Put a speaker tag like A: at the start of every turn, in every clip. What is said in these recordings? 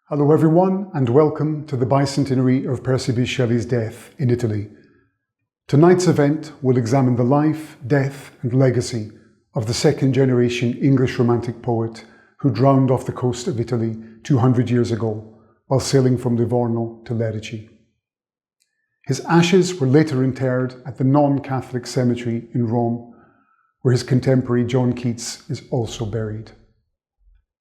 A: Hello everyone, and welcome to the Bicentenary of Percy Bysshe Shelley's death in Italy. Tonight's event will examine the life, death and legacy of the second-generation English Romantic poet who drowned off the coast of Italy 200 years ago while sailing from Livorno to Lerici. His ashes were later interred at the non-Catholic cemetery in Rome, where his contemporary John Keats is also buried.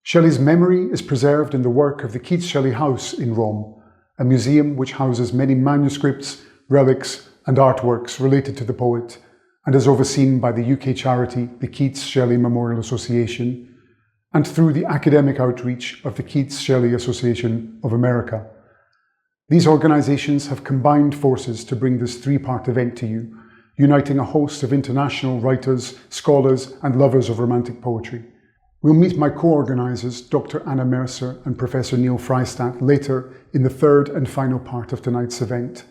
A: Shelley's memory is preserved in the work of the Keats-Shelley House in Rome, a museum which houses many manuscripts, relics and artworks related to the poet, and is overseen by the UK charity the Keats-Shelley Memorial Association, and through the academic outreach of the Keats-Shelley Association of America. These organisations have combined forces to bring this three-part event to you, uniting a host of international writers, scholars and lovers of Romantic poetry. We'll meet my co-organisers, Dr. Anna Mercer and Professor Neil Fraistat, later in the third and final part of tonight's event,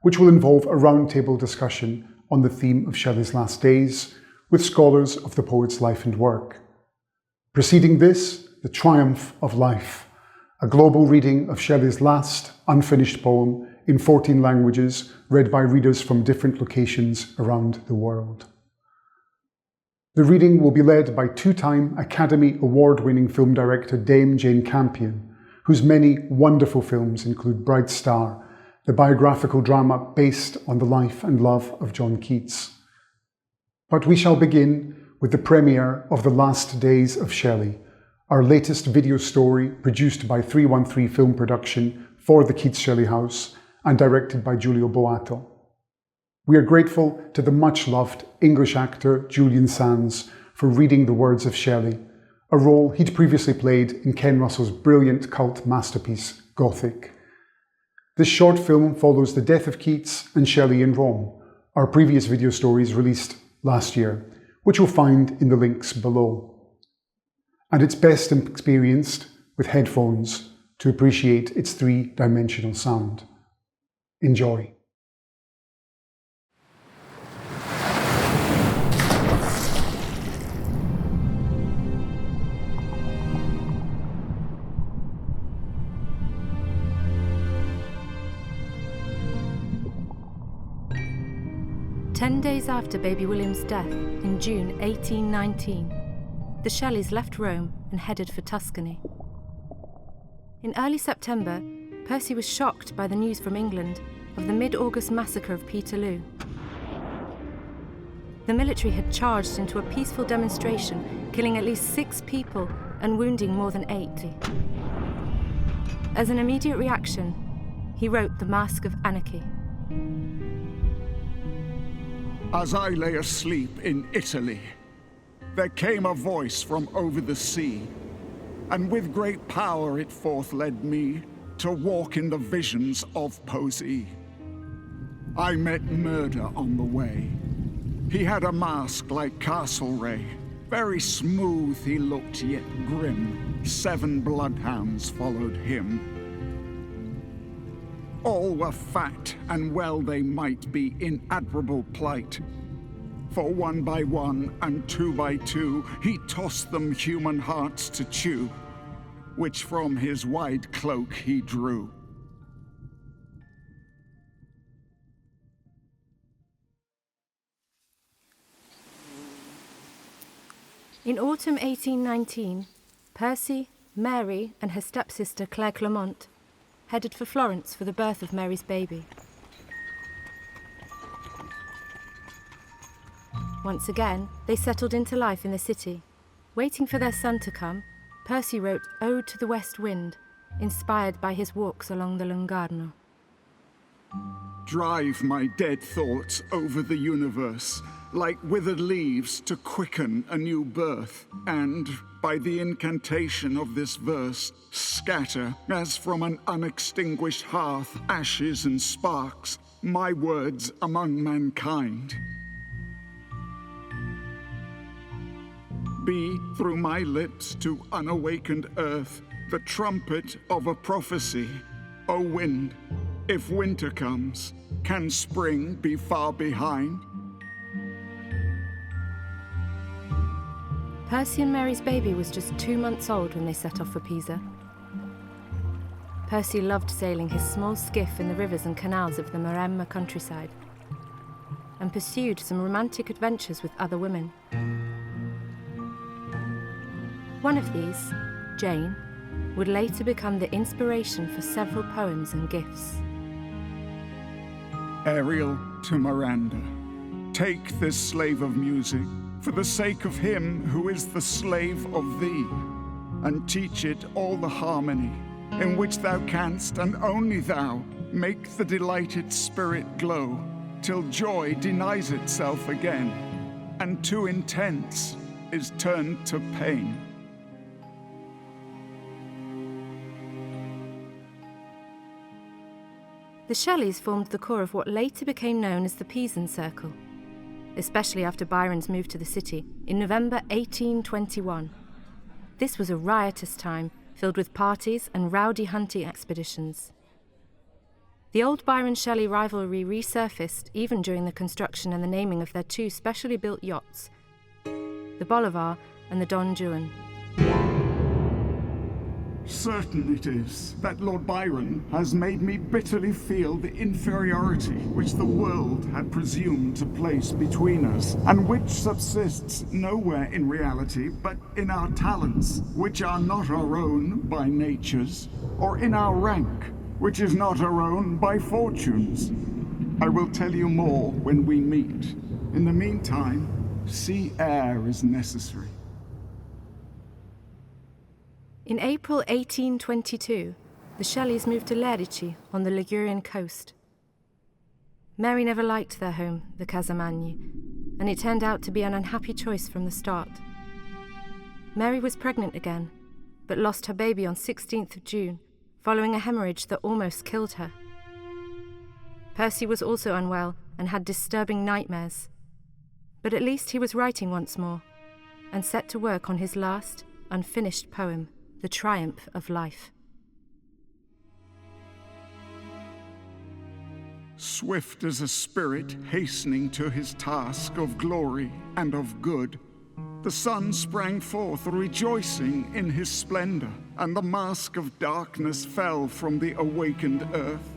A: which will involve a roundtable discussion on the theme of Shelley's last days, with scholars of the poet's life and work. Preceding this, The Triumph of Life, a global reading of Shelley's last unfinished poem in 14 languages, read by readers from different locations around the world. The reading will be led by two-time Academy Award-winning film director Dame Jane Campion, whose many wonderful films include Bright Star, the biographical drama based on the life and love of John Keats. But we shall begin with the premiere of The Last Days of Shelley, our latest video story produced by 313 Film Production for the Keats-Shelley House and directed by Giulio Boato. We are grateful to the much-loved English actor Julian Sands for reading the words of Shelley, a role he'd previously played in Ken Russell's brilliant cult masterpiece, Gothic. This short film follows the death of Keats and Shelley in Rome, our previous video stories released last year, which you'll find in the links below. And it's best experienced with headphones to appreciate its three-dimensional sound. Enjoy.
B: Ten days after baby William's death, in June 1819, the Shelleys left Rome and headed for Tuscany. In early September, Percy was shocked by the news from England of the mid-August massacre of Peterloo. The military had charged into a peaceful demonstration, killing at least 6 people and wounding more than 80. As an immediate reaction, he wrote The Mask of Anarchy.
C: As I lay asleep in Italy, there came a voice from over the sea, and with great power it forth led me to walk in the visions of poesy. I met murder on the way. He had a mask like Castlereagh, very smooth he looked yet grim. 7 bloodhounds followed him. All were fat, and well they might be in admirable plight. For one by one and two by two, he tossed them human hearts to chew, which from his wide cloak he drew.
B: In autumn 1819, Percy, Mary and her stepsister Claire Clement headed for Florence for the birth of Mary's baby. Once again, they settled into life in the city. Waiting for their son to come, Percy wrote Ode to the West Wind, inspired by his walks along the Lungarno.
C: Drive my dead thoughts over the universe, like withered leaves to quicken a new birth, and, by the incantation of this verse, scatter, as from an unextinguished hearth, ashes and sparks, my words among mankind. Be, through my lips to unawakened earth, the trumpet of a prophecy. O wind, if winter comes, can spring be far behind?
B: Percy and Mary's baby was just 2 months old when they set off for Pisa. Percy loved sailing his small skiff in the rivers and canals of the Maremma countryside, and pursued some romantic adventures with other women. One of these, Jane, would later become the inspiration for several poems and gifts.
C: Ariel to Miranda, take this slave of music for the sake of him who is the slave of thee, and teach it all the harmony in which thou canst, and only thou, make the delighted spirit glow, till joy denies itself again, and too intense is turned to pain.
B: The Shelleys formed the core of what later became known as the Pisan Circle, especially after Byron's move to the city in November 1821. This was a riotous time, filled with parties and rowdy hunting expeditions. The old Byron-Shelley rivalry resurfaced even during the construction and the naming of their two specially built yachts, the Bolivar and the Don Juan.
C: Certain it is that Lord Byron has made me bitterly feel the inferiority which the world had presumed to place between us, and which subsists nowhere in reality but in our talents, which are not our own by natures, or in our rank, which is not our own by fortunes. I will tell you more when we meet. In the meantime, sea air is necessary.
B: In April 1822, the Shelleys moved to Lerici on the Ligurian coast. Mary never liked their home, the Casamagni, and it turned out to be an unhappy choice from the start. Mary was pregnant again, but lost her baby on 16th of June, following a hemorrhage that almost killed her. Percy was also unwell and had disturbing nightmares, but at least he was writing once more, and set to work on his last, unfinished poem, The Triumph of Life.
C: Swift as a spirit hastening to his task of glory and of good, the sun sprang forth rejoicing in his splendor, and the mask of darkness fell from the awakened earth.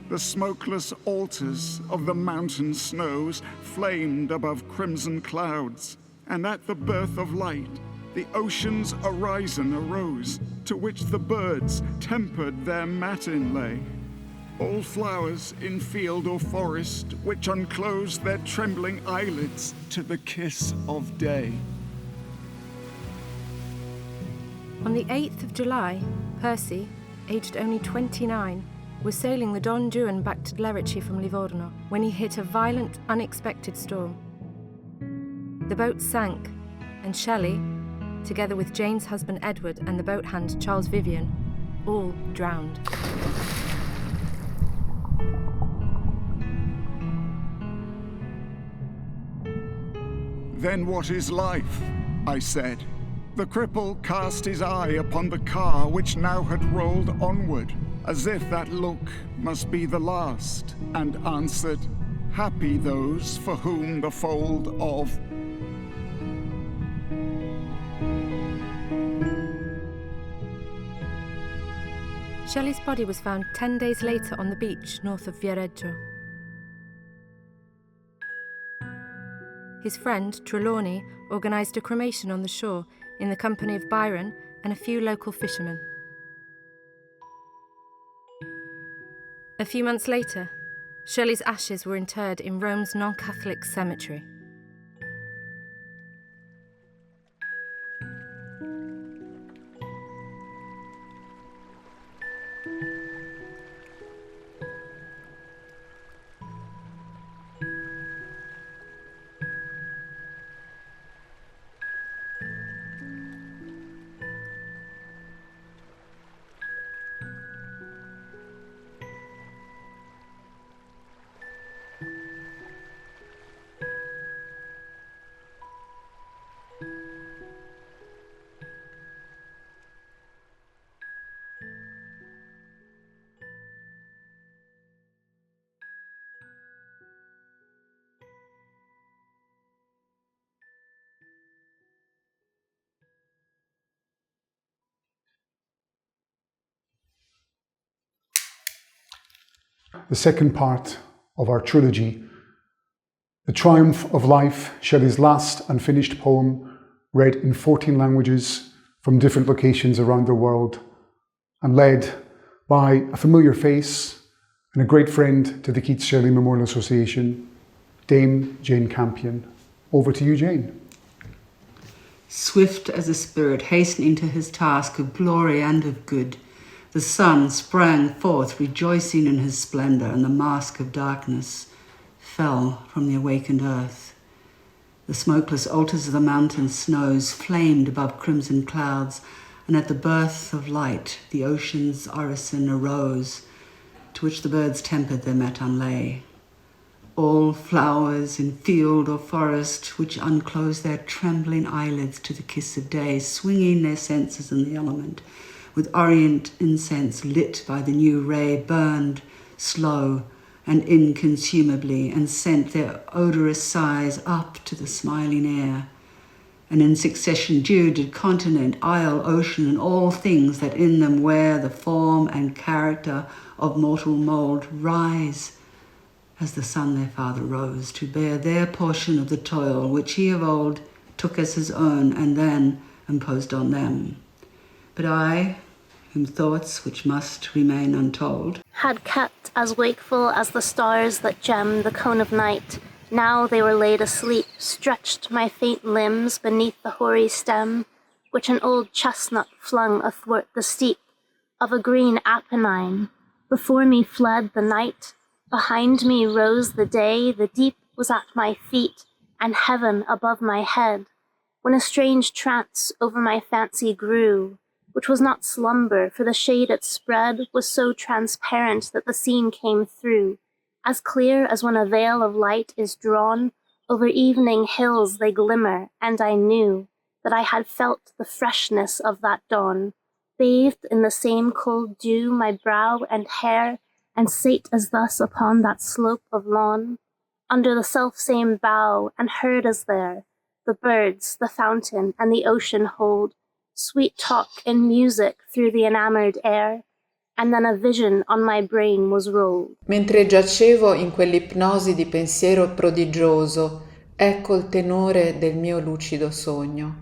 C: The smokeless altars of the mountain snows flamed above crimson clouds, and at the birth of light, the ocean's horizon arose, to which the birds tempered their matin lay. All flowers in field or forest, which unclosed their trembling eyelids to the kiss of day.
B: On the 8th of July, Percy, aged only 29, was sailing the Don Juan back to Lerici from Livorno when he hit a violent, unexpected storm. The boat sank, and Shelley, together with Jane's husband Edward and the boat hand Charles Vivian, all drowned.
C: Then what is life? I said. The cripple cast his eye upon the car which now had rolled onward, as if that look must be the last, and answered, happy those for whom the fold of
B: Shelley's body was found 10 days later on the beach north of Viareggio. His friend, Trelawney, organised a cremation on the shore in the company of Byron and a few local fishermen. A few months later, Shelley's ashes were interred in Rome's non-Catholic cemetery.
A: the second part of our trilogy. The Triumph of Life, Shelley's last unfinished poem, read in 14 languages from different locations around the world, and led by a familiar face and a great friend to the Keats-Shelley Memorial Association, Dame Jane Campion. Over to you, Jane.
D: Swift as a spirit hastening to his task of glory and of good, the sun sprang forth rejoicing in his splendor, and the mask of darkness fell from the awakened earth. The smokeless altars of the mountain snows flamed above crimson clouds, and at the birth of light the ocean's orison arose, to which the birds tempered their metonlay. All flowers in field or forest which unclosed their trembling eyelids to the kiss of day, swinging their senses in the element, with orient incense lit by the new ray, burned slow and inconsumably, and sent their odorous sighs up to the smiling air. And in succession dew did continent, isle, ocean, and all things that in them wear the form and character of mortal mould rise, as the sun their father rose, to bear their portion of the toil which he of old took as his own and then imposed on them. But I, whom thoughts which must remain untold
E: had kept as wakeful as the stars that gem the cone of night, now they were laid asleep, stretched my faint limbs beneath the hoary stem, which an old chestnut flung athwart the steep of a green Apennine. Before me fled the night, behind me rose the day, the deep was at my feet, and heaven above my head, when a strange trance over my fancy grew, which was not slumber, for the shade it spread was so transparent that the scene came through, as clear as when a veil of light is drawn, over evening hills they glimmer, and I knew that I had felt the freshness of that dawn, bathed in the same cold dew my brow and hair, and sate as thus upon that slope of lawn, under the self-same bough, and heard as there the birds, the fountain, and the ocean hold sweet talk and music through the enamored air, and then a vision on my brain was rolled.
F: Mentre giacevo in quell'ipnosi di pensiero prodigioso, ecco il tenore del mio lucido sogno.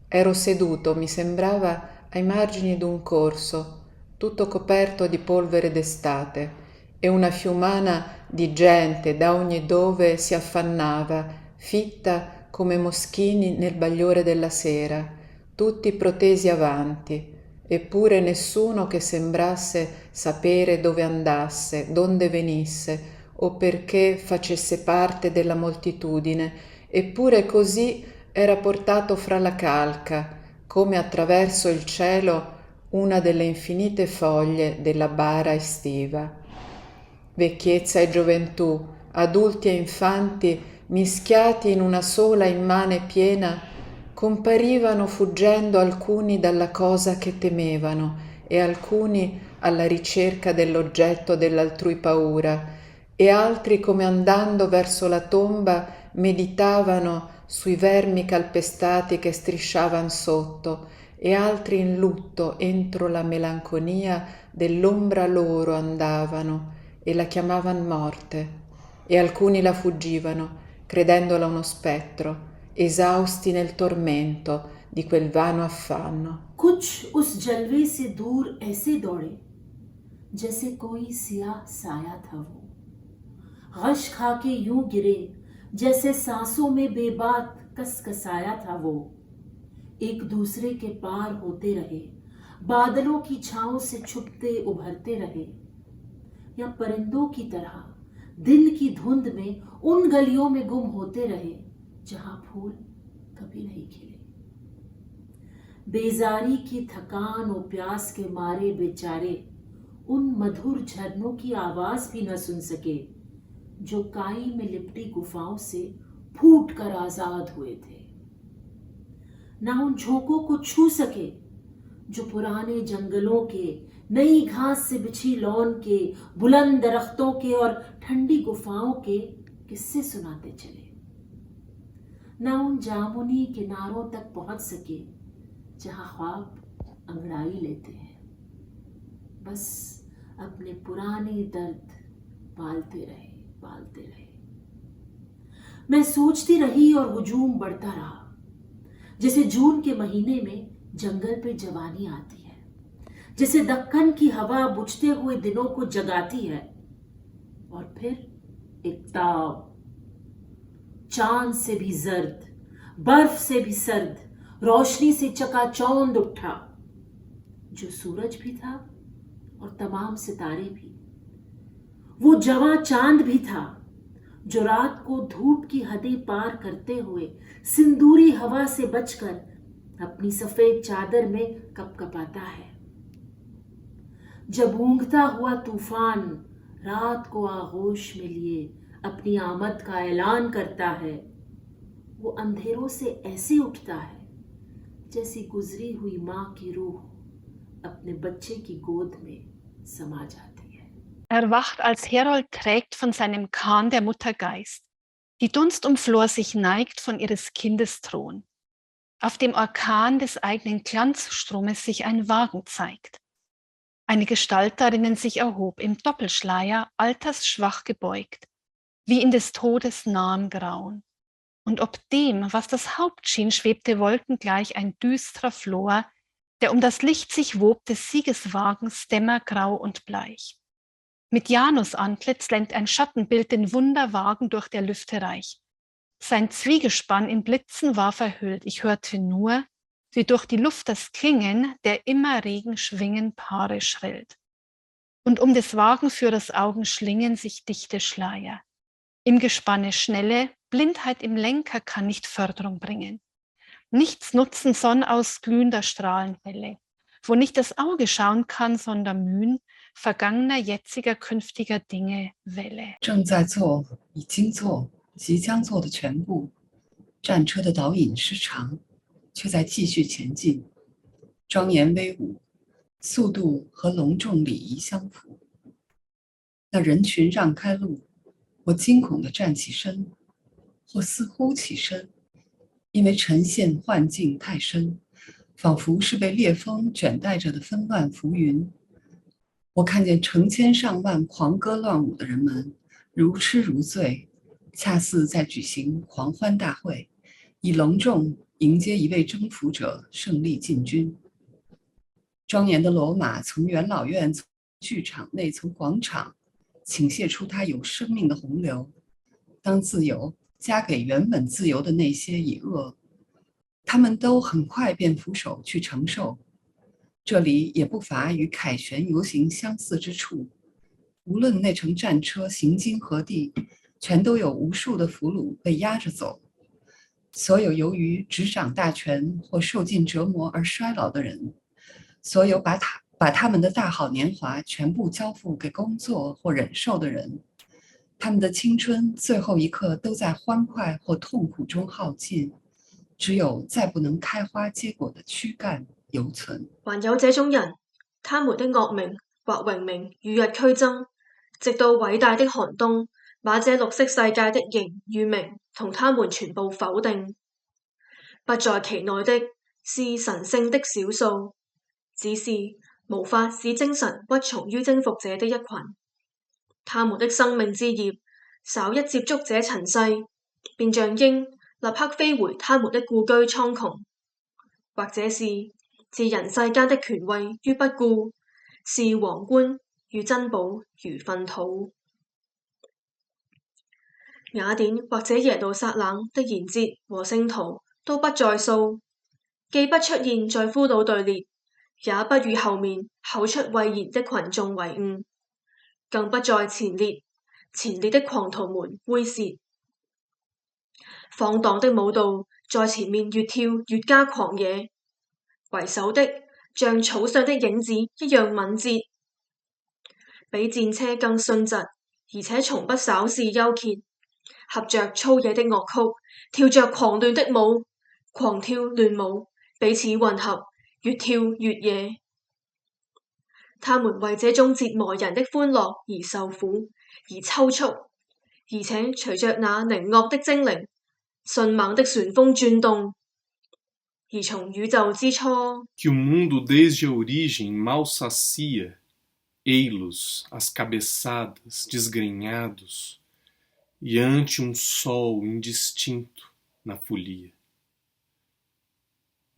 F: Ero seduto, mi sembrava, ai margini d'un corso, tutto coperto di polvere d'estate, e una fiumana di gente da ogni dove si affannava, fitta come moschini nel bagliore della sera, tutti protesi avanti, eppure nessuno che sembrasse sapere dove andasse, donde venisse, o perché facesse parte della moltitudine, eppure così era portato fra la calca, come attraverso il cielo una delle infinite foglie della bara estiva. Vecchiezza e gioventù, adulti e infanti, mischiati in una sola immane piena, comparivano fuggendo alcuni dalla cosa che temevano e alcuni alla ricerca dell'oggetto dell'altrui paura, e altri come andando verso la tomba meditavano sui vermi calpestati che strisciavan sotto, e altri in lutto entro la melanconia dell'ombra loro andavano e la chiamavan morte, e alcuni la fuggivano credendola uno spettro, esausti nel tormento di quel vano affanno.
G: कुछ उस जलवे से दूर ऐसे दौड़े जैसे कोई सियाह साया था वो, गश खा के यूं गिरे जैसे सांसों में बेबात कसकसाया था वो, एक दूसरे के पार होते रहे, बादलों की छांव से छुपते उभरते रहे, या परिंदों की तरह दिन की धुंध में उन गलियों में गुम होते रहे जहां फूल कभी नहीं खिले। बेजारी की थकान और प्यास के मारे बेचारे उन मधुर झरनों की आवाज भी न सुन सके जो काई में लिपटी गुफाओं से फूट कर आजाद हुए थे, ना उन झोंकों को छू सके जो पुराने जंगलों के, नई घास से बिछी लॉन के, बुलंद दरख्तों के और ठंडी गुफाओं के किस्से सुनाते चले, ना उन जामुनी किनारों तक पहुंच सके जहां ख्वाब अंगड़ाई लेते हैं, बस अपने पुराने दर्द पालते रहे पालते रहे। मैं सोचती रही और हुजूम बढ़ता रहा, जैसे जून के महीने में जंगल पे जवानी आती है, जैसे दक्कन की हवा बुझते हुए दिनों को जगाती है। और फिर एक ताव, चांद से भी जर्द, बर्फ से भी सर्द, रोशनी से चकाचौंध उठा, जो सूरज भी था और तमाम सितारे भी। वो जवां चांद भी था जो रात को धूप की हदें पार करते हुए सिंदूरी हवा से बचकर अपनी सफेद चादर में कपकपाता है। जब ऊँघता हुआ तूफान रात को आगोश में लिए अपनी आमद का ऐलान करता है, वो अंधेरों से ऐसे उठता है जैसी गुजरी हुई माँ की रूह अपने बच्चे की गोद में समा जाती है।
H: Erwacht als Herold trägt von seinem Kahn der Mutter Geist. Die Dunstumflor sich neigt von ihres Kindes Thron. Auf dem Orkan des eigenen Glanzstromes sich ein Wagen zeigt. Eine Gestalt darinnen sich erhob, im Doppelschleier, altersschwach gebeugt, wie in des Todes nahem Grauen. Und ob dem, was das Haupt schien, schwebte wolkengleich ein düstrer Flor, der um das Licht sich wob des Siegeswagens dämmergrau und bleich. Mit Janusantlitz lenkt ein Schattenbild den Wunderwagen durch der Lüfte Reich. Sein Zwiegespann in Blitzen war verhüllt, ich hörte nur, wie durch die Luft das Klingen der immer regen schwingen Paare schrillt. Und um des Wagenführers Augen schlingen sich dichte Schleier. Im Gespanne Schnelle, Blindheit im Lenker kann nicht Förderung bringen. Nichts nutzen sonnausglühender Strahlenwelle, wo nicht das Auge schauen kann, sondern Mühen vergangener, jetziger, künftiger Dinge Welle.
I: 正在做，已经做，即将做的全部。战车的导引失常，却在继续前进，庄严威武，速度和隆重礼仪相符。那人群让开路，我惊恐地站起身，或似乎起身，因为呈现幻境太深，仿佛是被烈风卷带着的纷乱浮云。我看见成千上万狂歌乱舞的人们，如痴如醉，恰似在举行狂欢大会，以隆重迎接一位征服者胜利进军。庄严的罗马从元老院、从剧场内、从广场倾泻出它有生命的洪流。当自由加给原本自由的那些以恶，他们都很快便俯首去承受。这里也不乏与凯旋游行相似之处，无论那乘战车行经何地，全都有无数的俘虏被押着走。所有由于执掌大权或受尽折磨而衰老的人，所有把他们的大好年华全部交付给工作或忍受的人，他们的青春最后一刻都在欢快或痛苦中耗尽，只有再不能开花结果的躯干犹存。
J: 還有這種人，他們的惡名或榮名與日俱增，直到偉大的寒冬把這綠色世界的形與名同他們全部否定。不在其內的是神聖的少數，只是無法使精神屈從於征服者的一群。他們的生命之葉稍一接觸這塵世，便像鷹立刻飛回他們的故居蒼穹，或者是置人世間的權位於不顧，視皇冠與珍寶如糞土。雅典或者耶路撒冷的賢哲和聖徒都不在數，既不出現在骷髏隊列，也不與後面口出穢言的群眾為伍，更不在前列的狂徒們猥褻。放蕩的舞蹈在前面越跳越加狂野，為首的像草上的影子一樣敏捷，比戰車更迅疾，而且從不稍事休歇，合着粗野的樂曲，跳着狂亂的舞，狂跳亂舞，彼此混合，越跳越野。他們為這種折磨人的歡樂而受苦，而抽搐，而且隨着那寧惡的精靈，迅猛的旋風轉動，而從宇宙之初，que
K: o mundo desde a origem mal sacia ei-los às cabeçadas, desgrenhados, e ante sol indistinto na folia.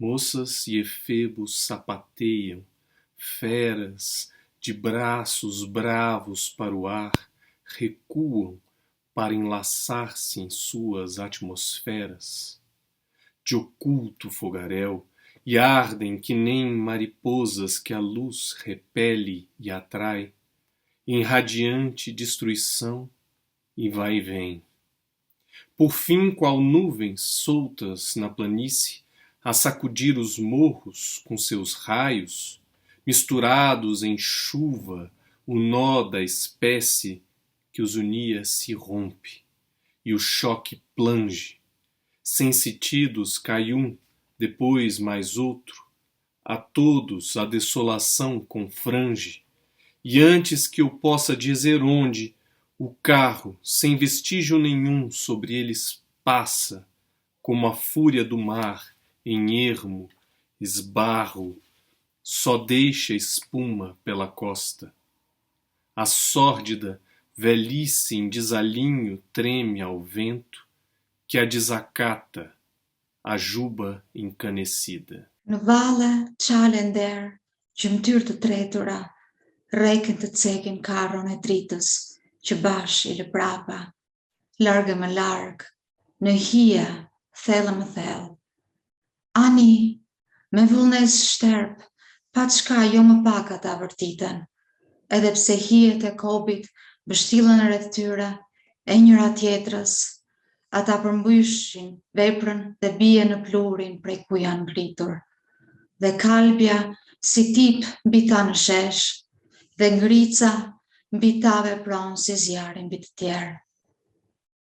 K: Moças e efebos sapateiam, feras de braços bravos para o ar, recuam para enlaçar-se em suas atmosferas de oculto fogaréu e ardem que nem mariposas que a luz repele e atrai, em radiante destruição e vai e vem. Por fim, qual nuvens soltas na planície, a sacudir os morros com seus raios, misturados em chuva, o nó da espécie que os unia se rompe, e o choque plange. Sem sentidos cai um, depois mais outro, a todos a desolação confrange, e antes que eu possa dizer onde, o carro, sem vestígio nenhum, sobre eles passa, como a fúria do mar, em ermo, esbarro, só deixa espuma pela costa. A sórdida velhice em desalinho treme ao vento, que a desacata, a juba encanecida.
L: Në vale, qalen der, që mtyrë të tretura, reken të cekin karron e dritës, që bash i lë prapa, largë më largë, në hia, thellë më thellë. Ani, me vullnes shterp, pa qka jo më paka ta vërtitën, edhe pse hijet e kobit bështilën rreth tyre, e njëra tjetrës, ata përmbyshin veprën dhe bie në plurin prej ku janë ngritur. Dhe kalbja si tip mbi ta në shesh, dhe ngrica mbi ta vepron si zjarri mbi të tjerë.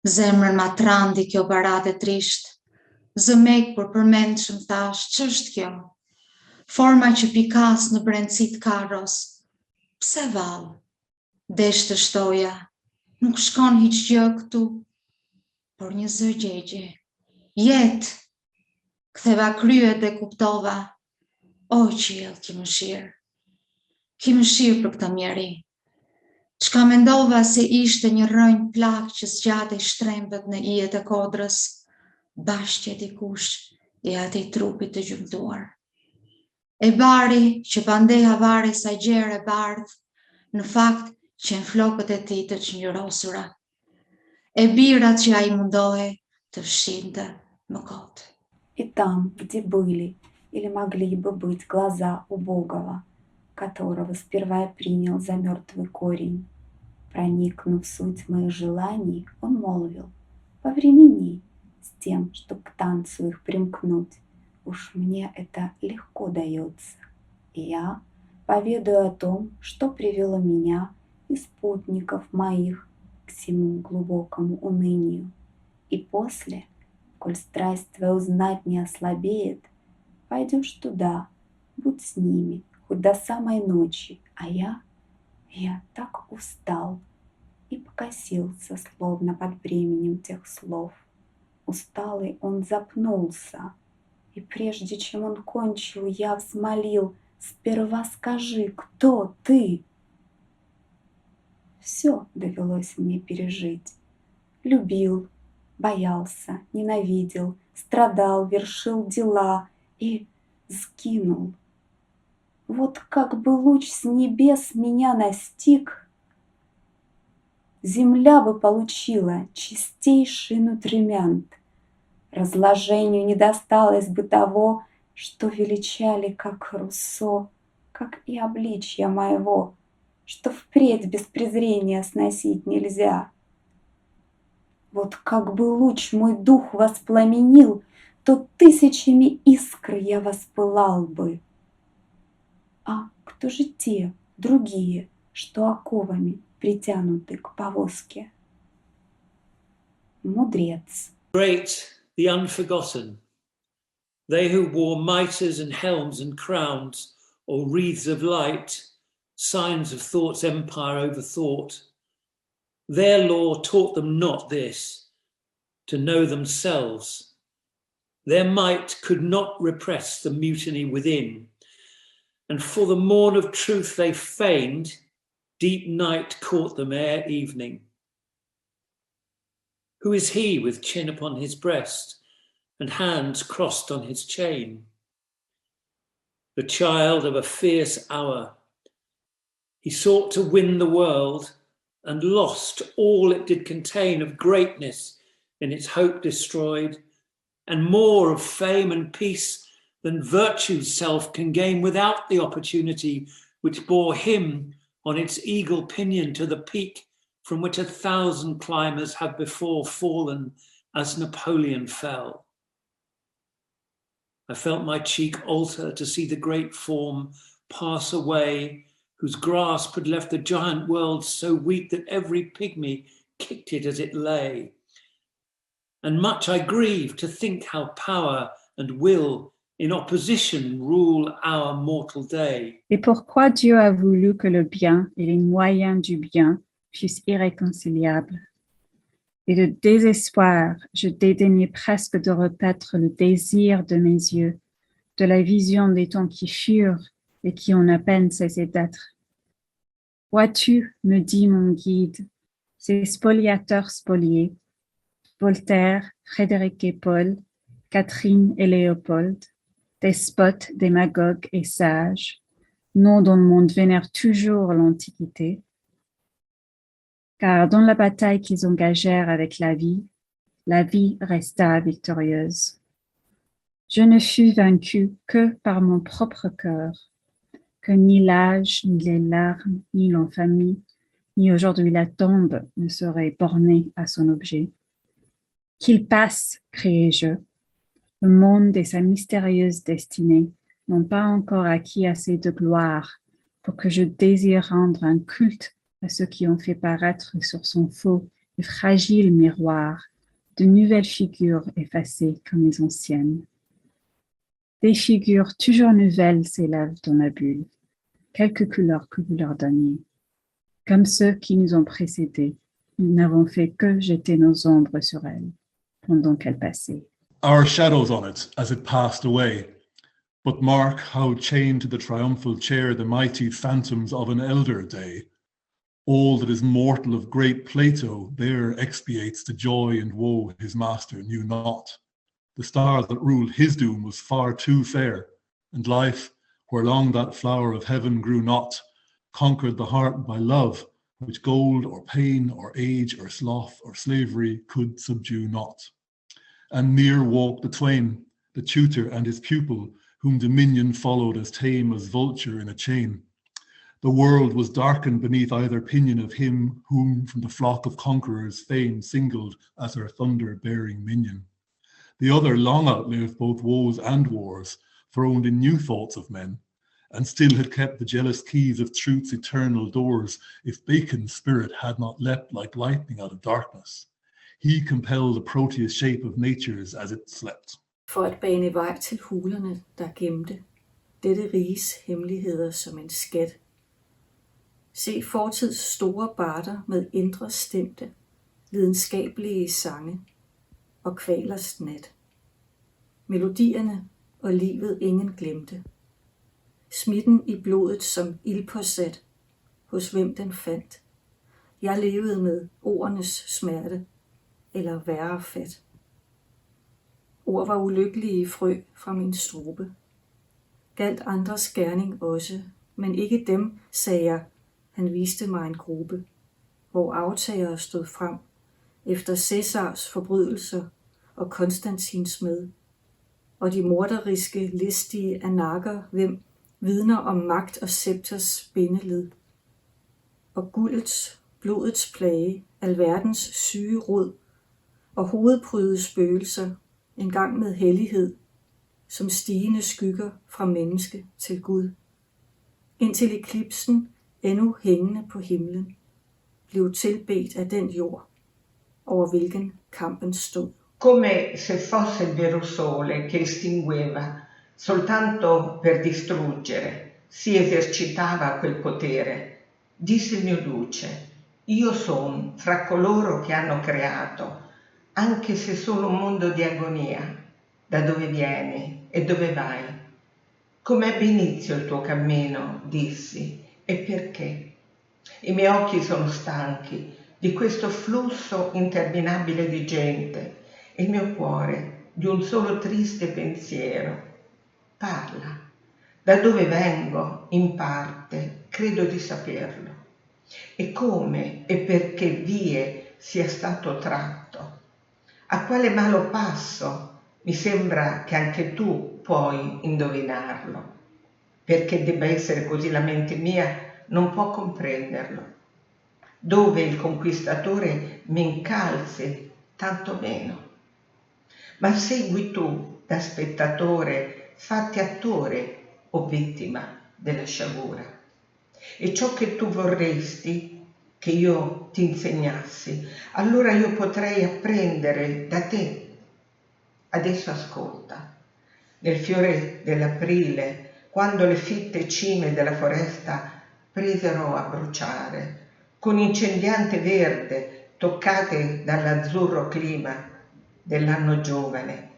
L: Zemrën ma trandi kjo barate trisht, zëmek për përmendshëm thash, ç'është kjo? Forma që pikas në brendësit karros, pse vallë? Desh të shtoja, nuk shkon hiç gjë këtu, por një zë gjegje. Jetë, ktheva kryet dhe kuptova, o qiell ki më shirë. Ki më shirë për këtë mjeri. Çka mendova se ishte një rrënjë plak që zgjatej shtrembët në ijet e kodrës, bashkje dikush e atij trupit të gjymtuar. E bari që pandeha vari sa gjerë e bardh, në fakt që në flokët e tij të çnjërosura. E birat që ai mundohej të fshinte më kot.
M: И там, где были или могли бы быть глаза убогого, которого сперва я принял за мертвый корень, проникнув в суть моих желаний, он молвил: «Повремени с тем, чтоб к танцу их примкнуть. Уж мне это легко дается. И я поведаю о том, что привело меня и спутников моих к сему глубокому унынию. И после, коль страсть твоя узнать не ослабеет, пойдешь туда, будь с ними, хоть до самой ночи, а я так устал». И покосился, словно под бременем тех слов. Усталый он запнулся, и прежде чем он кончил, я взмолил: «Сперва скажи, кто ты?» Все довелось мне пережить. Любил, боялся, ненавидел, страдал, вершил дела и сгинул. Вот как бы луч с небес меня настиг, земля бы получила чистейший нутримент. Разложению не досталось бы того, что величали как Руссо, как и обличья моего, что впредь без презрения сносить нельзя. Вот как бы луч мой дух воспламенил, то тысячами искр я воспылал бы. А кто же те, другие, что оковами притянуты к повозке? Мудрец.
N: Great, the unforgotten, they who wore mitres and helms and crowns, or wreaths of light, signs of thought's empire over thought. Their law taught them not this, to know themselves. Their might could not repress the mutiny within, and for the morn of truth they feigned, Deep night caught them ere evening. Who is he with chin upon his breast and hands crossed on his chain? The child of a fierce hour. He sought to win the world and lost all it did contain of greatness in its hope destroyed, and more of fame and peace than virtue's self can gain without the opportunity which bore him on its eagle pinion to the peak from which 1,000 climbers have before fallen as Napoleon fell. I felt my cheek alter to see the great form pass away, whose grasp had left the giant world so weak that every pygmy kicked it as it lay. And much I grieve to think how power and will in opposition rule our mortal day.
O: Et pourquoi Dieu a voulu que le bien et les moyens du bien fussent irréconciliables? Et de désespoir, je dédaignais presque de repaître le désir de mes yeux, de la vision des temps qui furent et qui ont à peine cessé d'être. Vois-tu, me dit mon guide, ces spoliateurs spoliés, Voltaire, Frédéric et Paul, Catherine et Léopold, despotes, démagogues et sages, noms dont le monde vénère toujours l'Antiquité, car dans la bataille qu'ils engagèrent avec la vie resta victorieuse. Je ne fus vaincu que par mon propre cœur, que ni l'âge, ni les larmes, ni l'infamie, ni aujourd'hui la tombe ne seraient bornés à son objet. Qu'il passe, criai-je, le monde et sa mystérieuse destinée n'ont pas encore acquis assez de gloire pour que je désire rendre un culte à ceux qui ont fait paraître sur son faux et fragile miroir de nouvelles figures effacées comme les anciennes. Des figures toujours nouvelles s'élèvent dans la bulle, quelque couleur que vous leur donniez. Comme ceux qui nous ont précédés, nous n'avons fait que jeter nos ombres sur elles pendant qu'elles passaient.
P: Our shadows on it as it passed away, but mark how chained to the triumphal chair the mighty phantoms of an elder day. All that is mortal of great Plato there expiates the joy and woe his master knew not. The star that ruled his doom was far too fair, and life, where long that flower of heaven grew not, conquered the heart by love, which gold or pain or age or sloth or slavery could subdue not. And near walked the twain, the tutor and his pupil, whom dominion followed as tame as vulture in a chain. The world was darkened beneath either pinion of him whom from the flock of conquerors fame singled as her thunder-bearing minion. The other long outlived both woes and wars, throned in new thoughts of men, and still had kept the jealous keys of truth's eternal doors, if Bacon's spirit had not leapt like lightning out of darkness. He compelled the Proteus shape of nature's as it slept.
Q: For at bane vej til hulerne, der gemte dette riges hemmeligheder som en skat. Se fortids store barter med indre stemte, lidenskabelige sange og kvalers nat. Melodierne og livet ingen glemte. Smitten i blodet som ildpåsat, hos hvem den fandt. Jeg levede med ordenes smerte, eller værre fat. Ord var ulykkelige frø fra min strube. Galt andres gerning også, men ikke dem, sagde jeg. Han viste mig en gruppe, hvor aftagere stod frem, efter Cæsars forbrydelser og Konstantins med, og de morderiske, listige anakker, hvem vidner om magt og scepters bindeled. Og guldets, blodets plage, alverdens syge rod, og hovedprydede spøgelser, en gang med hellighed, som stigende skygger fra menneske til Gud. Indtil eklipsen, endnu hængende på himlen, blev tilbedt af den jord, over hvilken kampen stod.
R: Come se fosse il vero sole che estingueva, soltanto per distruggere, si esercitava quel potere. Disse il mio duce, io son fra coloro che hanno creato, anche se solo un mondo di agonia. Da dove vieni e dove vai? Come ebbe inizio il tuo cammino, dissi, e perché? I miei occhi sono stanchi di questo flusso interminabile di gente e il mio cuore di un solo triste pensiero. Parla. Da dove vengo, in parte, credo di saperlo. E come e per che vie sia stato tratto. A quale malo passo mi sembra che anche tu puoi indovinarlo. Perché debba essere così la mente mia non può comprenderlo. Dove il conquistatore mi incalzi, tanto meno. Ma segui tu, da spettatore, fatti attore o vittima della sciagura. E ciò che tu vorresti che io ti insegnassi, allora io potrei apprendere da te. Adesso ascolta. Nel fiore dell'aprile, quando le fitte cime della foresta presero a bruciare, con incendiante verde, toccate dall'azzurro clima dell'anno giovane,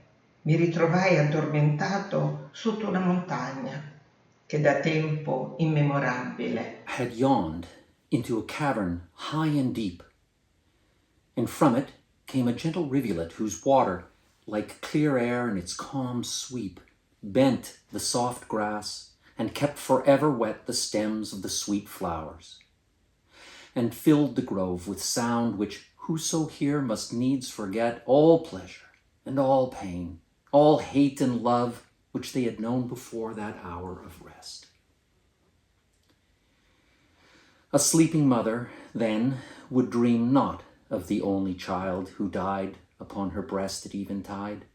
R: mi ritrovai addormentato sotto una montagna che da tempo immemorabile
S: had yawned into a cavern high and deep, and from it came a gentle rivulet whose water, like clear air in its calm sweep, bent the soft grass and kept forever wet the stems of the sweet flowers, and filled the grove with sound which whoso here must needs forget all pleasure and all pain, all hate and love which they had known before that hour of rest. A sleeping mother, then, would dream not of the only child who died upon her breast at eventide.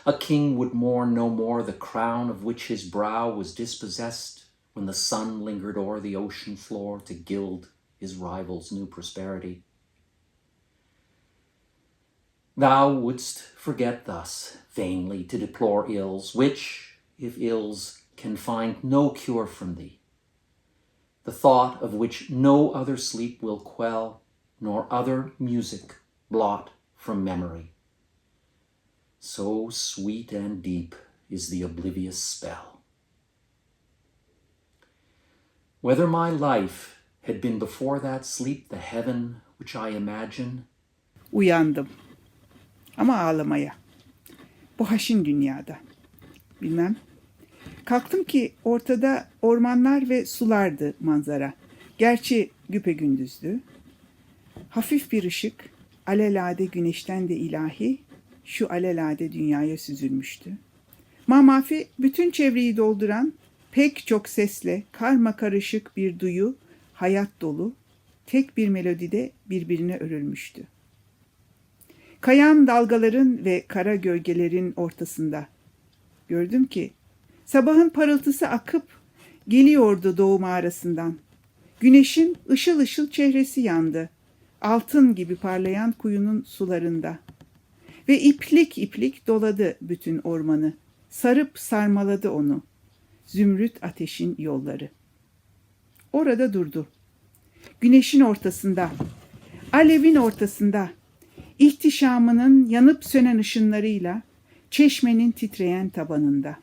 S: A king would mourn no more the crown of which his brow was dispossessed when the sun lingered o'er the ocean floor to gild his rival's new prosperity. Thou wouldst forget thus vainly to deplore ills, which, if ills, can find no cure from thee, the thought of which no other sleep will quell, nor other music blot from memory. So sweet and deep is the oblivious spell. Whether my life had been before that sleep the heaven which I imagine.
T: Uyandım. Ama ağlamaya. Bu haşin dünyada. Bilmem. Kalktım ki ortada ormanlar ve sulardı manzara. Gerçi güpegündüzdü. Hafif bir ışık, alelade güneşten de ilahi, şu alelade dünyaya süzülmüştü. Mamafi bütün çevreyi dolduran pek çok sesle karma karışık bir duyu, hayat dolu, tek bir melodide birbirine örülmüştü. Kayan dalgaların ve kara gölgelerin ortasında gördüm ki sabahın parıltısı akıp geliyordu doğu mağarasından. Güneşin ışıl ışıl çehresi yandı, altın gibi parlayan kuyunun sularında. Ve iplik iplik doladı bütün ormanı, sarıp sarmaladı onu, zümrüt ateşin yolları. Orada durdu, güneşin ortasında, alevin ortasında, ihtişamının yanıp sönen ışınlarıyla, çeşmenin titreyen tabanında.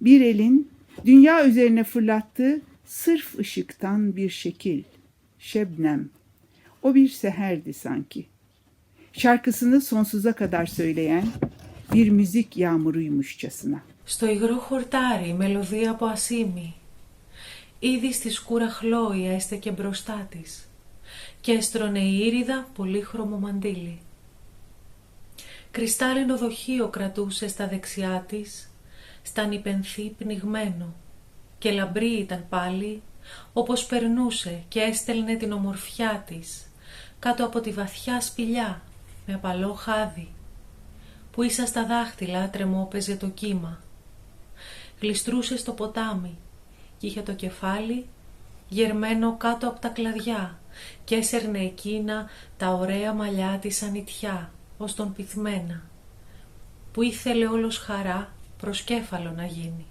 T: Bir elin dünya üzerine fırlattığı sırf ışıktan bir şekil, şebnem. O bir seherdi sanki. Şarkısını sonsuza kadar söyleyen bir müzik yağmuruymuşçasına.
U: Στο υγρό χορτάρι, μελωδία από ασήμι. Ήδη στη σκούρα χλώη έστεκε μπροστά της και έστρωνε η ήριδα πολύχρωμο μαντίλι. Κρυστάλλινο δοχείο κρατούσε στα δεξιά της, σταν υπενθύ πνιγμένο, και λαμπρή ήταν πάλι, όπως περνούσε και έστελνε την ομορφιά της, κάτω από τη βαθιά σπηλιά, με απαλό χάδι, που ίσα στα δάχτυλα τρεμόπαιζε το κύμα. Γλιστρούσε στο ποτάμι και είχε το κεφάλι γερμένο κάτω από τα κλαδιά και έσερνε εκείνα τα ωραία μαλλιά της ανητιά, ως τον πυθμένα, που ήθελε όλος χαρά προσκέφαλο να γίνει.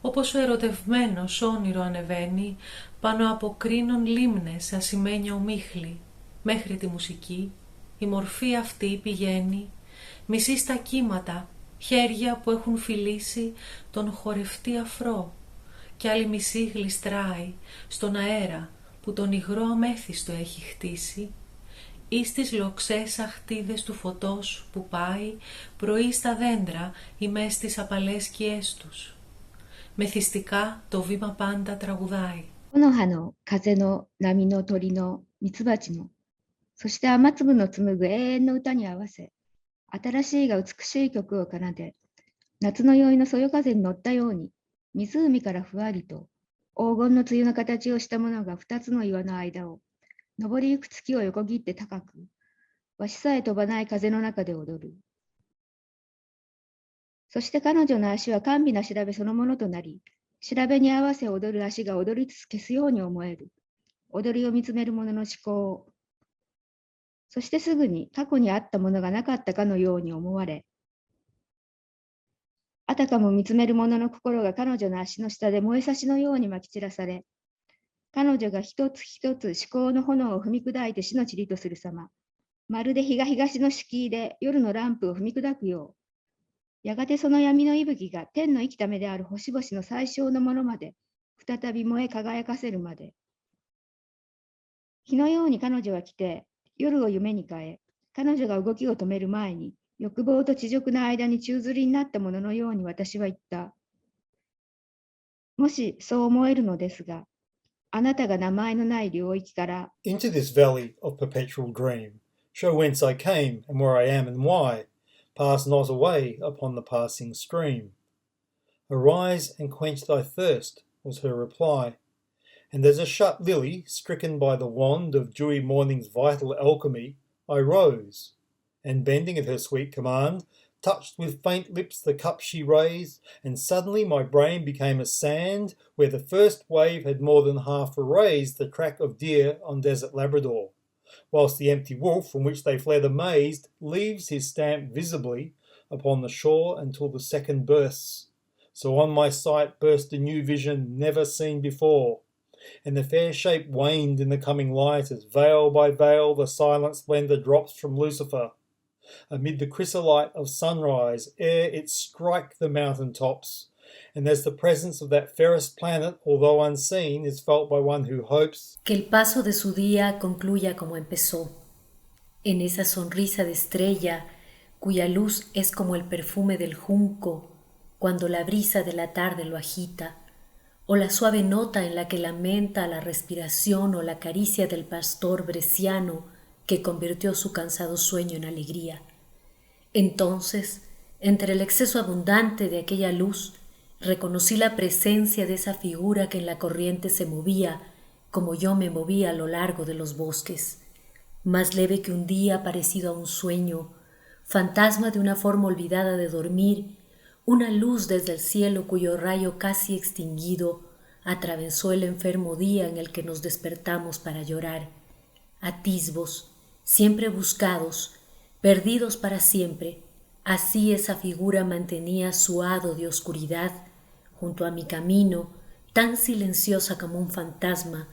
U: Όπως ο ερωτευμένος όνειρο ανεβαίνει πάνω από κρίνων λίμνες ασημένια ομίχλη, μέχρι τη μουσική, η μορφή αυτή πηγαίνει, μισή στα κύματα, χέρια που έχουν φιλήσει τον χορευτή αφρό κι άλλη μισή γλιστράει στον αέρα που τον υγρό αμέθιστο έχει χτίσει, ή στις λοξές αχτίδες του φωτός που πάει πρωί στα δέντρα ή μες στις απαλές σκιές τους. Μεθυστικά το βήμα πάντα τραγουδάει.
C: 木の葉の風の波の鳥のミツバチの、そして雨粒の紡ぐ永遠の歌に合わせ、新しいが美しい曲を奏で、夏の宵のそよ風に乗ったように、湖からふわりと黄金の梅雨の形をしたものが2つの岩の間を、昇りゆく月を横切って高く、わしさえ飛ばない風の中で踊る。そして彼女の足は甘美な調べそのものとなり、調べに合わせ踊る足が踊りつつ消すように思える。踊りを見つめる者の思考を。そしてすぐに過去にあったものがなかったかのように思われ、あたかも見つめる者の心が彼女の足の下で燃えさしのようにまき散らされ、彼女が一つ一つ思考の炎を踏み砕いて死の塵とする様、まるで日が東の敷居で夜のランプを踏み砕くよう、やがてその闇の息吹が天の生きた目である星々の最小のものまで再び燃え輝かせるまで。日のように彼女は来て、夜を夢に変え、彼女が動きを止める前に、欲望と恥辱の間に宙吊りになったもののように私は言った。もしそう思えるのですが、あなたが名前のない領域から
V: Into this valley of perpetual dream, show whence I came and where I am and why, pass not away upon the passing stream. Arise and quench thy thirst, was her reply. And as a shut lily, stricken by the wand of dewy morning's vital alchemy, I rose, and bending at her sweet command, touched with faint lips the cup she raised, and suddenly my brain became a sand where the first wave had more than half erased the track of deer on desert Labrador, whilst the empty wolf from which they fled amazed leaves his stamp visibly upon the shore until the second bursts. So on my sight burst a new vision never seen before, and the fair shape waned in the coming light as veil by veil the silent splendour drops from Lucifer, amid the chrysolite of sunrise ere it strike the mountain tops, and as the presence of that fairest planet, although unseen, is felt by one who hopes
W: que el paso de su día concluya como empezó, en esa sonrisa de estrella cuya luz es como el perfume del junco cuando la brisa de la tarde lo agita, o la suave nota en la que lamenta la respiración o la caricia del pastor bresciano que convirtió su cansado sueño en alegría. Entonces, entre el exceso abundante de aquella luz, reconocí la presencia de esa figura que en la corriente se movía, como yo me movía a lo largo de los bosques, más leve que un día parecido a un sueño, fantasma de una forma olvidada de dormir, una luz desde el cielo cuyo rayo casi extinguido atravesó el enfermo día en el que nos despertamos para llorar, atisbos, siempre buscados, perdidos para siempre. Así esa figura mantenía su hado de oscuridad junto a mi camino, tan silenciosa como un fantasma,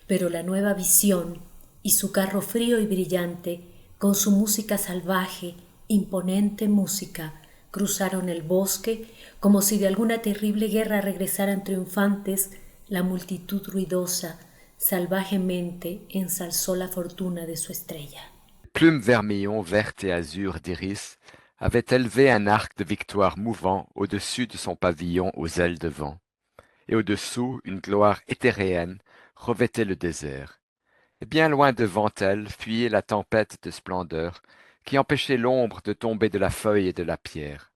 W: pero la nueva visión y su carro frío y brillante, con su música salvaje, imponente música, cruzaron el bosque como si de alguna terrible guerra regresaran triunfantes. La multitud ruidosa salvajemente ensalzó la fortuna de su estrella.
X: Plume vermillon, verte et azur d'iris avait élevé un arc de victoire mouvant au-dessus de son pavillon aux ailes de vent, et au-dessous une gloire éthéréenne revêtait le désert. Et bien loin devant elle fuyait la tempête de splendeur qui empêchait l'ombre de tomber de la feuille et de la pierre.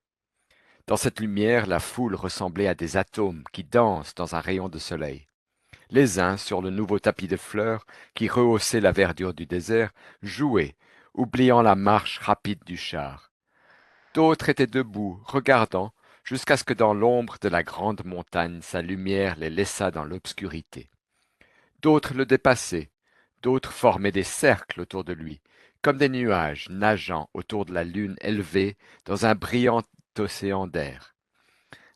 X: Dans cette lumière, la foule ressemblait à des atomes qui dansent dans un rayon de soleil. Les uns, sur le nouveau tapis de fleurs qui rehaussait la verdure du désert, jouaient, oubliant la marche rapide du char. D'autres étaient debout, regardant, jusqu'à ce que dans l'ombre de la grande montagne sa lumière les laissât dans l'obscurité. D'autres le dépassaient, d'autres formaient des cercles autour de lui, comme des nuages nageant autour de la lune élevée dans un brillant océan d'air.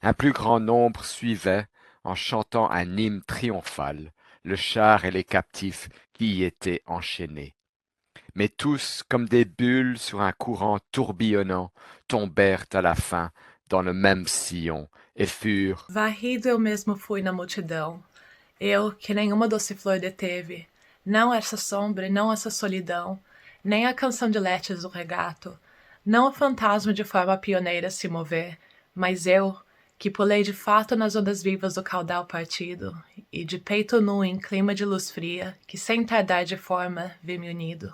X: Un plus grand nombre suivait, en chantant un hymne triomphal, le char et les captifs qui y étaient enchaînés. Mais tous, comme des bulles sur un courant tourbillonnant, tombèrent à la fin dans le même sillon e furent.
A: Varrido eu mesmo fui na multidão, eu que nenhuma doce flor deteve, não essa sombra e não essa solidão, nem a canção de letes do regato, não o fantasma de forma pioneira se mover, mas eu, que pulei de fato nas ondas vivas do caudal partido, e de peito nu em clima de luz fria, que sem tardar de forma vi-me unido.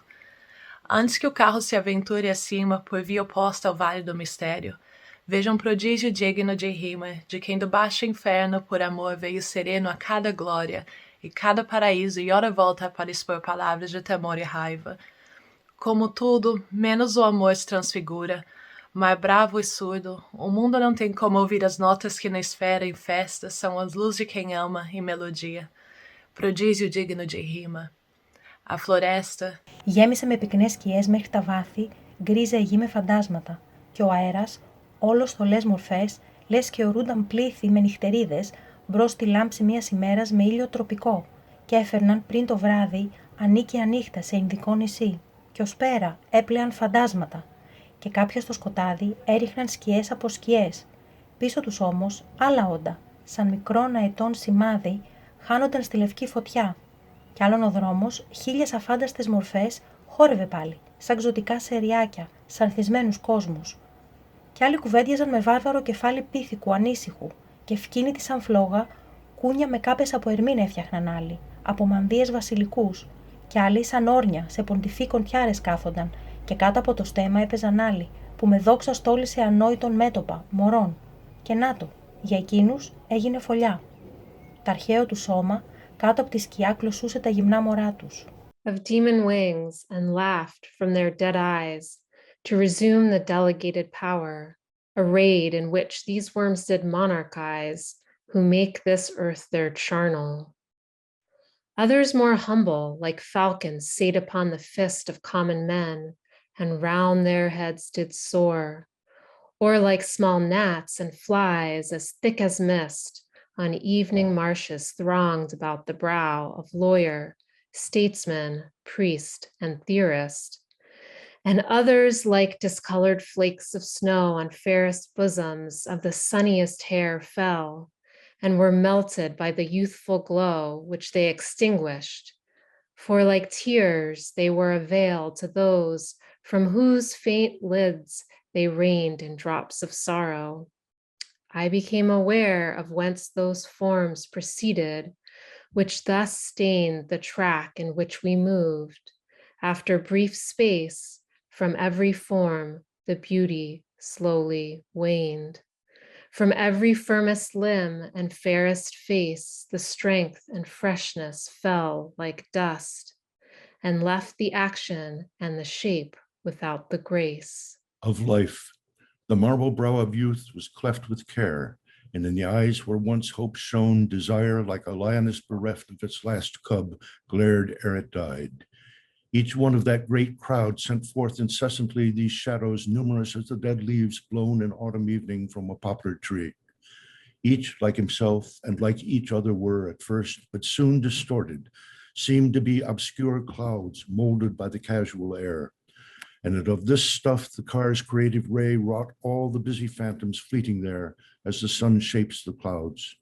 A: Antes que o carro se aventure acima por via oposta ao vale do mistério, veja um prodígio digno de rima, de quem do baixo inferno por amor veio sereno a cada glória, e cada paraíso e ora volta para expor palavras de temor e raiva. Como tudo, menos o amor se transfigura, mar bravo e surdo, o mundo não tem como ouvir as notas que na esfera em festa são as luzes de quem ama e melodia. Prodígio digno de rima. A floresta
B: γέμισε με πυκνές σκιές μέχρι τα βάθη, γκρίζα η γη με φαντάσματα, και ο αέρας, όλος θολές μορφές, λες και ορούνταν πλήθη με νυχτερίδες μπρος στη λάμψη μιας ημέρας με ήλιο τροπικό, και έφερναν πριν το βράδυ ανίκια νύχτα σε Ινδικό νησί, και ως πέρα έπλεαν φαντάσματα, και κάποια στο σκοτάδι έριχναν σκιές από σκιές. Πίσω τους όμως άλλα όντα, σαν μικρόν αετών σημάδι, χάνονταν στη λευκή φωτιά. Κι άλλον ο δρόμος, χίλιες αφάνταστες μορφές, χόρευε πάλι, σαν ξωτικά σεριάκια, σαν θυσμένους κόσμους. Κι άλλοι κουβέντιαζαν με βάρβαρο κεφάλι πίθηκου, ανήσυχου, και φκίνητη σαν φλόγα, κούνια με κάπες από ερμήν έφτιαχναν άλλοι, από μανδύες βασιλικούς, κι άλλοι σαν όρνια, σε ποντιφί κοντιάρες κάθονταν, και κάτω από το στέμα έπαιζαν άλλοι, που με δόξα στόλισε ανόητον μέτωπα, μωρών. Και να το, για εκείνους έγινε φωλιά. Τ' αρχαίο του σώμα, κάτω από τη σκιά κλωσούσε τα γυμνά μωρά τους.
D: Of demon wings and laughed from their dead eyes to resume the delegated power, a raid in which these worms did monarchize, who make this earth their charnel. Others more humble, like falcons, sate upon the fist of common men, and round their heads did soar, or like small gnats and flies, as thick as mist, on evening marshes thronged about the brow of lawyer, statesman, priest, and theorist, and others like discolored flakes of snow on fairest bosoms of the sunniest hair fell, and were melted by the youthful glow which they extinguished, for like tears they were a veil to those from whose faint lids they rained in drops of sorrow. I became aware of whence those forms proceeded, which thus stained the track in which we moved. After brief space, from every form the beauty slowly waned. From every firmest limb and fairest face, the strength and freshness fell like dust, and left the action and the shape without the grace.
E: Of life, the marble brow of youth was cleft with care, and in the eyes where once hope shone, desire, like a lioness bereft of its last cub, glared ere it died. Each one of that great crowd sent forth incessantly these shadows, numerous as the dead leaves blown in autumn evening from a poplar tree. Each, like himself, and like each other were at first, but soon distorted, seemed to be obscure clouds molded by the casual air. And of this stuff the car's creative ray wrought all the busy phantoms fleeting there as the sun shapes the clouds.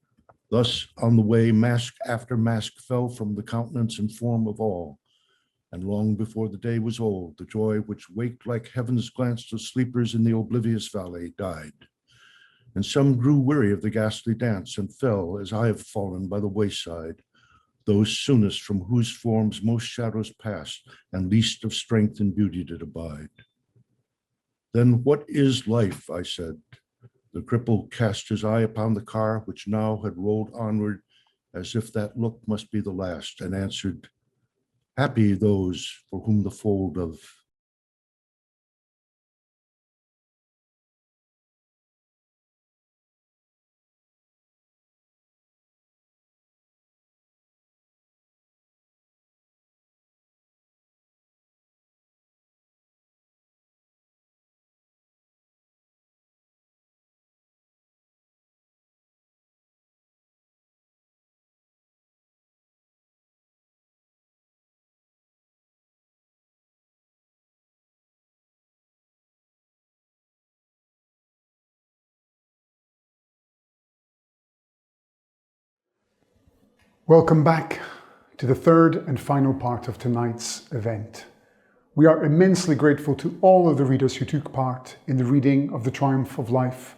E: Thus, on the way, mask after mask fell from the countenance and form of all. And long before the day was old, the joy which waked like heaven's glance to sleepers in the oblivious valley died. And some grew weary of the ghastly dance and fell, as I have fallen, by the wayside, those soonest from whose forms most shadows passed, and least of strength and beauty did abide. Then what is life, I said. The cripple cast his eye upon the car, which now had rolled onward, as if that look must be the last, and answered, happy those for whom the fold of
F: Welcome back to the third and final part of tonight's event. We are immensely grateful to all of the readers who took part in the reading of The Triumph of Life.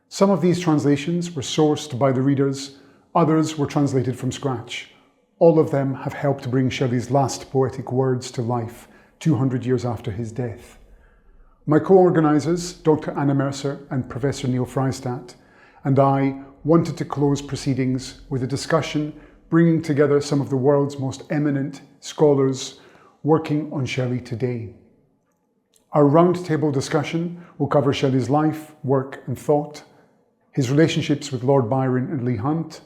F: Some of these translations were sourced by the readers, others were translated from scratch. All of them have helped bring Shelley's last poetic words to life 200 years after his death. My co-organisers, Dr. Anna Mercer and Professor Neil Fraistat, and I wanted to close proceedings with a discussion bringing together some of the world's most eminent scholars working on Shelley today. Our roundtable discussion will cover Shelley's life, work and thought, his relationships with Lord Byron and Leigh Hunt,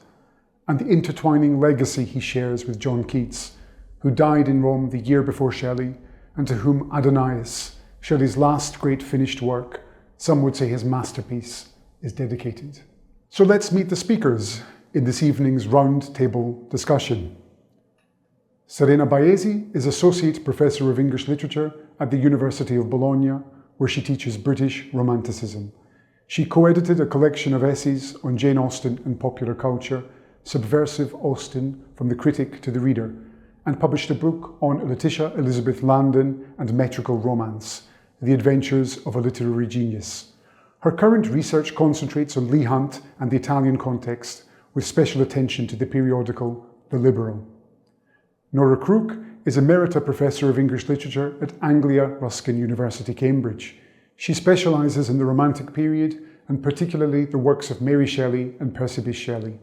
F: and the intertwining legacy he shares with John Keats, who died in Rome the year before Shelley, and to whom Adonais, Shelley's last great finished work, some would say his masterpiece, is dedicated. So let's meet the speakers in this evening's roundtable discussion. Serena Baesi is Associate Professor of English Literature at the University of Bologna, where she teaches British Romanticism. She co-edited a collection of essays on Jane Austen and popular culture, Subversive Austen from the Critic to the Reader, and published a book on Letitia Elizabeth Landon and metrical romance, The Adventures of a Literary Genius. Her current research concentrates on Leigh Hunt and the Italian context, with special attention to the periodical The Liberal. Nora Crook is Emerita Professor of English Literature at Anglia Ruskin University, Cambridge. She specialises in the Romantic period, and particularly the works of Mary Shelley and Percy Bysshe Shelley.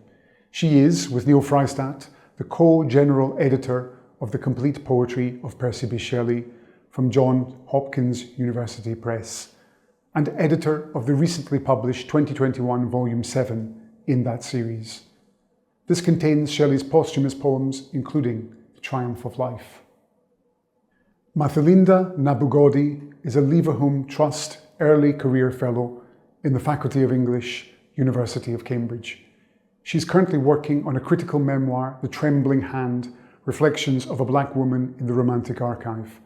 F: She is, with Neil Fraistat, the co-general editor of the complete poetry of Percy Bysshe Shelley from Johns Hopkins University Press, and editor of the recently published 2021 Volume 7 in that series. This contains Shelley's posthumous poems, including The Triumph of Life. Mathalinda Nabugodi is a Leverhulme Trust Early Career Fellow in the Faculty of English, University of Cambridge. She's currently working on a critical memoir, The Trembling Hand, Reflections of a Black Woman in the Romantic Archive.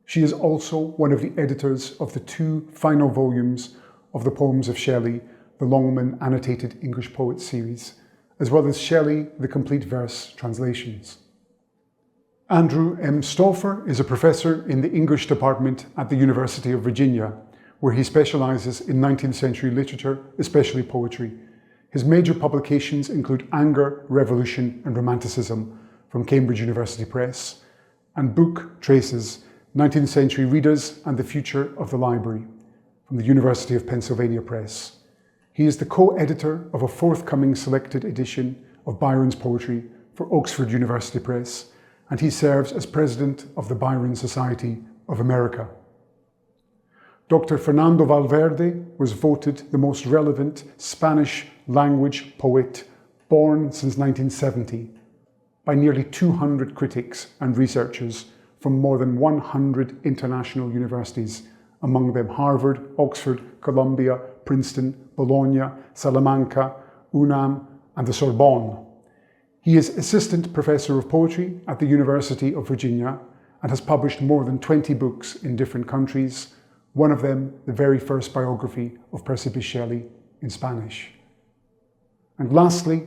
F: She is also one of the editors of the 2 final volumes of the poems of Shelley, the Longman Annotated English Poets series, as well as Shelley, the Complete Verse translations. Andrew M. Stauffer is a professor in the English department at the University of Virginia, where he specialises in 19th century literature, especially poetry. His major publications include Anger, Revolution and Romanticism from Cambridge University Press, and Book Traces, 19th Century Readers and the Future of the Library from the University of Pennsylvania Press. He is the co-editor of a forthcoming selected edition of Byron's poetry for Oxford University Press, and he serves as president of the Byron Society of America. Dr. Fernando Valverde was voted the most relevant Spanish language poet born since 1970 by nearly 200 critics and researchers from more than 100 international universities, among them Harvard, Oxford, Columbia, Princeton, Bologna, Salamanca, UNAM, and the Sorbonne. He is Assistant Professor of Poetry at the University of Virginia and has published more than 20 books in different countries, one of them the very first biography of Percy Bysshe Shelley in Spanish. And lastly,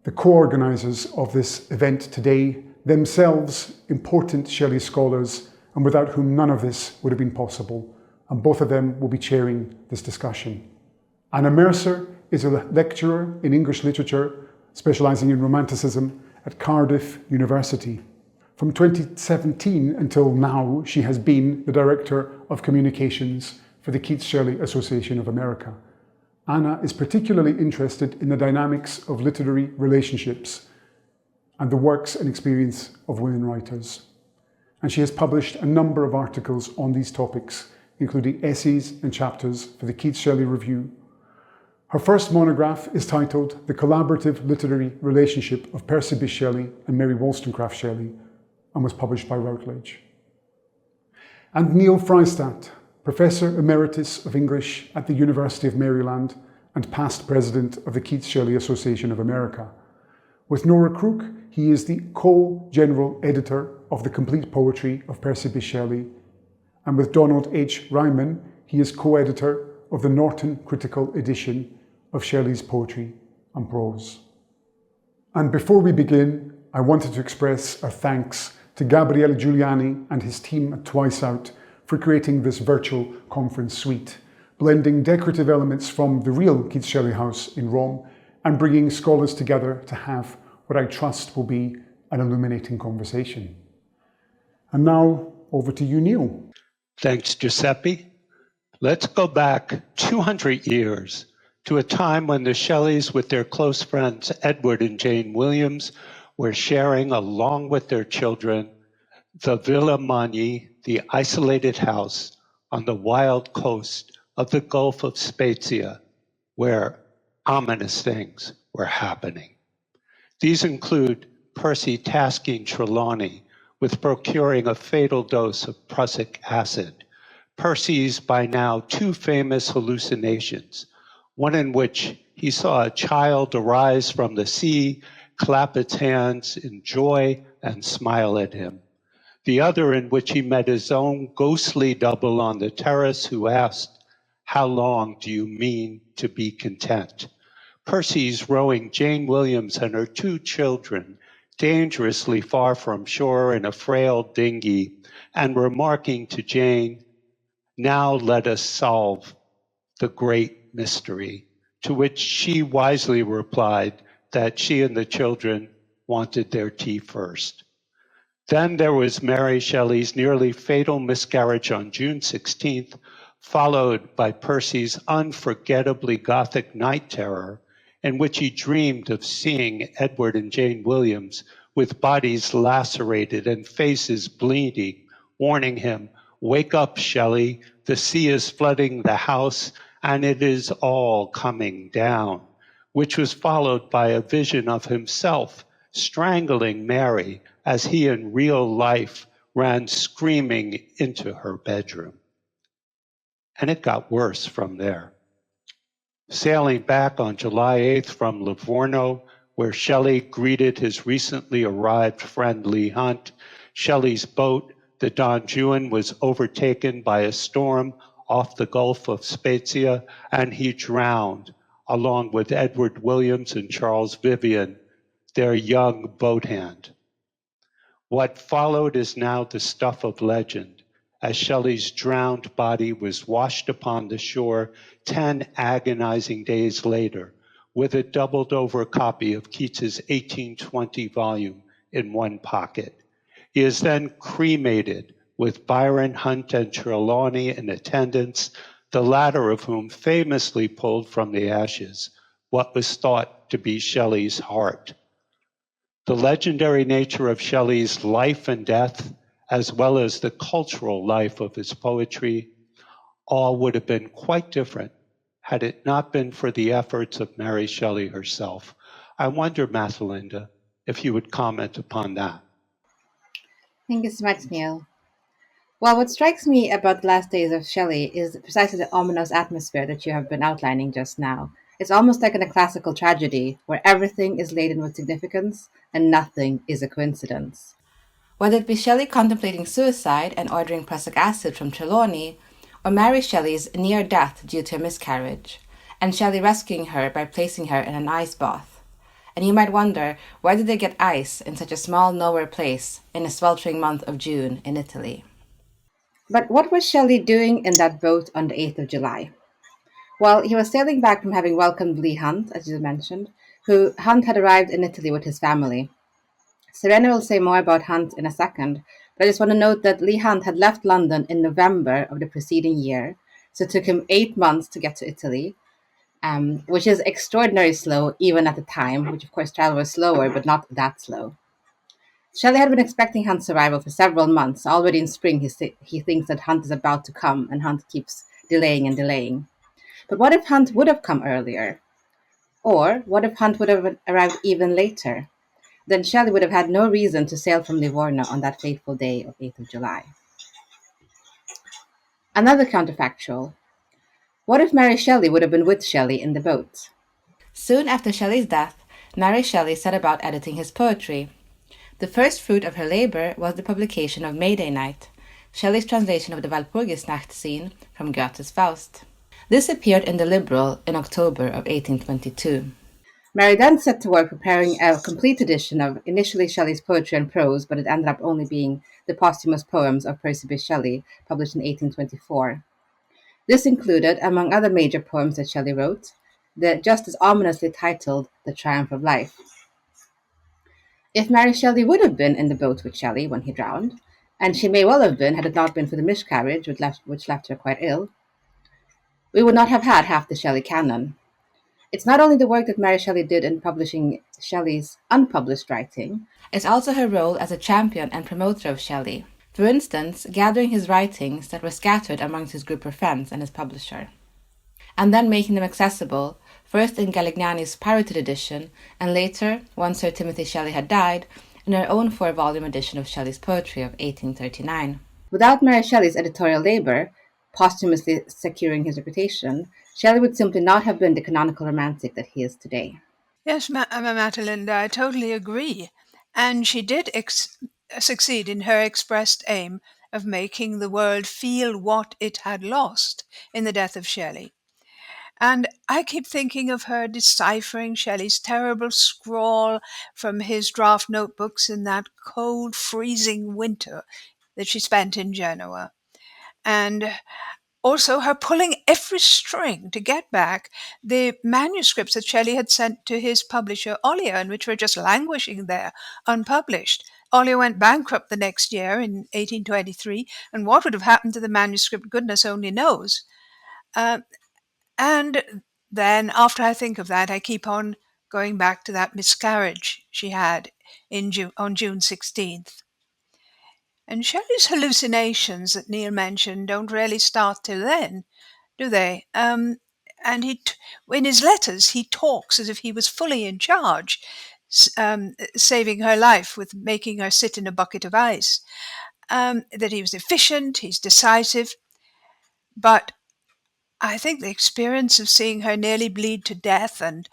F: the co-organisers of this event today, themselves important Shelley scholars, and without whom none of this would have been possible, and both of them will be chairing this discussion. Anna Mercer is a lecturer in English literature, specialising in Romanticism at Cardiff University. From 2017 until now, she has been the Director of Communications for the Keats-Shelley Association of America. Anna is particularly interested in the dynamics of literary relationships and the works and experience of women writers. And she has published a number of articles on these topics, including essays and chapters for the Keats-Shelley Review. Her first monograph is titled The Collaborative Literary Relationship of Percy Bysshe Shelley and Mary Wollstonecraft Shelley, and was published by Routledge. And Neil Fraistat, Professor Emeritus of English at the University of Maryland and past President of the Keats-Shelley Association of America. With Nora Crook, he is the co-general editor of the complete poetry of Percy Bysshe Shelley, and with Donald H. Ryman, he is co-editor of the Norton Critical Edition of Shelley's Poetry and Prose. And before we begin, I wanted to express our thanks to Gabriele Giuliani and his team at Twice Out for creating this virtual conference suite, blending decorative elements from the real Keats-Shelley House in Rome and bringing scholars together to have what I trust will be an illuminating conversation. And now, over to you, Neil.
G: Thanks, Giuseppe. Let's go back 200 years to a time when the Shelleys, with their close friends Edward and Jane Williams, were sharing, along with their children, the Villa Magni, the isolated house on the wild coast of the Gulf of Spezia, where ominous things were happening. These include Percy tasking Trelawney with procuring a fatal dose of prussic acid, Percy's by now two famous hallucinations, one in which he saw a child arise from the sea, clap its hands in joy, and smile at him. The other in which he met his own ghostly double on the terrace who asked, "How long do you mean to be content?" Percy's rowing Jane Williams and her two children dangerously far from shore in a frail dinghy and remarking to Jane, "Now let us solve the great mystery," to which she wisely replied that she and the children wanted their tea first. Then there was Mary Shelley's nearly fatal miscarriage on June 16th, followed by Percy's unforgettably Gothic night terror, in which he dreamed of seeing Edward and Jane Williams with bodies lacerated and faces bleeding, warning him, "Wake up, Shelley, the sea is flooding the house and it is all coming down," which was followed by a vision of himself strangling Mary as he in real life ran screaming into her bedroom. And it got worse from there. Sailing back on July 8th from Livorno, where Shelley greeted his recently arrived friend Leigh Hunt, Shelley's boat, the Don Juan, was overtaken by a storm off the Gulf of Spezia, and he drowned, along with Edward Williams and Charles Vivian, their young boat hand. What followed is now the stuff of legend, as Shelley's drowned body was washed upon the shore 10 agonizing days later, with a doubled-over copy of Keats's 1820 volume in one pocket. He is then cremated with Byron, Hunt, and Trelawney in attendance, the latter of whom famously pulled from the ashes what was thought to be Shelley's heart. The legendary nature of Shelley's life and death, as well as the cultural life of his poetry, all would have been quite different had it not been for the efforts of Mary Shelley herself. I wonder, Mathalinda, if you would comment upon that.
H: Thank you so much, Neil. Well, what strikes me about the last days of Shelley is precisely the ominous atmosphere that you have been outlining just now. It's almost like in a classical tragedy, where everything is laden with significance and nothing is a coincidence. Whether it be Shelley contemplating suicide and ordering prussic acid from Trelawney, or Mary Shelley's near death due to a miscarriage, and Shelley rescuing her by placing her in an ice bath. And you might wonder, why did they get ice in such a small nowhere place in a sweltering month of June in Italy? But what was Shelley doing in that boat on the 8th of July? Well, he was sailing back from having welcomed Leigh Hunt, as you mentioned, who Hunt had arrived in Italy with his family. Serena will say more about Hunt in a second, but I just want to note that Leigh Hunt had left London in November of the preceding year, so it took him 8 months to get to Italy, which is extraordinarily slow even at the time, which of course travel was slower, but not that slow. Shelley had been expecting Hunt's arrival for several months. Already in spring, he thinks that Hunt is about to come, and Hunt keeps delaying and delaying. But what if Hunt would have come earlier? Or what if Hunt would have arrived even later? Then Shelley would have had no reason to sail from Livorno on that fateful day of 8th of July. Another counterfactual. What if Mary Shelley would have been with Shelley in the boat? Soon after Shelley's death, Mary Shelley set about editing his poetry. The first fruit of her labor was the publication of May Day Night, Shelley's translation of the Walpurgisnacht scene from Goethe's Faust. This appeared in the Liberal in October of 1822. Mary then set to work preparing a complete edition of initially Shelley's poetry and prose, but it ended up only being the posthumous poems of Percy Bysshe Shelley, published in 1824. This included, among other major poems that Shelley wrote, the just as ominously titled The Triumph of Life. If Mary Shelley would have been in the boat with Shelley when he drowned, and she may well have been had it not been for the miscarriage which left her quite ill, we would not have had half the Shelley canon. It's not only the work that Mary Shelley did in publishing Shelley's unpublished writing, it's also her role as a champion and promoter of Shelley. For instance, gathering his writings that were scattered amongst his group of friends and his publisher, and then making them accessible, first in Galignani's pirated edition, and later, once Sir Timothy Shelley had died, in her own 4-volume edition of Shelley's poetry of 1839. Without Mary Shelley's editorial labor, posthumously securing his reputation, Shelley would simply not have been the canonical romantic that he is today.
I: Yes, Matalinda, I totally agree. And she did succeed in her expressed aim of making the world feel what it had lost in the death of Shelley. And I keep thinking of her deciphering Shelley's terrible scrawl from his draft notebooks in that cold, freezing winter that she spent in Genoa. And also her pulling every string to get back the manuscripts that Shelley had sent to his publisher Ollier, and which were just languishing there, unpublished. Ollier went bankrupt the next year in 1823, and what would have happened to the manuscript, goodness only knows. And then, after I think of that, I keep on going back to that miscarriage she had on June 16th. And Shelley's hallucinations that Neil mentioned don't really start till then, do they? And in his letters, he talks as if he was fully in charge, saving her life with making her sit in a bucket of ice. That he was efficient, he's decisive. But I think the experience of seeing her nearly bleed to death and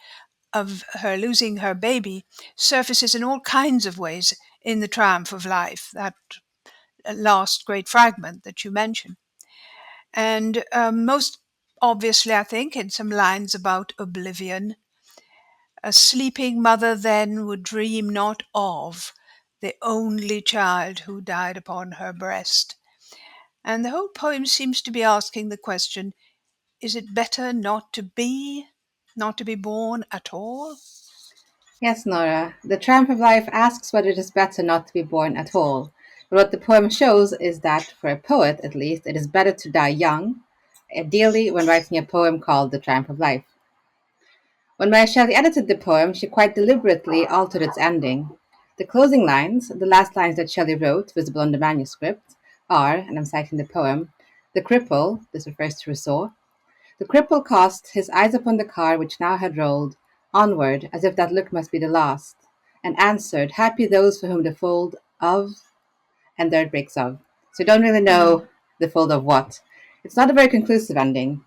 I: of her losing her baby surfaces in all kinds of ways in The Triumph of Life, that last great fragment that you mentioned. And most obviously, I think, in some lines about oblivion. A sleeping mother then would dream not of the only child who died upon her breast. And the whole poem seems to be asking the question, is it better not to be born at all?
H: Yes, Nora. The Triumph of Life asks whether it is better not to be born at all. But what the poem shows is that, for a poet at least, it is better to die young, ideally when writing a poem called The Triumph of Life. When Mary Shelley edited the poem, she quite deliberately altered its ending. The closing lines, the last lines that Shelley wrote, visible on the manuscript, are, and I'm citing the poem, "The cripple," this refers to Rousseau, "the cripple cast his eyes upon the car which now had rolled onward, as if that look must be the last, and answered, happy those for whom the fold of," and there it breaks off. So you don't really know the fold of what. It's not a very conclusive ending.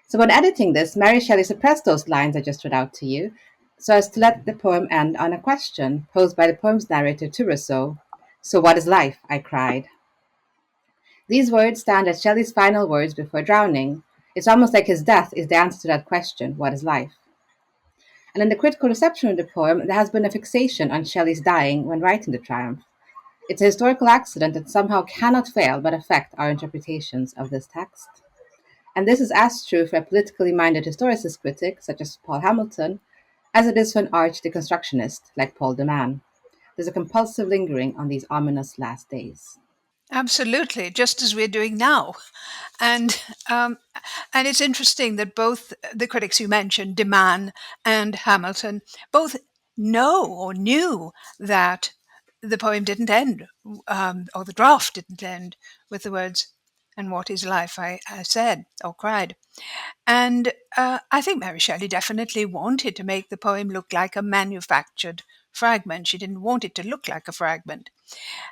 H: So when editing this, Mary Shelley suppressed those lines I just read out to you, so as to let the poem end on a question posed by the poem's narrator to Rousseau. "So what is life?" I cried. These words stand as Shelley's final words before drowning. It's almost like his death is the answer to that question, what is life? And in the critical reception of the poem, there has been a fixation on Shelley's dying when writing The Triumph. It's a historical accident that somehow cannot fail but affect our interpretations of this text. And this is as true for a politically minded historicist critic, such as Paul Hamilton, as it is for an arch deconstructionist like Paul de Man. There's a compulsive lingering on these ominous last days.
I: Absolutely, just as we're doing now. And it's interesting that both the critics you mentioned, de Man and Hamilton, both know or knew that the poem didn't end, or the draft didn't end with the words, "And what is life?" I said, or cried. And I think Mary Shelley definitely wanted to make the poem look like a manufactured fragment. She didn't want it to look like a fragment.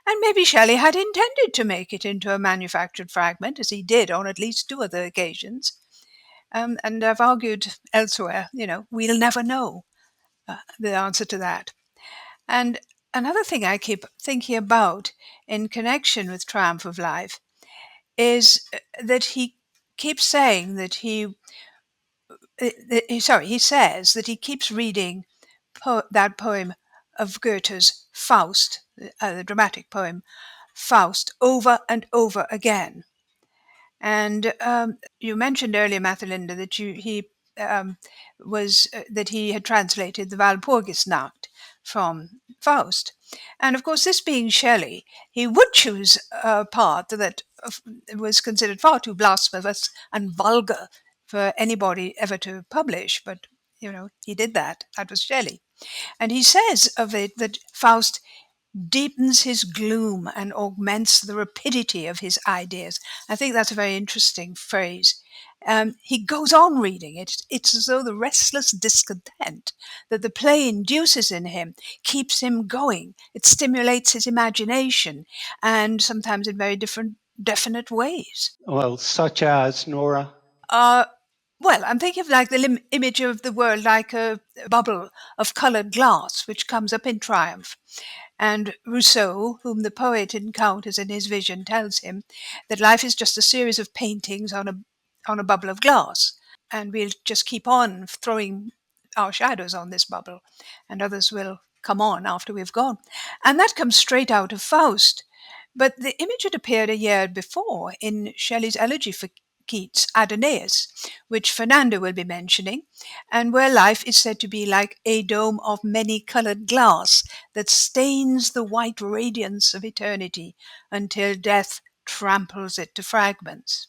I: And maybe Shelley had intended to make it into a manufactured fragment, as he did on at least 2 other occasions. And I've argued elsewhere, we'll never know the answer to that. And another thing I keep thinking about in connection with Triumph of Life is that he keeps saying that he he says that he keeps reading that poem of Goethe's Faust, the dramatic poem Faust, over and over again. And you mentioned earlier, Mathalinda, that he had translated the Walpurgisnacht from Faust. And of course, this being Shelley, he would choose a part that was considered far too blasphemous and vulgar for anybody ever to publish. But, he did that. That was Shelley. And he says of it that Faust deepens his gloom and augments the rapidity of his ideas. I think that's a very interesting phrase. He goes on reading it. It's as though the restless discontent that the play induces in him keeps him going. It stimulates his imagination, and sometimes in very definite ways.
G: Well, such as, Nora?
I: Well, I'm thinking of the image of the world like a bubble of coloured glass which comes up in triumph. And Rousseau, whom the poet encounters in his vision, tells him that life is just a series of paintings on a bubble of glass, and we'll just keep on throwing our shadows on this bubble, and others will come on after we've gone. And that comes straight out of Faust. But the image had appeared a year before in Shelley's elegy for Keats, Adonais, which Fernando will be mentioning, and where life is said to be like a dome of many-coloured glass that stains the white radiance of eternity until death tramples it to fragments.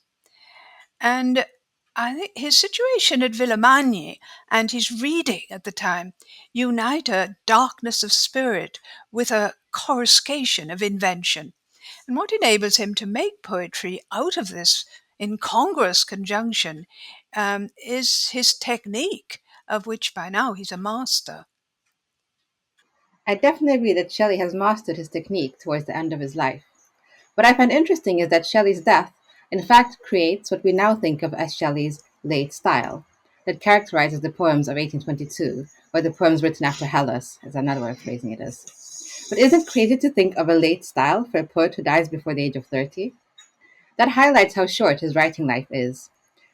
I: And I think his situation at Villamagne and his reading at the time unite a darkness of spirit with a coruscation of invention. And what enables him to make poetry out of this incongruous conjunction is his technique, of which by now he's a master.
H: I definitely agree that Shelley has mastered his technique towards the end of his life. What I find interesting is that Shelley's death, in fact, creates what we now think of as Shelley's late style, that characterizes the poems of 1822, or the poems written after Hellas, is another way of phrasing it is. But is it crazy to think of a late style for a poet who dies before the age of 30? That highlights how short his writing life is.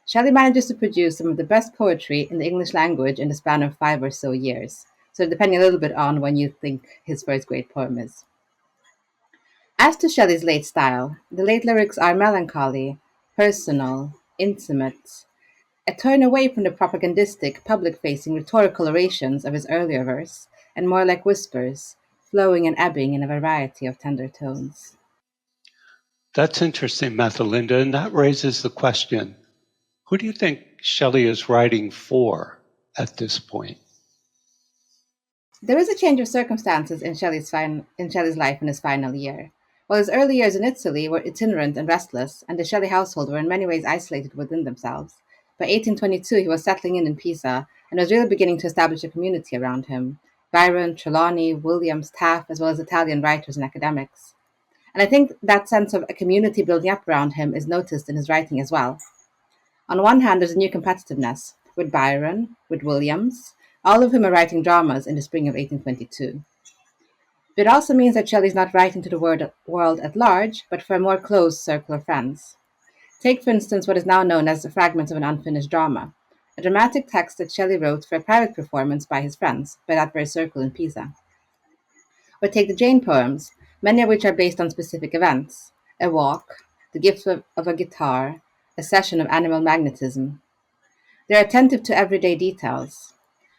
H: Shelley manages to produce some of the best poetry in the English language in the span of 5 or so years, so depending a little bit on when you think his first great poem is. As to Shelley's late style, the late lyrics are melancholy, personal, intimate, a turn away from the propagandistic, public-facing rhetorical orations of his earlier verse, and more like whispers, flowing and ebbing in a variety of tender tones.
G: That's interesting, Mathalinda, and that raises the question, who do you think Shelley is writing for at this point?
H: There is a change of circumstances in Shelley's life in his final year. While his early years in Italy were itinerant and restless, and the Shelley household were in many ways isolated within themselves, by 1822 he was settling in Pisa and was really beginning to establish a community around him. Byron, Trelawney, Williams, Taft, as well as Italian writers and academics. And I think that sense of a community building up around him is noticed in his writing as well. On one hand, there's a new competitiveness, with Byron, with Williams, all of whom are writing dramas in the spring of 1822. But it also means that Shelley's not writing to the world at large, but for a more close circle of friends. Take, for instance, what is now known as the Fragments of an Unfinished Drama, a dramatic text that Shelley wrote for a private performance by his friends, by that very circle in Pisa. Or take the Jane poems, many of which are based on specific events: a walk, the gift of a guitar, a session of animal magnetism. They're attentive to everyday details.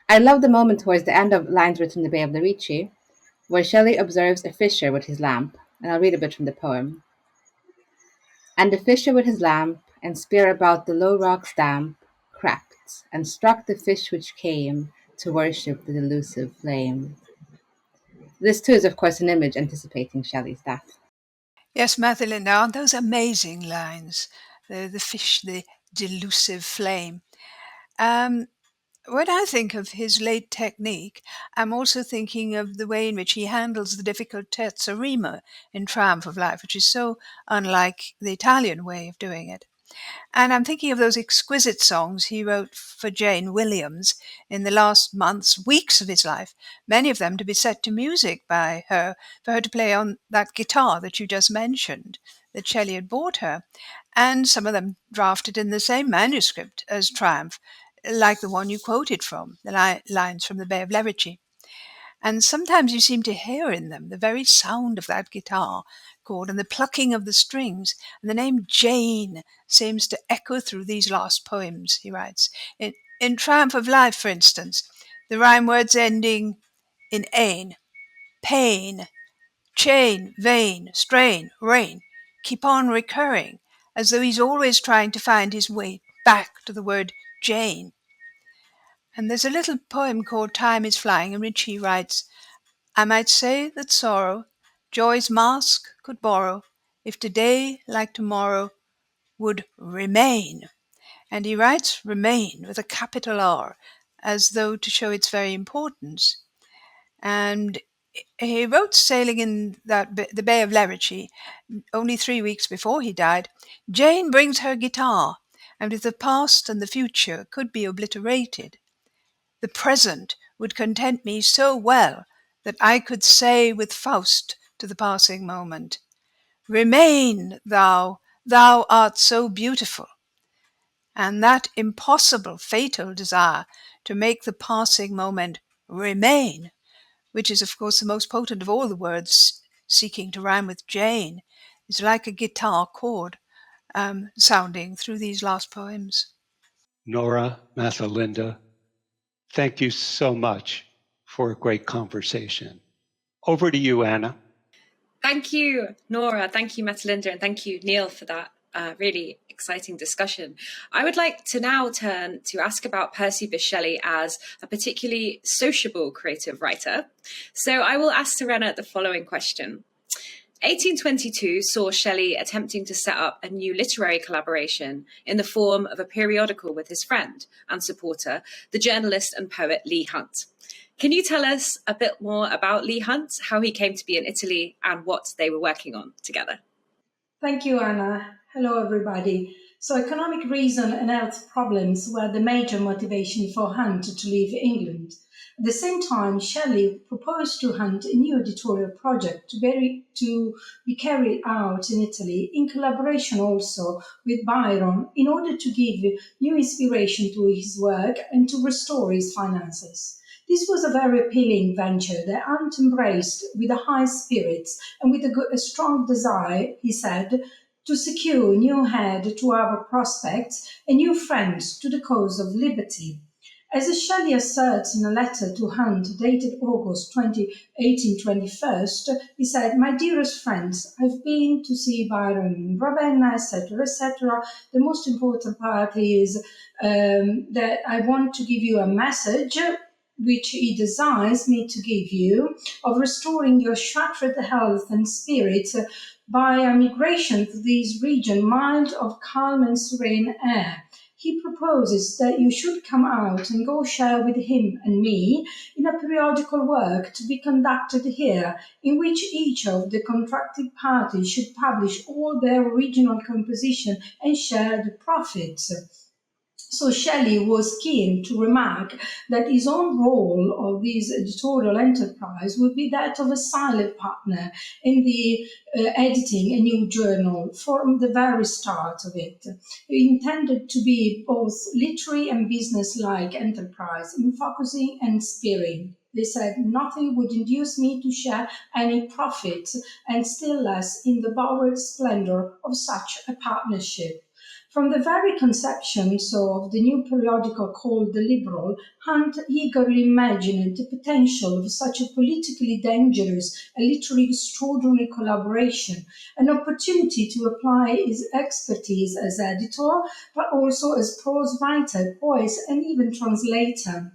H: I love the moment towards the end of Lines Written in the Bay of Lerici, where Shelley observes a fisher with his lamp, and I'll read a bit from the poem. And the fisher with his lamp, and spear about the low rocks damp, crept, and struck the fish which came to worship the delusive flame. This too is, of course, an image anticipating Shelley's death.
I: Yes, Mathalinda, aren't those amazing lines? The fish, the delusive flame. When I think of his late technique, I'm also thinking of the way in which he handles the difficult terza rima in Triumph of Life, which is so unlike the Italian way of doing it. And I'm thinking of those exquisite songs he wrote for Jane Williams in the last months, weeks of his life, many of them to be set to music by her, for her to play on that guitar that you just mentioned, that Shelley had bought her, and some of them drafted in the same manuscript as Triumph. like the one you quoted from, the lines from the Bay of Lerici. And sometimes you seem to hear in them the very sound of that guitar chord and the plucking of the strings. And the name Jane seems to echo through these last poems, he writes. In Triumph of Life, for instance, the rhyme words ending in ain, pain, chain, vein, strain, rain, keep on recurring, as though he's always trying to find his way back to the word Jane. And there's a little poem called Time is Flying, in which he writes, I might say that sorrow, joy's mask could borrow, if today, like tomorrow, would remain. And he writes remain with a capital R, as though to show its very importance. And he wrote Sailing in the Bay of Lerici only 3 weeks before he died. Jane brings her guitar, and if the past and the future could be obliterated, the present would content me so well that I could say with Faust to the passing moment, remain, thou art so beautiful. And that impossible, fatal desire to make the passing moment remain, which is, of course, the most potent of all the words seeking to rhyme with Jane, is like a guitar chord sounding through these last poems.
G: Nora, Mathalinda, thank you so much for a great conversation. Over to you, Anna.
J: Thank you, Nora. Thank you, Matalinda, and thank you, Neil, for that really exciting discussion. I would like to now turn to ask about Percy Bysshe Shelley as a particularly sociable creative writer. So I will ask Serena the following question. 1822 saw Shelley attempting to set up a new literary collaboration in the form of a periodical with his friend and supporter, the journalist and poet Leigh Hunt. Can you tell us a bit more about Leigh Hunt, how he came to be in Italy, and what they were working on together?
K: Thank you, Anna. Hello, everybody. So economic reason and health problems were the major motivation for Hunt to leave England. At the same time, Shelley proposed to Hunt a new editorial project to be carried out in Italy, in collaboration also with Byron, in order to give new inspiration to his work and to restore his finances. This was a very appealing venture that Hunt embraced with a high spirits and with a strong desire, he said, to secure new head to our prospects and new friends to the cause of liberty. As Shelley asserts in a letter to Hunt dated August 1821, he said, "My dearest friends, I've been to see Byron in Ravenna, etc., etc. The most important part is that I want to give you a message which he desires me to give you, of restoring your shattered health and spirit by a migration to this region mild of calm and serene air. He proposes that you should come out and go share with him and me in a periodical work to be conducted here, in which each of the contracted parties should publish all their original composition and share the profits." So Shelley was keen to remark that his own role of this editorial enterprise would be that of a silent partner in the editing a new journal from the very start of it. He intended to be both literary and business-like enterprise in focusing and steering. They said nothing would induce me to share any profit, and still less in the borrowed splendor of such a partnership. From the very conception of the new periodical called The Liberal, Hunt eagerly imagined the potential of such a politically dangerous and literally extraordinary collaboration, an opportunity to apply his expertise as editor, but also as prose writer, poet, and even translator.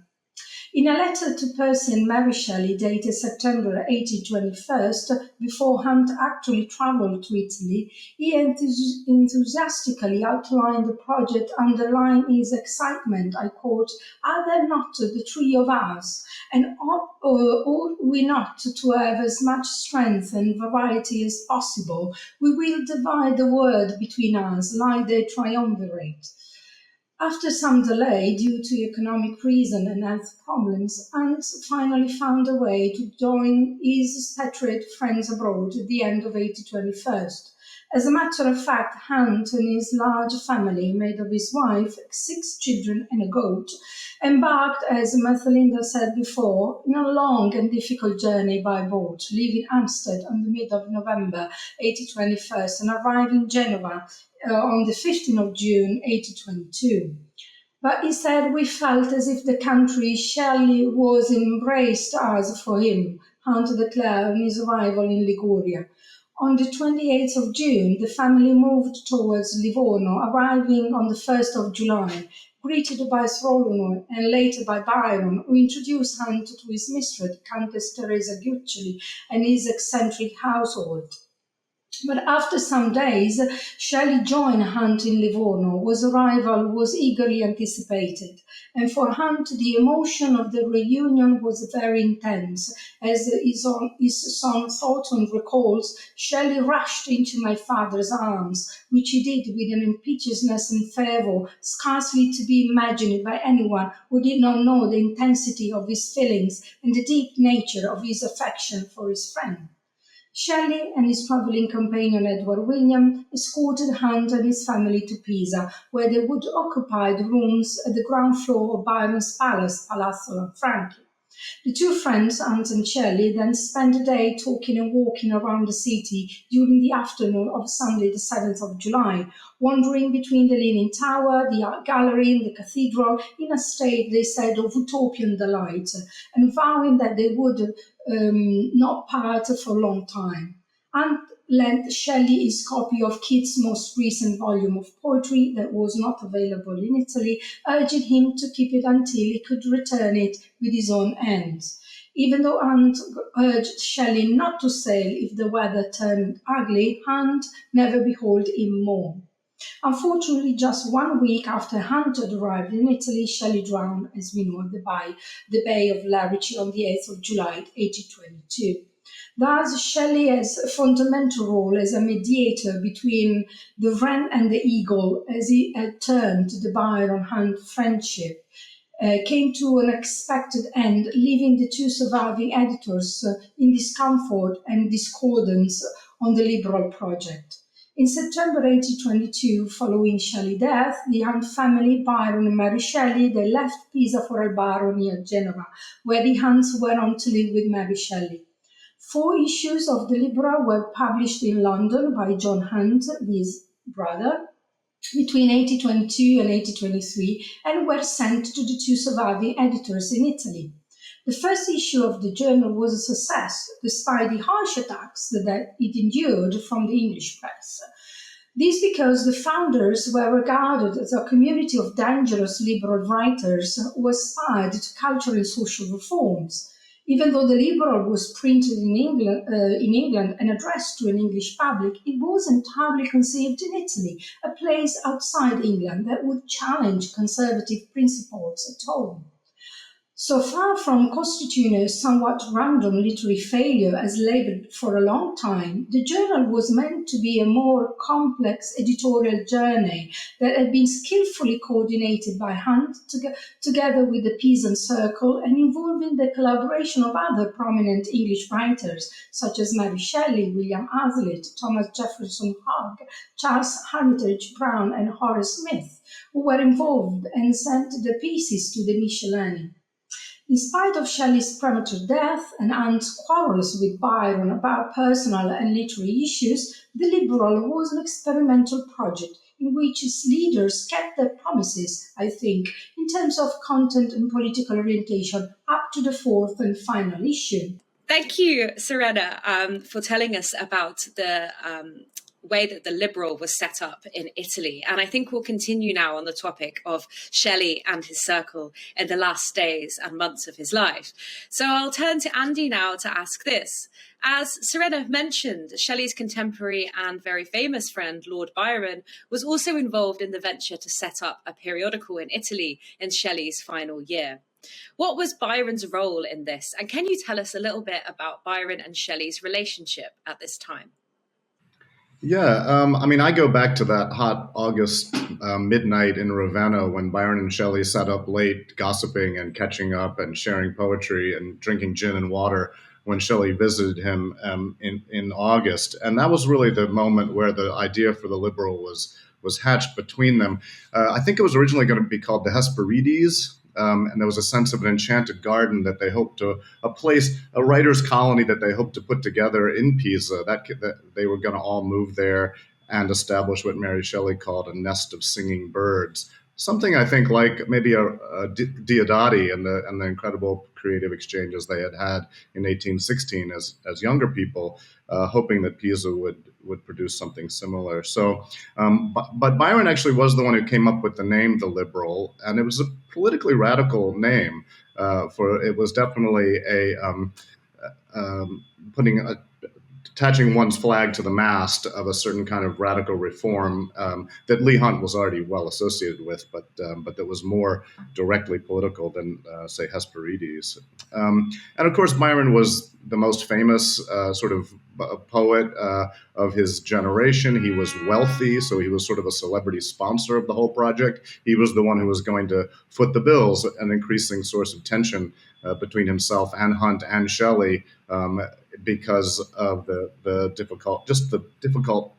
K: In a letter to Percy and Mary Shelley dated September 1821, before Hunt actually travelled to Italy, he enthusiastically outlined the project, underlying his excitement. I quote, "Are there not the three of us? And ought we not to have as much strength and variety as possible? We will divide the world between us like the triumvirate." After some delay due to economic reason and health problems, Hunt finally found a way to join his expatriate friends abroad at the end of 1821. As a matter of fact, Hunt and his large family, made of his wife, 6 children, and a goat, embarked, as Mathelinda said before, in a long and difficult journey by boat, leaving Hampstead on the mid of November 1821 and arriving Genoa on the 15th of June 1822. But he said we felt as if the country Shelley was embraced us for him, Hunt declared on his arrival in Liguria. On the 28th of June, the family moved towards Livorno, arriving on the 1st of July, greeted by Rollo and later by Byron, who introduced Hunt to his mistress, Countess Teresa Guiccoli, and his eccentric household. But after some days, Shelley joined Hunt in Livorno, whose arrival was eagerly anticipated. And for Hunt, the emotion of the reunion was very intense. As his son Thornton recalls, Shelley rushed into my father's arms, which he did with an impetuousness and fervour scarcely to be imagined by anyone who did not know the intensity of his feelings and the deep nature of his affection for his friend. Shelley and his travelling companion Edward William escorted Hunt and his family to Pisa, where they would occupy the rooms at the ground floor of Byron's palace, Palazzo Franchi. The two friends, Hunt and Shelley, then spent the day talking and walking around the city during the afternoon of Sunday, the 7th of July, wandering between the Leaning Tower, the Art Gallery, and the Cathedral in a state, they said, of utopian delight, and vowing that they would not part for a long time. Hunt lent Shelley his copy of Keats' most recent volume of poetry that was not available in Italy, urging him to keep it until he could return it with his own hands. Even though Hunt urged Shelley not to sail if the weather turned ugly, Hunt never behold him more. Unfortunately, just 1 week after Hunt had arrived in Italy, Shelley drowned, as we know, at the Bay of Lerici on the 8th of July, 1822. Thus, Shelley has a fundamental role as a mediator between the Wren and the Eagle, as he had turned the Byron-Hunt friendship, came to an expected end, leaving the two surviving editors in discomfort and discordance on the liberal project. In September 1822, following Shelley's death, the Hunt family, Byron and Mary Shelley, they left Pisa for Albano near Genova, where the Hunts went on to live with Mary Shelley. 4 issues of the Libra were published in London by John Hunt, his brother, between 1822 and 1823, and were sent to the two surviving editors in Italy. The first issue of the journal was a success, despite the harsh attacks that it endured from the English press. This because the founders were regarded as a community of dangerous liberal writers who aspired to cultural and social reforms. Even though the Liberal was printed in England and addressed to an English public, it was entirely conceived in Italy, a place outside England that would challenge conservative principles at home. So far from constituting a somewhat random literary failure as labelled for a long time, the journal was meant to be a more complex editorial journey that had been skillfully coordinated by Hunt together with the Pisa Circle and involving the collaboration of other prominent English writers such as Mary Shelley, William Hazlitt, Thomas Jefferson Hogg, Charles Armitage Brown and Horace Smith, who were involved and sent the pieces to the Miscellany. In spite of Shelley's premature death and Hunt's quarrels with Byron about personal and literary issues, The Liberal was an experimental project in which its leaders kept their promises, I think, in terms of content and political orientation up to the 4th and final issue.
J: Thank you, Serena, for telling us about the way that the Liberal was set up in Italy. And I think we'll continue now on the topic of Shelley and his circle in the last days and months of his life. So I'll turn to Andy now to ask this. As Serena mentioned, Shelley's contemporary and very famous friend, Lord Byron, was also involved in the venture to set up a periodical in Italy in Shelley's final year. What was Byron's role in this? And can you tell us a little bit about Byron and Shelley's relationship at this time?
L: Yeah, I go back to that hot August midnight in Ravenna when Byron and Shelley sat up late gossiping and catching up and sharing poetry and drinking gin and water when Shelley visited him in August. And that was really the moment where the idea for the Liberal was hatched between them. I think it was originally going to be called the Hesperides, and there was a sense of an enchanted garden that they hoped to, a writer's colony that they hoped to put together in Pisa, that they were going to all move there and establish what Mary Shelley called a nest of singing birds. Something I think like maybe a Diodati and the incredible creative exchanges they had in 1816 as younger people, hoping that Pisa would produce something similar. So, but Byron actually was the one who came up with the name The Liberal, and it was a politically radical name. It was definitely attaching one's flag to the mast of a certain kind of radical reform that Leigh Hunt was already well associated with, but that was more directly political than, say, Hesperides. And of course, Byron was the most famous sort of poet of his generation. He was wealthy, so he was sort of a celebrity sponsor of the whole project. He was the one who was going to foot the bills, an increasing source of tension between himself and Hunt and Shelley, because of the difficult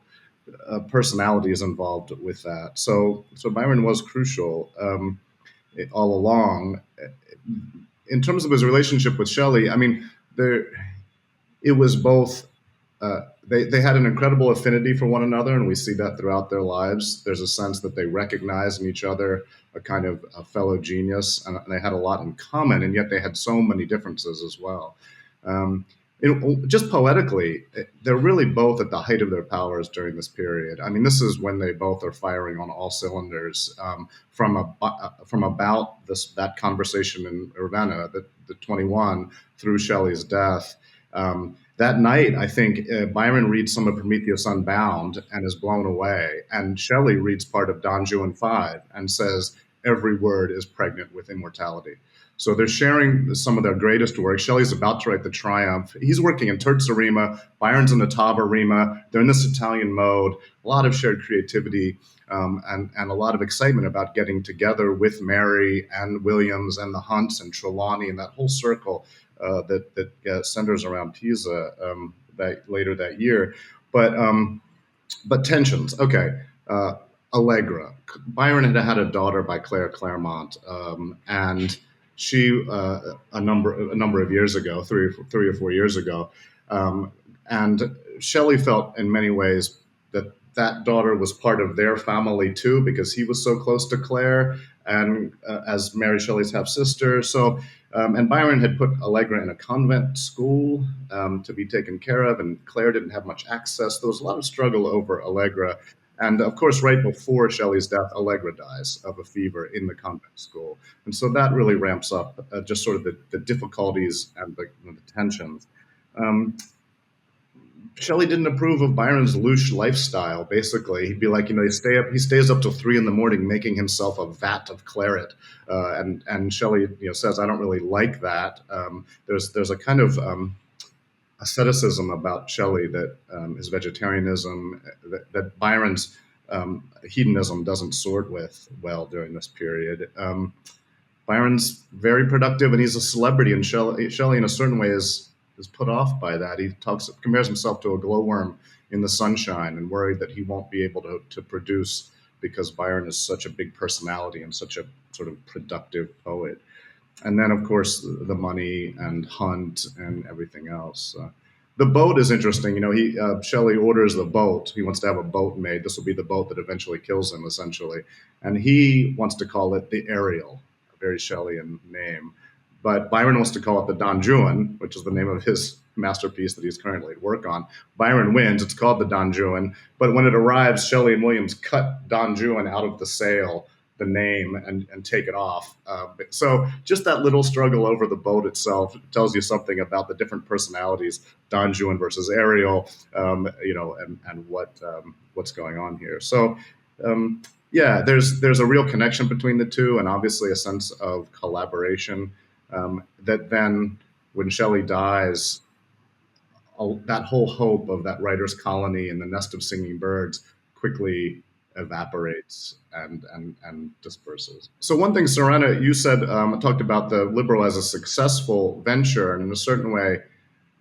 L: personalities involved with that. So Byron was crucial all along. In terms of his relationship with Shelley, I mean, it was both. They had an incredible affinity for one another, and we see that throughout their lives. There's a sense that they recognize in each other a kind of a fellow genius, and they had a lot in common, and yet they had so many differences as well. Just poetically, they're really both at the height of their powers during this period. I mean, this is when they both are firing on all cylinders from about that conversation in Ravenna, the 21, through Shelley's death. That night, I think Byron reads some of Prometheus Unbound and is blown away, and Shelley reads part of Don Juan 5 and says, every word is pregnant with immortality. So they're sharing some of their greatest work. Shelley's about to write The Triumph. He's working in terza rima. Byron's in the ottava rima. They're in this Italian mode. A lot of shared creativity and a lot of excitement about getting together with Mary and Williams and the Hunts and Trelawney and that whole circle that centers around Pisa later that year. But tensions. Okay. Allegra. Byron had a daughter by Claire Claremont, and she a number of years ago, three or four years ago, and Shelley felt in many ways that daughter was part of their family too, because he was so close to Claire and as Mary Shelley's half sister. So and Byron had put Allegra in a convent school to be taken care of, and Claire didn't have much access. There was a lot of struggle over Allegra. And of course, right before Shelley's death, Allegra dies of a fever in the convent school. And so that really ramps up just sort of the difficulties and the tensions. Shelley didn't approve of Byron's louche lifestyle, basically. He'd be like, he stays up till 3 a.m. making himself a vat of claret. And Shelley says, I don't really like that. There's a kind of asceticism about Shelley, that his vegetarianism, that Byron's hedonism doesn't sort with well during this period. Byron's very productive, and he's a celebrity, and Shelley in a certain way is put off by that. He compares himself to a glowworm in the sunshine and worried that he won't be able to produce because Byron is such a big personality and such a sort of productive poet. And then, of course, the money and Hunt and everything else. The boat is interesting. Shelley orders the boat. He wants to have a boat made. This will be the boat that eventually kills him, essentially. And he wants to call it the Ariel, a very Shelleyan name. But Byron wants to call it the Don Juan, which is the name of his masterpiece that he's currently at work on. Byron wins. It's called the Don Juan. But when it arrives, Shelley and Williams cut Don Juan out of the sail, the name, and take it off. So just that little struggle over the boat itself tells you something about the different personalities, Don Juan versus Ariel, and what's going on here. So there's a real connection between the two, and obviously a sense of collaboration that then, when Shelley dies, that whole hope of that writer's colony and the nest of singing birds quickly evaporates and disperses. So one thing, Serena, you said, talked about the Liberal as a successful venture, and in a certain way,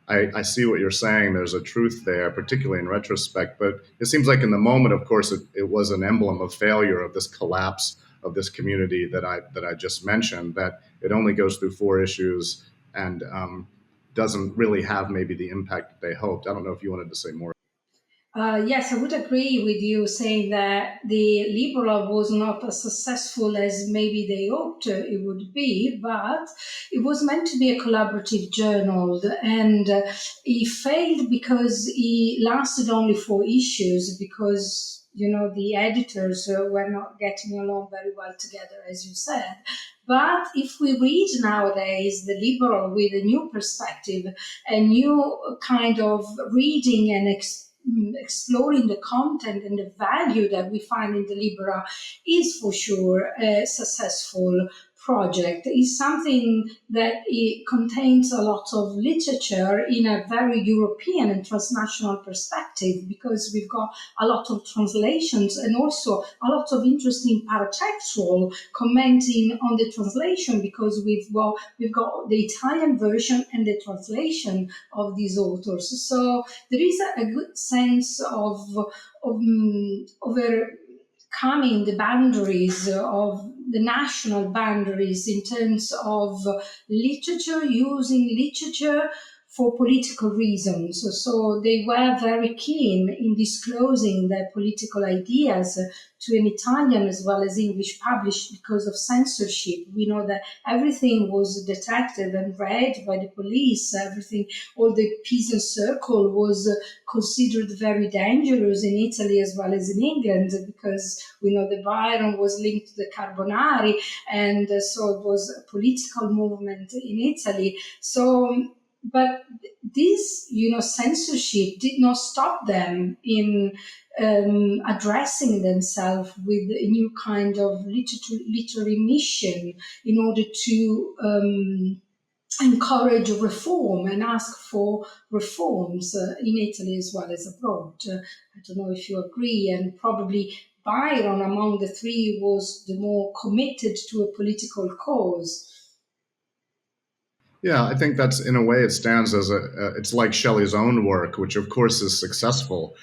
L: I see what you're saying. There's a truth there, particularly in retrospect. But it seems like in the moment, of course, it was an emblem of failure, of this collapse of this community that I just mentioned. That it only goes through 4 issues and doesn't really have maybe the impact they hoped. I don't know if you wanted to say more.
K: Yes, I would agree with you saying that the Libera was not as successful as maybe they hoped it would be, but it was meant to be a collaborative journal, and it failed because it lasted only 4 issues because, you know, the editors were not getting along very well together, as you said. But if we read nowadays the Libera with a new perspective, a new kind of reading and exploring the content and the value that we find in the Libera is for sure a successful project. Is something that it contains a lot of literature in a very European and transnational perspective, because we've got a lot of translations and also a lot of interesting paratextual commenting on the translation, because we've got the Italian version and the translation of these authors. So there is a good sense of overcoming the boundaries of the national boundaries in terms of literature, using literature for political reasons. So they were very keen in disclosing their political ideas to an Italian as well as English published because of censorship. We know that everything was detected and read by the police. Everything, all the Pisa circle was considered very dangerous in Italy as well as in England, because we know that Byron was linked to the Carbonari, and so it was a political movement in Italy. So, but this, censorship did not stop them in addressing themselves with a new kind of literary mission in order to encourage reform and ask for reforms in Italy as well as abroad. I don't know if you agree, and probably Byron among the 3 was the more committed to a political cause.
L: Yeah, I think that's, in a way, it stands as it's like Shelley's own work, which of course is successful,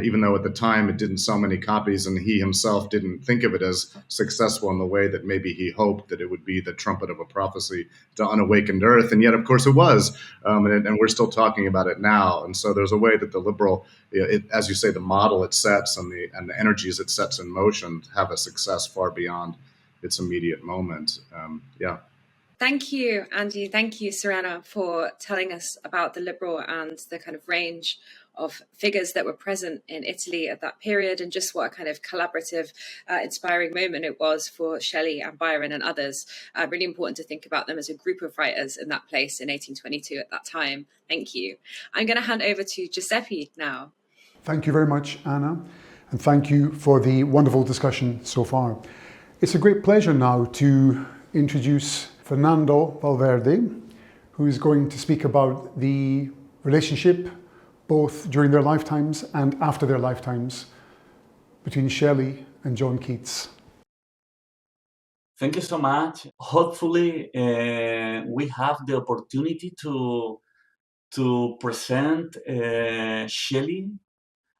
L: even though at the time it didn't sell many copies and he himself didn't think of it as successful in the way that maybe he hoped that it would be the trumpet of a prophecy to unawakened earth. And yet, of course, it was. And we're still talking about it now. And so there's a way that the liberal, as you say, the model it sets and the energies it sets in motion have a success far beyond its immediate moment.
J: Thank you, Andy. Thank you, Serena, for telling us about the Liberal and the kind of range of figures that were present in Italy at that period, and just what a kind of collaborative, inspiring moment it was for Shelley and Byron and others. Really important to think about them as a group of writers in that place in 1822 at that time. Thank you. I'm going to hand over to Giuseppe now.
F: Thank you very much, Anna, and thank you for the wonderful discussion so far. It's a great pleasure now to introduce Fernando Valverde, who is going to speak about the relationship, both during their lifetimes and after their lifetimes, between Shelley and John Keats.
M: Thank you so much. Hopefully, we have the opportunity to present Shelley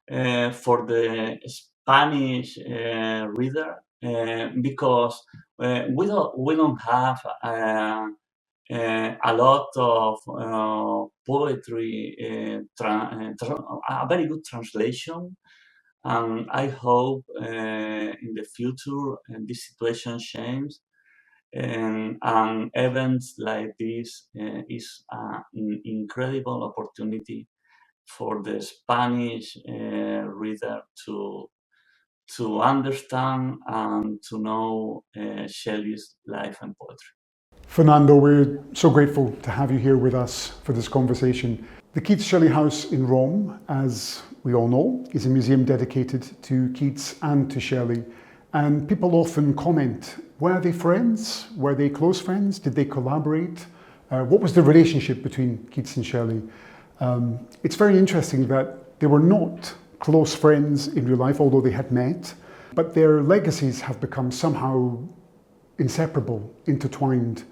M: for the Spanish reader, because we don't have a lot of poetry, a very good translation, and I hope in the future this situation changes, and events like this is an incredible opportunity for the Spanish reader to understand and to know Shelley's life and poetry.
F: Fernando, we're so grateful to have you here with us for this conversation. The Keats-Shelley House in Rome, as we all know, is a museum dedicated to Keats and to Shelley. And people often comment, were they friends? Were they close friends? Did they collaborate? What was the relationship between Keats and Shelley? It's very interesting that they were not close friends in real life, although they had met, but their legacies have become somehow inseparable, intertwined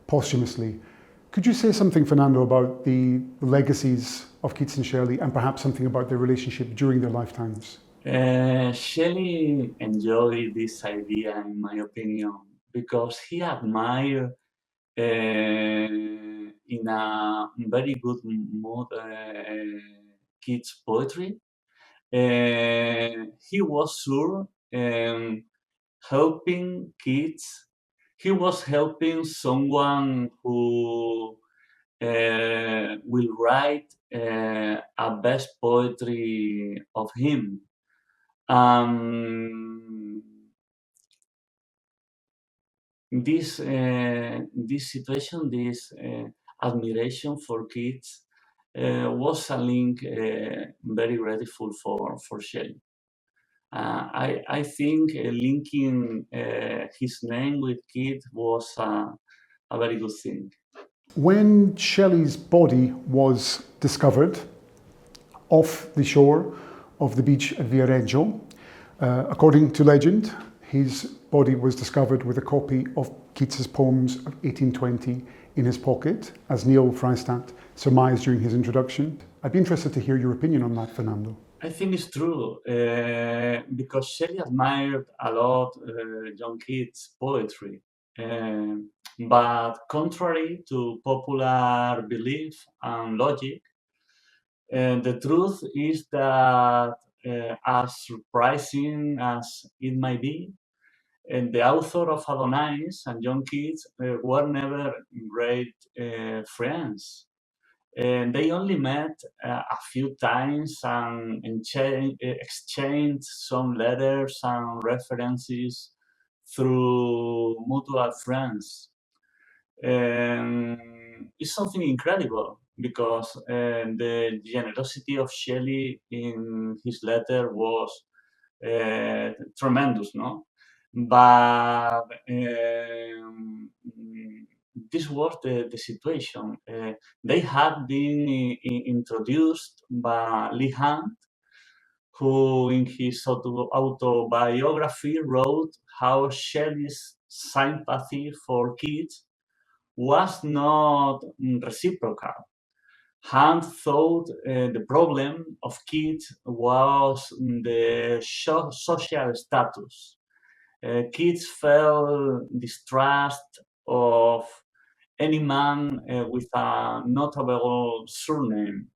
F: posthumously. Could you say something, Fernando, about the legacies of Keats and Shelley and perhaps something about their relationship during their lifetimes?
M: Shelley enjoyed this idea, in my opinion, because he admired in a very good mood Keats' poetry. He was sure helping Keats. He was helping someone who will write a best poetry of him. This situation, this admiration for Keats was a link very grateful for Shelley. I think linking his name with Keats was a very good thing.
F: When Shelley's body was discovered off the shore of the beach at Viareggio, according to legend, his body was discovered with a copy of Keats's poems of 1820 in his pocket, as Neil Fraistat surmised during his introduction. I'd be interested to hear your opinion on that, Fernando.
M: I think it's true, because Shelley admired a lot John Keats' poetry. But contrary to popular belief and logic, the truth is that, as surprising as it might be, the author of Adonais and John Keats were never great friends. They only met a few times and exchanged some letters and references through mutual friends. It's something incredible because the generosity of Shelley in his letter was tremendous, no? But this was the situation. They had been introduced by Leigh Hunt, who in his autobiography wrote how Shelley's sympathy for Keats was not reciprocal. Hunt thought the problem of Keats was the social status. Keats felt distrust of any man with a notable surname,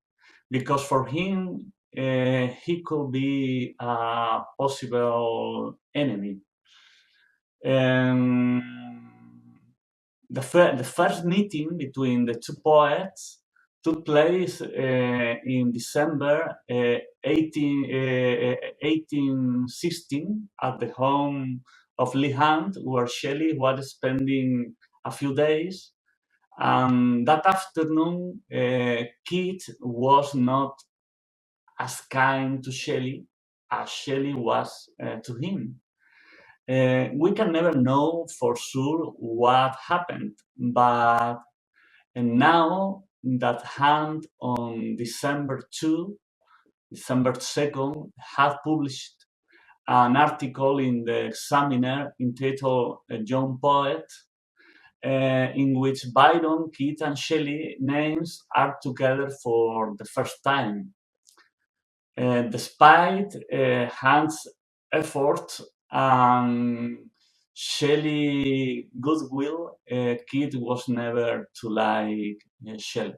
M: because for him he could be a possible enemy. The first meeting between the two poets took place in December 1816 at the home of Leigh Hunt, where Shelley was spending a few days. That afternoon, Keats was not as kind to Shelley as Shelley was to him. We can never know for sure what happened, but now that Hunt on December 2nd, had published an article in the Examiner entitled Young Poet, in which Byron, Keats, and Shelley names are together for the first time. Despite Hunt's effort and Shelley goodwill, Keats was never to like Shelley.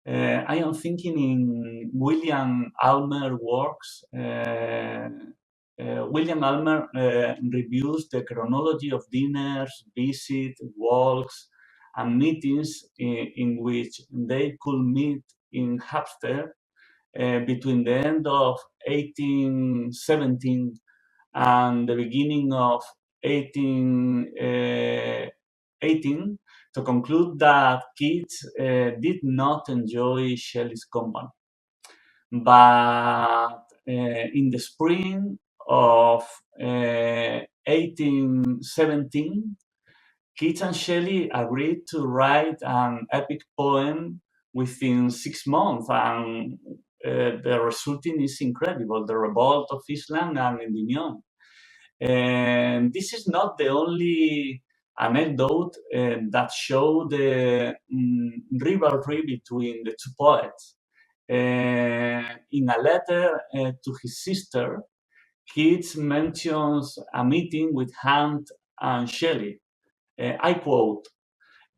M: I am thinking in William Almer works. William Almer reviews the chronology of dinners, visits, walks, and meetings in which they could meet in Hampstead between the end of 1817 and the beginning of 1818 to conclude that Keats did not enjoy Shelley's company. But in the spring of 1817, Keats and Shelley agreed to write an epic poem within 6 months, and the resulting is incredible, The Revolt of Islam and Endymion. And this is not the only anecdote that showed the rivalry between the two poets. In a letter to his sister, Keats mentions a meeting with Hunt and Shelley. I quote,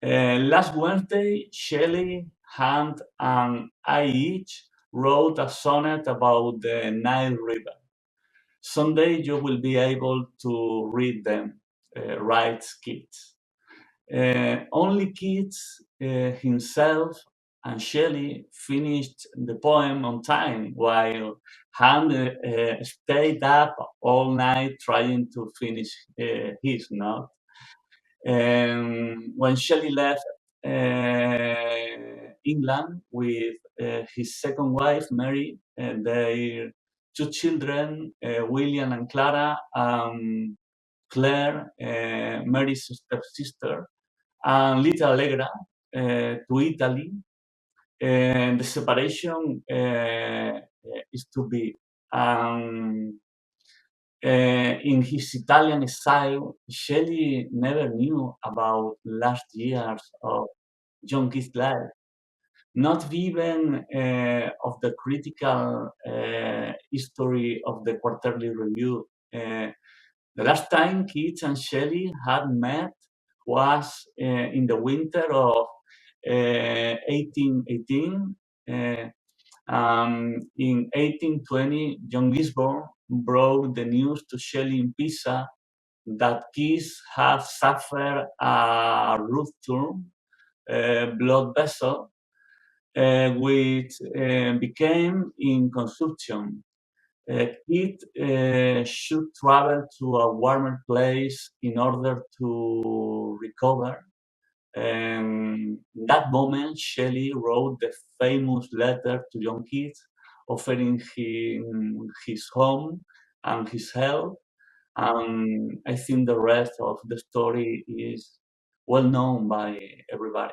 M: last Wednesday, Shelley, Hunt, and I each wrote a sonnet about the Nile River. Someday you will be able to read them, writes Keats. Only Keats himself and Shelley finished the poem on time, while Hunt stayed up all night trying to finish his note. When Shelley left England with his second wife, Mary, and their two children, William and Clara, Claire, Mary's stepsister, and little Allegra to Italy, and the separation is too big. In his Italian exile, Shelley never knew about last years of John Keats' life, not even of the critical history of the Quarterly Review. The last time Keats and Shelley had met was in the winter of 1818. In 1820, John Gisborne brought the news to Shelley in Pisa that Keats had suffered a rupture blood vessel, which became in consumption. Keats should travel to a warmer place in order to recover. That moment, Shelley wrote the famous letter to John Keats, offering him his home and his help. I think the rest of the story is well known by everybody.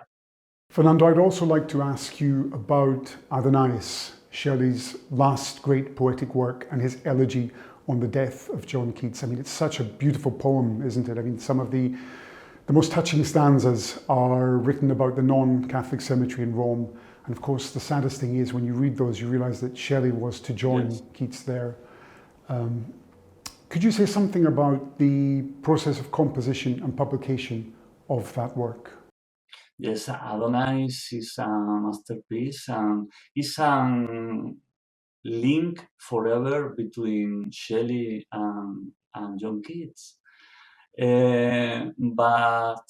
F: Fernando, I'd also like to ask you about Adonais, Shelley's last great poetic work, and his elegy on the death of John Keats. I mean, it's such a beautiful poem, isn't it? I mean, some of the most touching stanzas are written about the non-Catholic cemetery in Rome. And of course, the saddest thing is when you read those, you realize that Shelley was to join Keats there. Could you say something about the process of composition and publication of that work?
M: Yes, Adonais is a masterpiece, and it's a link forever between Shelley and John Keats. But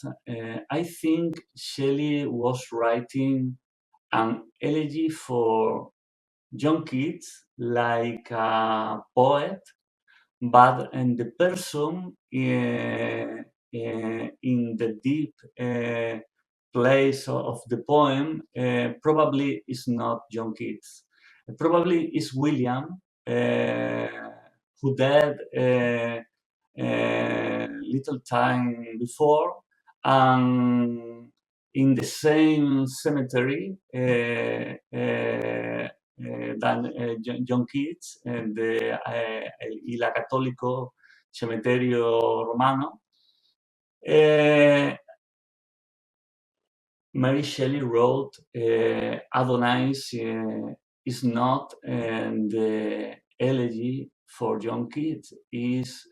M: I think Shelley was writing an elegy for John Keats like a poet, but in the person in the deep place of the poem probably is not John Keats. Probably is William, who died little time before, and in the same cemetery than John Keats, the Il Católico Cementerio Romano. Mary Shelley wrote Adonais is not the elegy for John Keats, is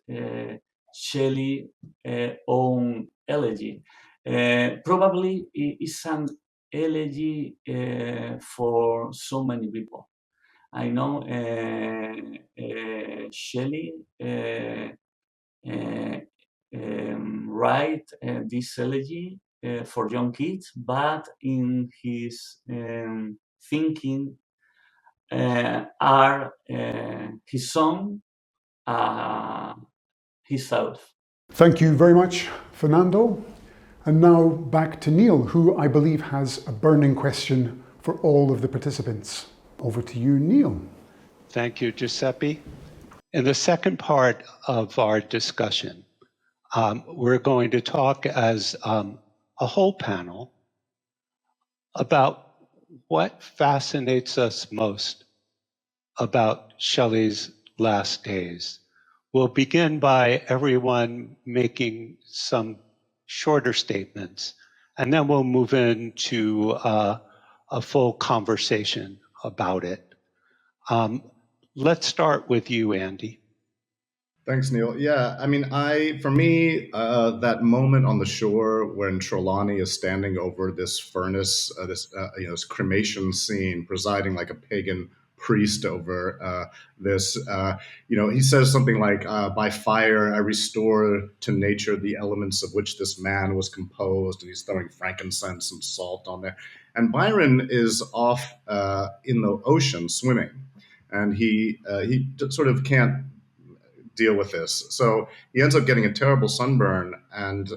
M: Shelley's own elegy. Probably it's an elegy for so many people. I know Shelley write this elegy for John Keats, but in his thinking are his song, himself.
F: Thank you very much, Fernando. And now back to Neil, who I believe has a burning question for all of the participants. Over to you, Neil.
G: Thank you, Giuseppe. In the second part of our discussion, we're going to talk as a whole panel about what fascinates us most about Shelley's last days. We'll begin by everyone making some shorter statements, and then we'll move into a full conversation about it. Let's start with you, Andy.
L: Thanks, Neil. Yeah, I mean, for me, that moment on the shore when Trelawney is standing over this furnace, this cremation scene, presiding like a pagan priest over this, he says something like, "By fire I restore to nature the elements of which this man was composed," and he's throwing frankincense and salt on there. And Byron is off in the ocean swimming, and he sort of can't deal with this. So he ends up getting a terrible sunburn and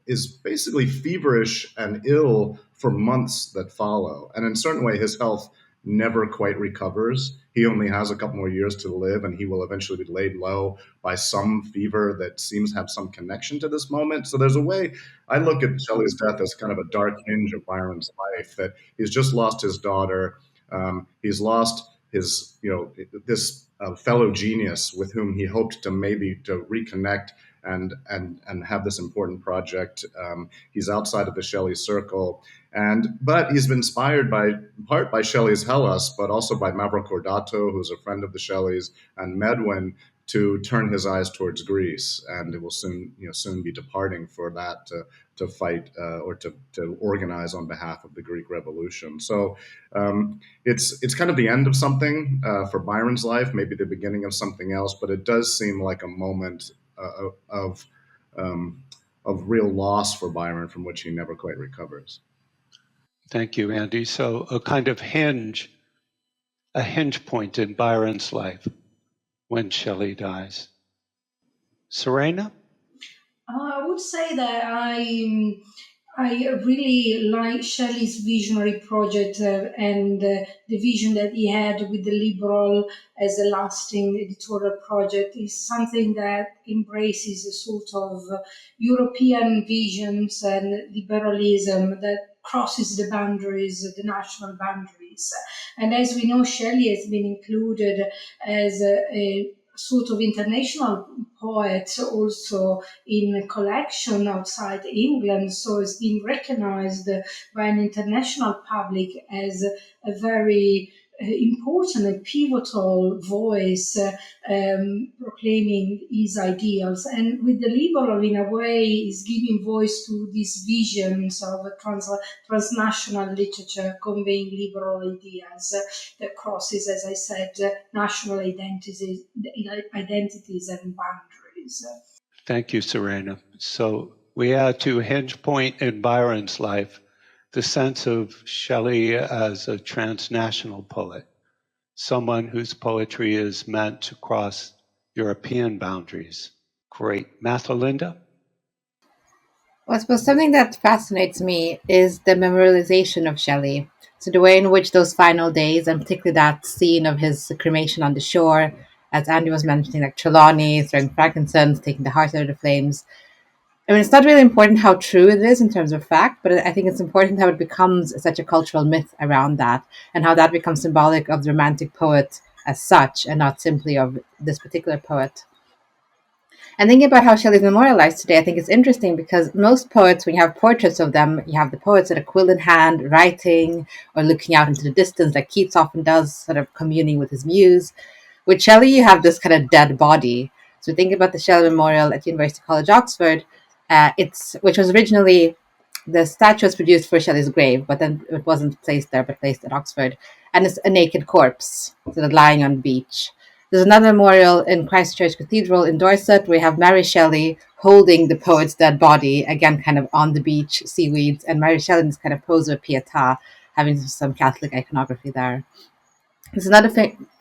L: is basically feverish and ill for months that follow. And in a certain way, his health never quite recovers. He only has a couple more years to live, and he will eventually be laid low by some fever that seems to have some connection to this moment. So there's a way, I look at Shelley's death as kind of a dark hinge of Byron's life, that he's just lost his daughter. He's lost his, this fellow genius with whom he hoped to reconnect and have this important project. He's outside of the Shelley circle, but he's been inspired part by Shelley's Hellas, but also by Mavrocordato, who's a friend of the Shelleys, and Medwin, to turn his eyes towards Greece, and it will soon be departing for that to fight or to organize on behalf of the Greek Revolution. So it's kind of the end of something for Byron's life, maybe the beginning of something else, but it does seem like a moment of real loss for Byron from which he never quite recovers.
G: Thank you, Andy. So a kind of hinge point in Byron's life when Shelley dies. Serena?
K: I would say that I really like Shelley's visionary project and the vision that he had with the liberal as a lasting editorial project is something that embraces a sort of European visions and liberalism that crosses the boundaries, the national boundaries. And as we know, Shelley has been included as a sort of international poet also in a collection outside England, so it's been recognized by an international public as a very important and pivotal voice proclaiming his ideals. And with the liberal, in a way, is giving voice to these visions of a transnational literature conveying liberal ideas that crosses, as I said, national identities and boundaries.
G: Thank you, Serena. So we add to hinge point in Byron's life the sense of Shelley as a transnational poet, someone whose poetry is meant to cross European boundaries. Great. Mathalinda?
H: Well, I suppose something that fascinates me is the memorialization of Shelley. So the way in which those final days, and particularly that scene of his cremation on the shore, as Andy was mentioning, like Trelawney throwing frankincense, taking the heart out of the flames. I mean, it's not really important how true it is in terms of fact, but I think it's important how it becomes such a cultural myth around that, and how that becomes symbolic of the Romantic poet as such, and not simply of this particular poet. And thinking about how Shelley's memorialized today, I think it's interesting because most poets, when you have portraits of them, you have the poets with a quill in hand, writing or looking out into the distance, like Keats often does, sort of communing with his muse. With Shelley, you have this kind of dead body. So thinking about the Shelley Memorial at University College, Oxford, which was originally, the statue was produced for Shelley's grave, but then it wasn't placed there, but placed at Oxford. And it's a naked corpse, sort of lying on the beach. There's another memorial in Christchurch Cathedral in Dorset where we have Mary Shelley holding the poet's dead body, again, kind of on the beach, seaweeds, and Mary Shelley in this kind of pose of pietà, having some Catholic iconography there. There's another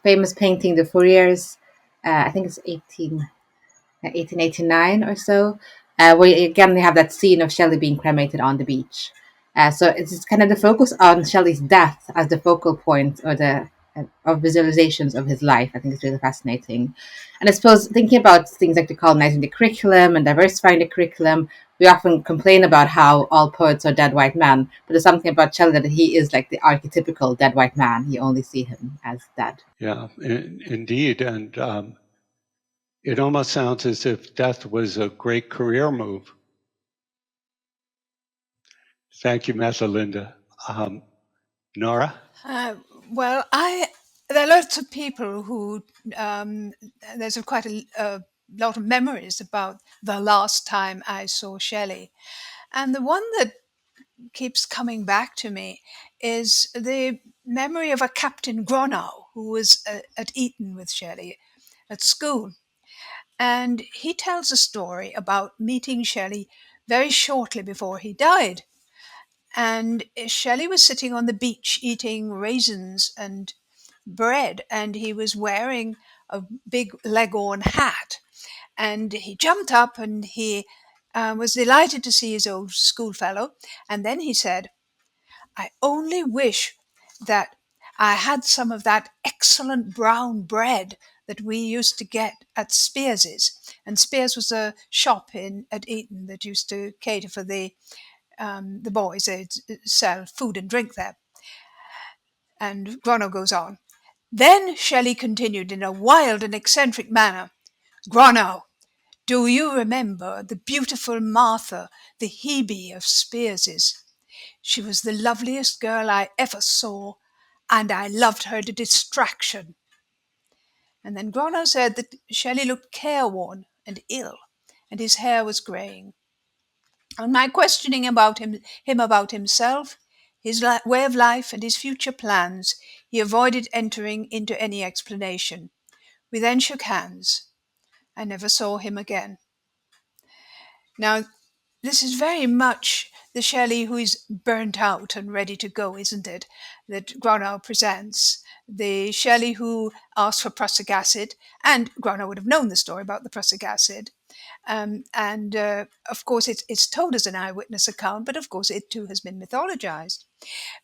H: famous painting, the Fouriers, I think it's 1889 or so, where again they have that scene of Shelley being cremated on the beach. So it's kind of the focus on Shelley's death as the focal point or of visualizations of his life. I think it's really fascinating. And I suppose thinking about things like decolonizing the curriculum and diversifying the curriculum, we often complain about how all poets are dead white men, but there's something about Shelley that he is like the archetypical dead white man. You only see him as dead.
G: Yeah, indeed. And it almost sounds as if death was a great career move Thank you, Mesalinda. Nora?
I: Well, there are lots of people who there's quite a lot of memories about the last time I saw Shelley, and the one that keeps coming back to me is the memory of a Captain Gronow who was at Eton with Shelley at school, and he tells a story about meeting Shelley very shortly before he died. And Shelley was sitting on the beach eating raisins and bread, and he was wearing a big leghorn hat. And he jumped up and he was delighted to see his old schoolfellow. And then he said, "I only wish that I had some of that excellent brown bread that we used to get at Spears's." And Spears was a shop at Eton that used to cater for the boys. They'd sell food and drink there. And Gronow goes on. Then Shelley continued in a wild and eccentric manner, "Gronow, do you remember the beautiful Martha, the Hebe of Spears's? She was the loveliest girl I ever saw, and I loved her to distraction." And then Gronow said that Shelley looked careworn and ill, and his hair was greying. On my questioning about him about himself, his way of life, and his future plans, he avoided entering into any explanation. We then shook hands. I never saw him again. Now, this is very much the Shelley who is burnt out and ready to go, isn't it, that Gronow presents. The Shelley who asked for prussic acid, and Gronow would have known the story about the prussic acid. Of course, it's told as an eyewitness account, but of course it too has been mythologized.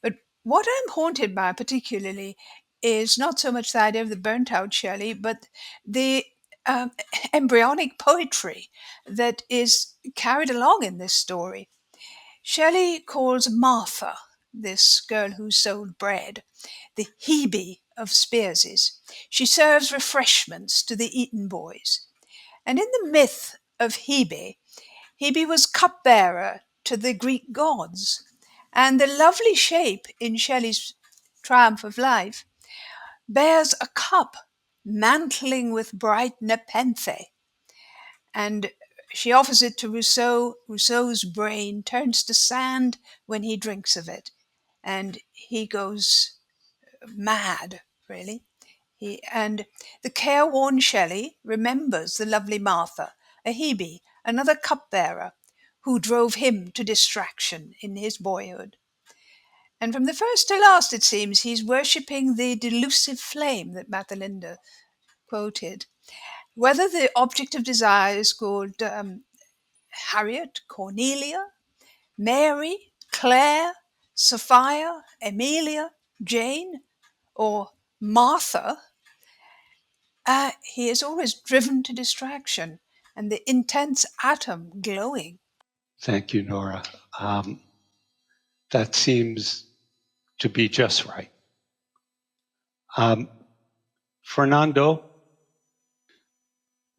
I: But what I'm haunted by particularly is not so much the idea of the burnt out Shelley, but the embryonic poetry that is carried along in this story. Shelley calls Martha, this girl who sold bread, the Hebe of Spears's. She serves refreshments to the Eton boys. And in the myth of Hebe, Hebe was cupbearer to the Greek gods. And the lovely shape in Shelley's Triumph of Life bears a cup mantling with bright nepenthe. And she offers it to Rousseau. Rousseau's brain turns to sand when he drinks of it. And he goes mad, really. And the careworn Shelley remembers the lovely Martha, a Hebe, another cupbearer, who drove him to distraction in his boyhood. And from the first to last, it seems, he's worshipping the delusive flame that Mathalinda quoted. Whether the object of desire is called Harriet, Cornelia, Mary, Claire, Sophia, Amelia, Jane, or Martha, he is always driven to distraction and the intense atom glowing.
G: Thank you, Nora. That seems to be just right. Fernando?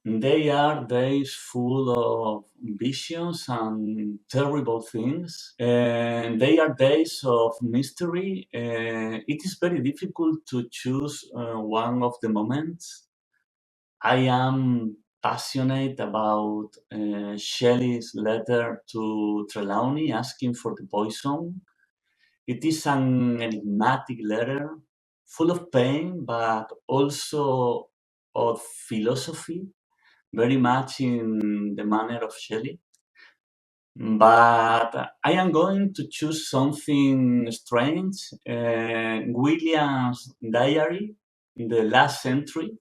M: They are days full of visions and terrible things. And they are days of mystery. It is very difficult to choose one of the moments. I am passionate about Shelley's letter to Trelawney asking for the poison. It is an enigmatic letter, full of pain, but also of philosophy, very much in the manner of Shelley. But I am going to choose something strange, William's diary, the last century,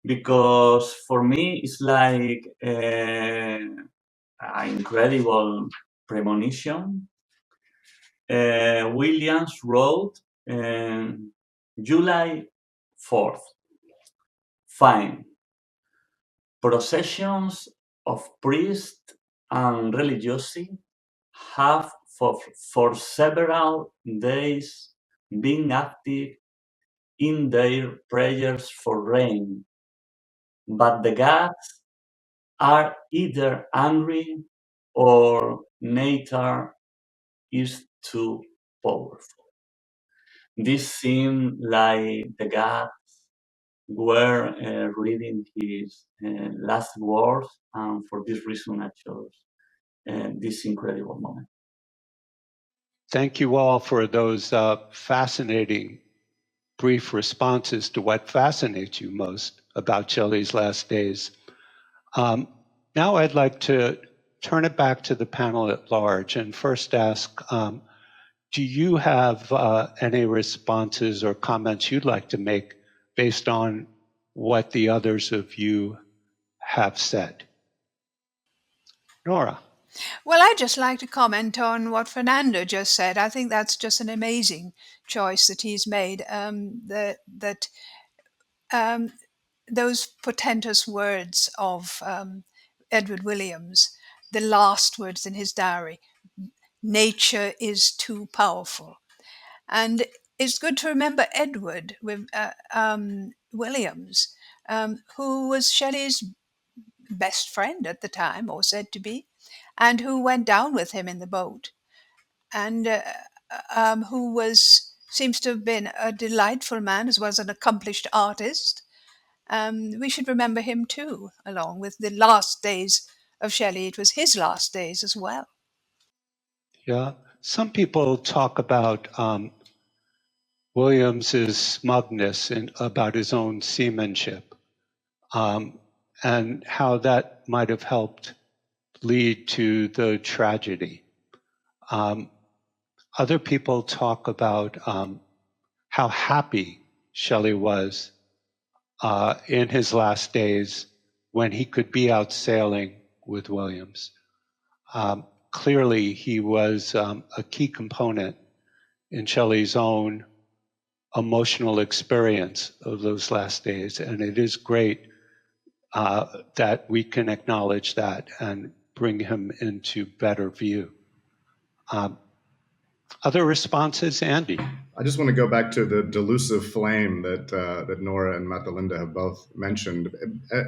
M: because for me it's like an incredible premonition. Williams wrote July 4th, fine. Processions of priests and religiosi have for several days been active in their prayers for rain, but the gods are either angry or neither is too powerful. This seemed like the gods were reading his last words, and for this reason I chose this incredible moment.
G: Thank you all for those fascinating brief responses to what fascinates you most about Shelley's last days. Now I'd like to turn it back to the panel at large and first ask, do you have any responses or comments you'd like to make based on what the others of you have said? Nora.
I: Well, I'd just like to comment on what Fernando just said. I think that's just an amazing choice that he's made. Those portentous words of Edward Williams, the last words in his diary, nature is too powerful. And it's good to remember Edward Williams, who was Shelley's best friend at the time, or said to be, and who went down with him in the boat, and who seems to have been a delightful man as well as an accomplished artist. We should remember him too, along with the last days of Shelley. It was his last days as well.
G: Yeah, some people talk about Williams's smugness about his own seamanship, and how that might have helped lead to the tragedy. Other people talk about how happy Shelley was in his last days when he could be out sailing with Williams. Clearly, he was a key component in Shelley's own emotional experience of those last days, and it is great that we can acknowledge that and bring him into better view. Other responses, Andy?
L: I just want to go back to the delusive flame that Nora and Matalinda have both mentioned,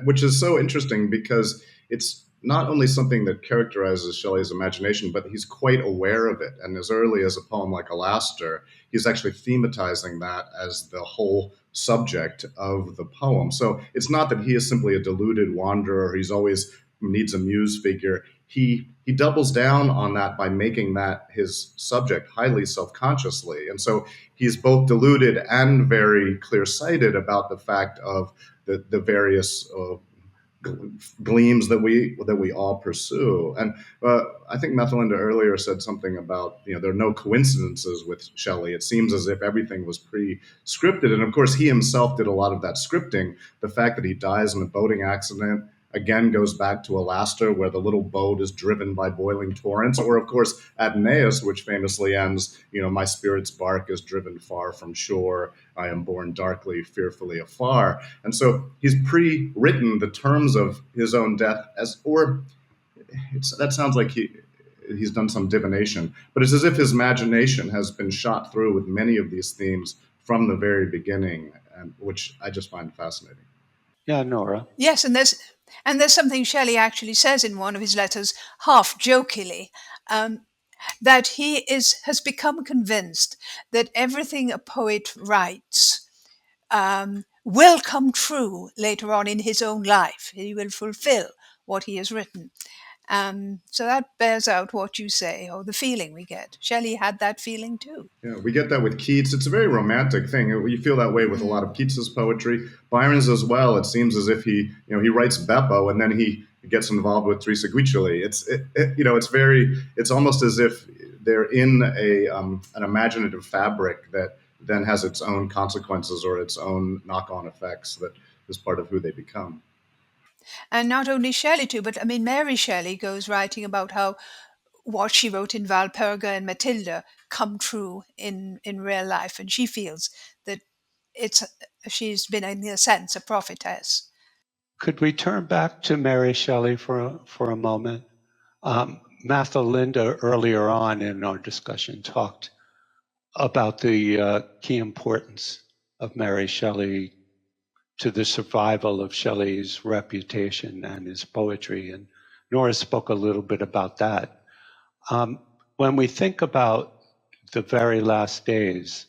L: which is so interesting because it's not only something that characterizes Shelley's imagination, but he's quite aware of it. And as early as a poem like Alastor, he's actually thematizing that as the whole subject of the poem. So it's not that he is simply a deluded wanderer, he's always needs a muse figure. He doubles down on that by making that his subject highly self-consciously. And so he's both deluded and very clear-sighted about the fact of the various gleams that we all pursue. And I think Matalinda earlier said something about, there are no coincidences with Shelley. It seems as if everything was pre-scripted. And of course, he himself did a lot of that scripting. The fact that he dies in a boating accident, again, goes back to Alastor, where the little boat is driven by boiling torrents, or of course, Adonais, which famously ends, my spirit's bark is driven far from shore, I am borne darkly, fearfully afar. And so he's pre-written the terms of his own death that sounds like he's done some divination, but it's as if his imagination has been shot through with many of these themes from the very beginning, which I just find fascinating.
G: Yeah, Nora.
I: Yes, and there's something Shelley actually says in one of his letters, half jokingly, that he has become convinced that everything a poet writes will come true later on in his own life. He will fulfill what he has written. So that bears out what you say, or the feeling we get. Shelley had that feeling too.
L: Yeah, we get that with Keats. It's a very romantic thing. You feel that way with a lot of Keats's poetry. Byron's as well. It seems as if he writes Beppo and then he gets involved with Teresa Guiccioli. It's almost as if they're in an imaginative fabric that then has its own consequences or its own knock-on effects that is part of who they become.
I: And not only Shelley too, but Mary Shelley goes writing about how what she wrote in Valperga and Matilda come true in real life, and she feels that she's been in a sense a prophetess.
G: Could we turn back to Mary Shelley for a moment? Matalinda earlier on in our discussion talked about the key importance of Mary Shelley to the survival of Shelley's reputation and his poetry, and Nora spoke a little bit about that. when we think about the very last days,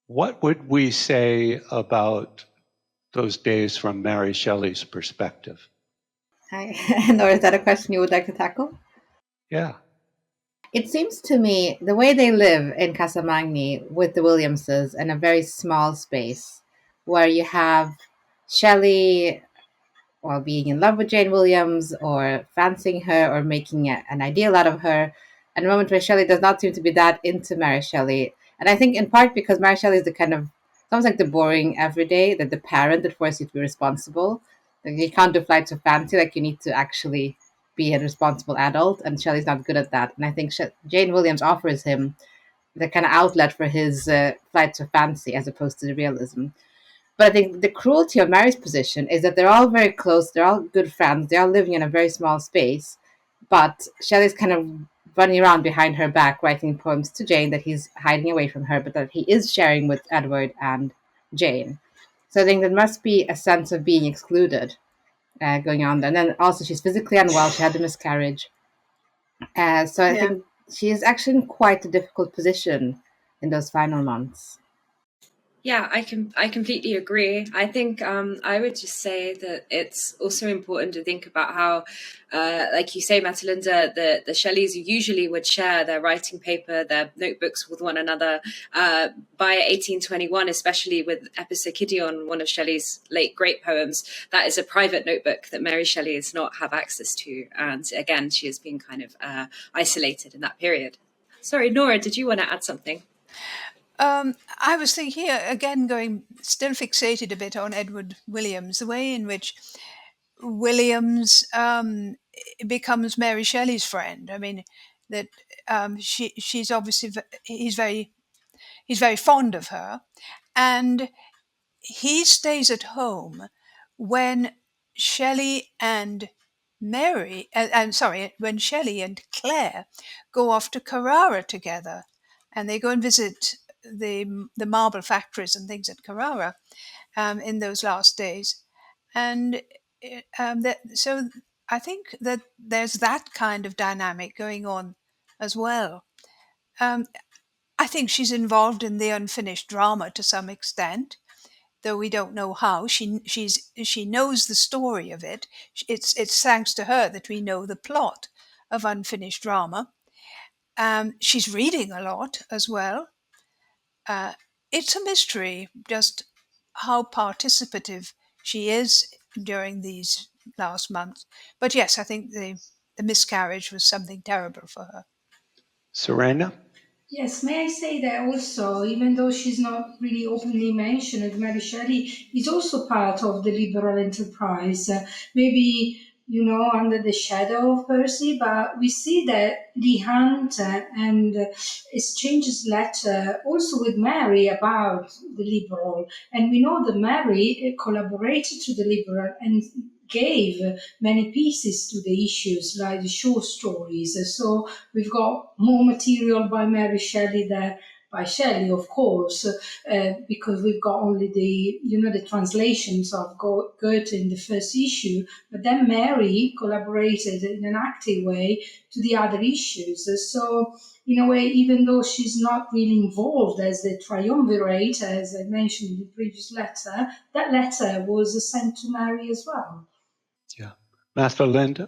G: what would we say about those days from Mary Shelley's perspective?
H: Hi. Nora, is that a question you would like to tackle?
G: Yeah.
H: It seems to me the way they live in Casa Magni with the Williamses in a very small space, where you have Shelley, well, being in love with Jane Williams or fancying her or making an ideal out of her, and a moment where Shelley does not seem to be that into Mary Shelley. And I think in part because Mary Shelley is the kind of, sounds like the boring everyday, that the parent that forces you to be responsible. Like you can't do flights of fancy, like you need to actually be a responsible adult, and Shelley's not good at that. And I think Jane Williams offers him the kind of outlet for his flights of fancy as opposed to the realism. But I think the cruelty of Mary's position is that they're all very close, they're all good friends, they're all living in a very small space, but Shelley's kind of running around behind her back writing poems to Jane that he's hiding away from her, but that he is sharing with Edward and Jane. So I think there must be a sense of being excluded going on there. And then also she's physically unwell, she had the miscarriage. So I think she is actually in quite a difficult position in those final months.
J: Yeah, I completely agree. I think I would just say that it's also important to think about how, like you say, Matalinda, the Shelleys usually would share their writing paper, their notebooks with one another. By 1821, especially with Epipsychidion, one of Shelley's late great poems, that is a private notebook that Mary Shelley does not have access to. And again, she has been kind of isolated in that period. Sorry, Nora, did you want to add something?
I: I was thinking again, still fixated a bit on Edward Williams, the way in which Williams becomes Mary Shelley's friend. I mean, that she's obviously he's very fond of her, and he stays at home when Shelley and when Shelley and Claire go off to Carrara together, and they go and visit the marble factories and things at Carrara in those last days. And so I think that there's that kind of dynamic going on as well. I think she's involved in the unfinished drama to some extent, though we don't know how. She knows the story of it. It's thanks to her that we know the plot of unfinished drama. She's reading a lot as well. It's a mystery just how participative she is during these last months. But yes, I think the miscarriage was something terrible for her.
G: Serena?
K: Yes, may I say that also, even though she's not really openly mentioned, Mary Shelley is also part of the liberal enterprise. Maybe, under the shadow of Percy, but we see that Lee Hunt and exchanges letter also with Mary about the liberal. And we know that Mary collaborated to the liberal and gave many pieces to the issues, like the short stories. So we've got more material by Mary Shelley there, by Shelley, of course, because we've got only the translations of Goethe in the first issue. But then Mary collaborated in an active way to the other issues. So in a way, even though she's not really involved as the triumvirate, as I mentioned in the previous letter, that letter was sent to Mary as well.
G: Yeah. Matalinda?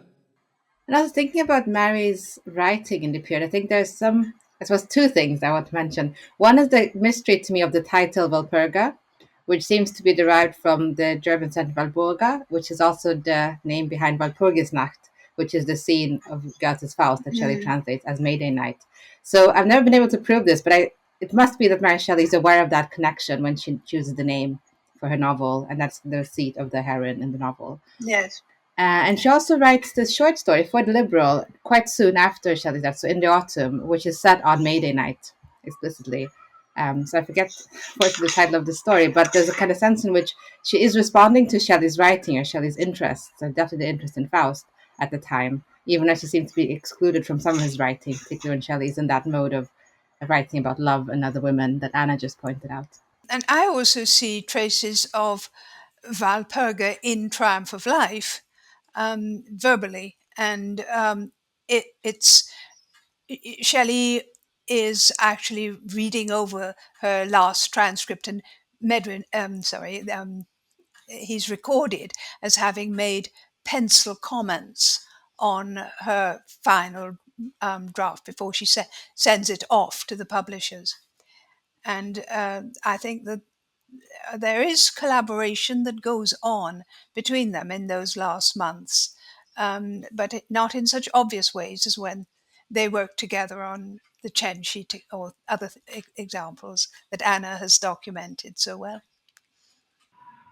H: And I was thinking about Mary's writing in the period. I think there's two things I want to mention. One is the mystery to me of the title Walpurga, which seems to be derived from the German sentence Walburga, which is also the name behind Walpurgisnacht, which is the scene of Goethe's Faust that Shelley translates as May Day Night. So I've never been able to prove this, but it must be that Mary Shelley is aware of that connection when she chooses the name for her novel, and that's the seat of the heroine in the novel.
I: Yes.
H: And she also writes this short story for the Liberal quite soon after Shelley's death, so in the autumn, which is set on May Day night explicitly. So I forget, unfortunately, the title of the story, but there's a kind of sense in which she is responding to Shelley's writing or Shelley's interests, and definitely the interest in Faust at the time, even as she seems to be excluded from some of his writing, particularly when Shelley's in that mode of writing about love and other women that Anna just pointed out.
I: And I also see traces of Walpurga in Triumph of Life, verbally, and Shelley is actually reading over her last transcript, and he's recorded as having made pencil comments on her final draft before she sends it off to the publishers. And I think that there is collaboration that goes on between them in those last months, but not in such obvious ways as when they work together on the Chen sheet or other examples that Anna has documented so well.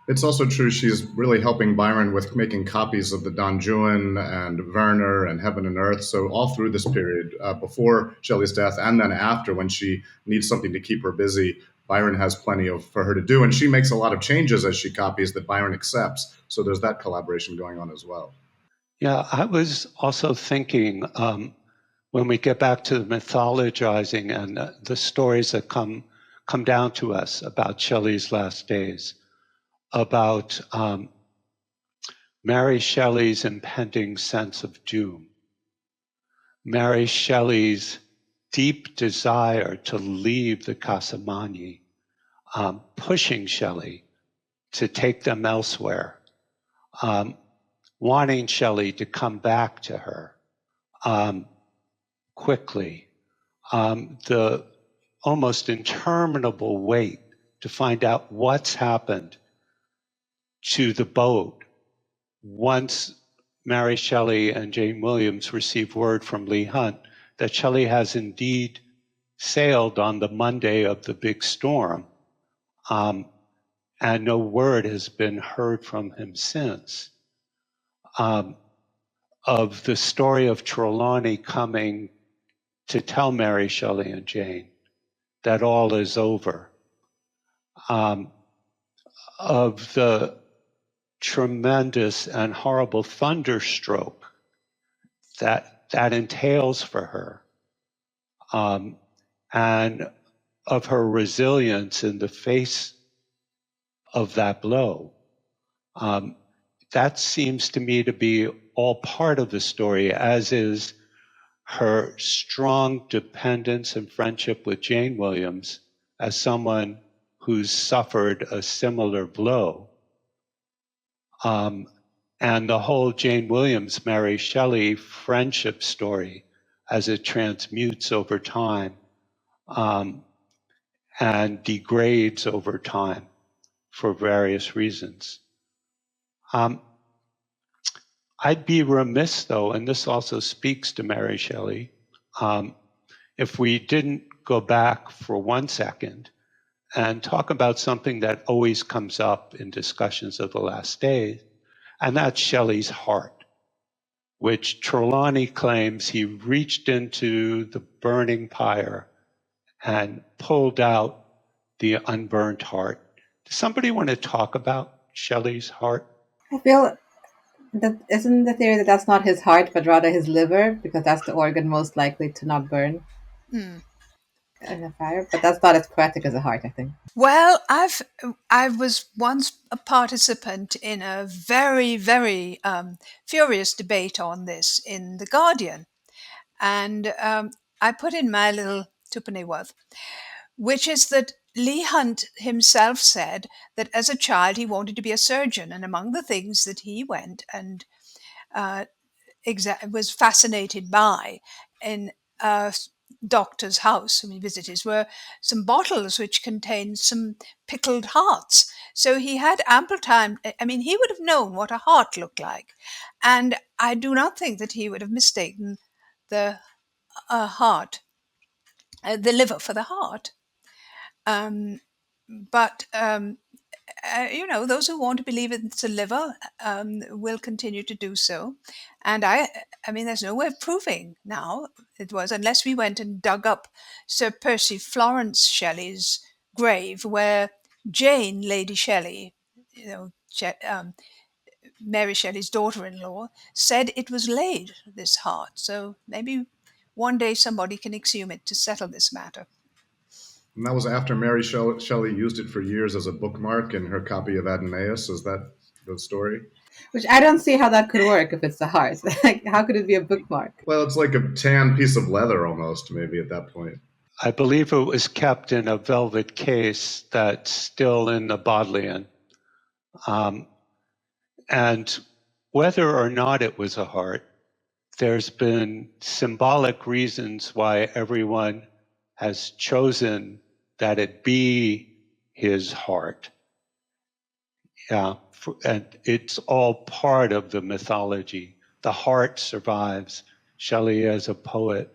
L: It's also true she's really helping Byron with making copies of the Don Juan and Werner and Heaven and Earth. So all through this period, before Shelley's death and then after, when she needs something to keep her busy, Byron has plenty for her to do. And she makes a lot of changes as she copies that Byron accepts. So there's that collaboration going on as well.
G: Yeah, I was also thinking when we get back to the mythologizing and the stories that come down to us about Shelley's last days, about Mary Shelley's impending sense of doom, Mary Shelley's deep desire to leave the Casamagni, pushing Shelley to take them elsewhere, wanting Shelley to come back to her quickly, the almost interminable wait to find out what's happened to the boat once Mary Shelley and Jane Williams receive word from Leigh Hunt that Shelley has indeed sailed on the Monday of the big storm, and no word has been heard from him since. Of the story of Trelawney coming to tell Mary Shelley and Jane that all is over. Of the tremendous and horrible thunderstroke that entails for her, and of her resilience in the face of that blow. That seems to me to be all part of the story, as is her strong dependence and friendship with Jane Williams as someone who's suffered a similar blow. And the whole Jane Williams, Mary Shelley friendship story as it transmutes over time and degrades over time for various reasons. I'd be remiss, though, and this also speaks to Mary Shelley, if we didn't go back for 1 second and talk about something that always comes up in discussions of the last days, and that's Shelley's heart, which Trelawney claims he reached into the burning pyre and pulled out the unburnt heart. Does somebody want to talk about Shelley's heart?
H: I feel that isn't the theory that that's not his heart, but rather his liver, because that's the organ most likely to not burn in a fire. But that's not as poetic as a heart, I think.
I: Well, I was once a participant in a very, very furious debate on this in The Guardian. And I put in my little tuppenny worth, which is that Leigh Hunt himself said that as a child he wanted to be a surgeon. And among the things that he went and was fascinated by in a doctor's house whom he visited were some bottles which contained some pickled hearts. So he had ample time. I mean, he would have known what a heart looked like. And I do not think that he would have mistaken the heart, the liver for the heart. But those who want to believe it's a liver will continue to do so. And I mean, there's no way of proving now it was, unless we went and dug up Sir Percy Florence Shelley's grave, where Jane, Lady Shelley, Mary Shelley's daughter-in-law, said it was laid, this heart. So maybe one day somebody can exhume it to settle this matter.
L: And that was after Mary Shelley used it for years as a bookmark in her copy of Adonais. Is that the story?
H: Which I don't see how that could work if it's the heart. Like, how could it be a bookmark?
L: Well, it's like a tan piece of leather almost, maybe at that point.
G: I believe it was kept in a velvet case that's still in the Bodleian. And whether or not it was a heart, there's been symbolic reasons why everyone has chosen that it be his heart. Yeah, and it's all part of the mythology. The heart survives. Shelley as a poet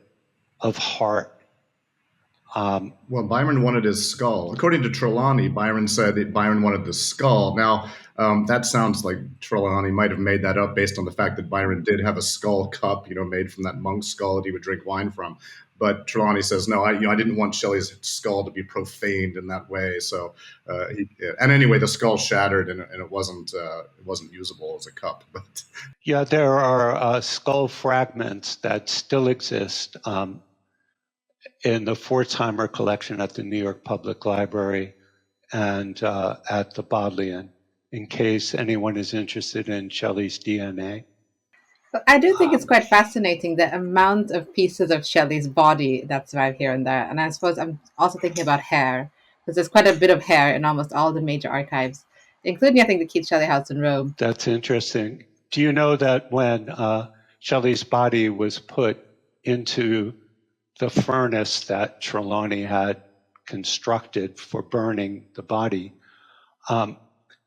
G: of heart.
L: Well, Byron wanted his skull. According to Trelawney, Byron said that Byron wanted the skull. Now, that sounds like Trelawney might have made that up based on the fact that Byron did have a skull cup, made from that monk's skull that he would drink wine from. But Trelawney says, no, I didn't want Shelley's skull to be profaned in that way. So, and anyway, the skull shattered and it wasn't usable as a cup. But
G: yeah, there are skull fragments that still exist in the Pforzheimer collection at the New York Public Library and at the Bodleian, in case anyone is interested in Shelley's DNA.
H: I do think it's quite fascinating the amount of pieces of Shelley's body that survive here and there. And I suppose I'm also thinking about hair, because there's quite a bit of hair in almost all the major archives, including, I think, the Keats-Shelley House in Rome.
G: That's interesting. Do you know that when Shelley's body was put into the furnace that Trelawney had constructed for burning the body,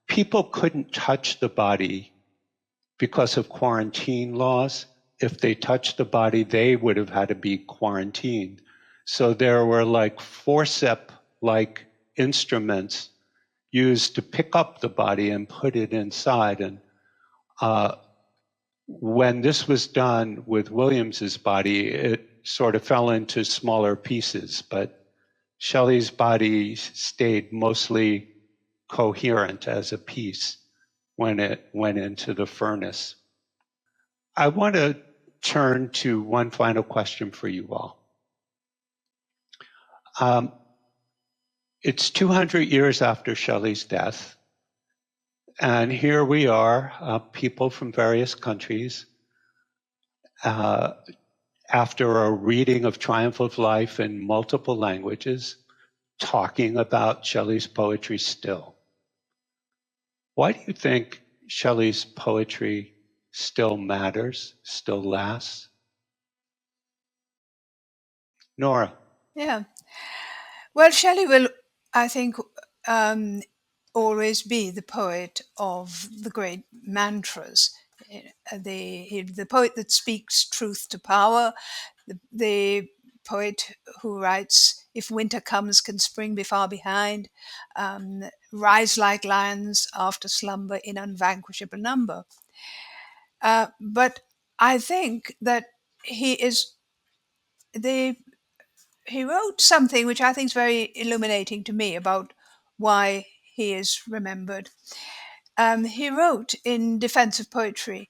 G: people couldn't touch the body because of quarantine laws. If they touched the body, they would have had to be quarantined. So there were like forceps-like instruments used to pick up the body and put it inside. And when this was done with Williams's body, it sort of fell into smaller pieces, but Shelley's body stayed mostly coherent as a piece when it went into the furnace. I want to turn to one final question for you all. It's 200 years after Shelley's death, and here we are, people from various countries, after a reading of Triumph of Life in multiple languages, talking about Shelley's poetry still. Why do you think Shelley's poetry still matters, still lasts? Nora.
I: Yeah. Well, Shelley will, I think, always be the poet of the great mantras. The poet that speaks truth to power, the poet who writes, if winter comes, can spring be far behind, rise like lions after slumber in unvanquishable number. But I think that he wrote something which I think is very illuminating to me about why he is remembered. He wrote in Defense of Poetry,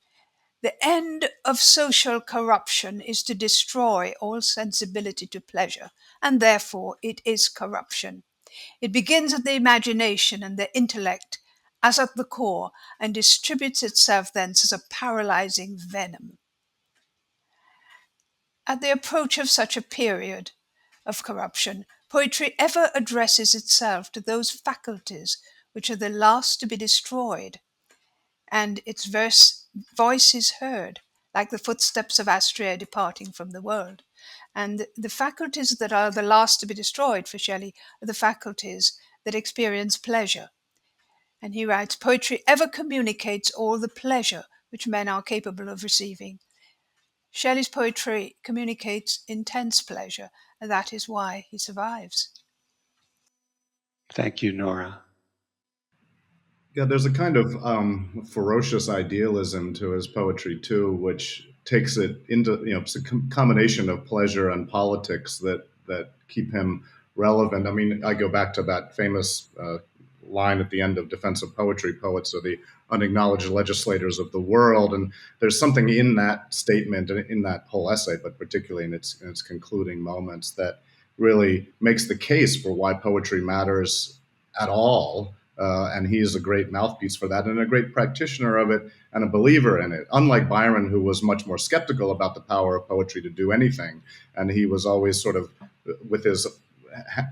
I: "The end of social corruption is to destroy all sensibility to pleasure, and therefore it is corruption. It begins at the imagination and the intellect as at the core, and distributes itself thence as a paralyzing venom." At the approach of such a period of corruption, poetry ever addresses itself to those faculties which are the last to be destroyed, and its voice is heard, like the footsteps of Astrea departing from the world. And the faculties that are the last to be destroyed for Shelley are the faculties that experience pleasure. And he writes, "Poetry ever communicates all the pleasure which men are capable of receiving." Shelley's poetry communicates intense pleasure, and that is why he survives.
G: Thank you, Nora.
L: Yeah, there's a kind of ferocious idealism to his poetry too, which takes it into, it's a combination of pleasure and politics that keep him relevant. I mean, I go back to that famous line at the end of Defense of Poetry, poets are the unacknowledged legislators of the world. And there's something in that statement and in that whole essay, but particularly in its concluding moments, that really makes the case for why poetry matters at all, And he is a great mouthpiece for that and a great practitioner of it and a believer in it, unlike Byron, who was much more skeptical about the power of poetry to do anything. And he was always sort of with his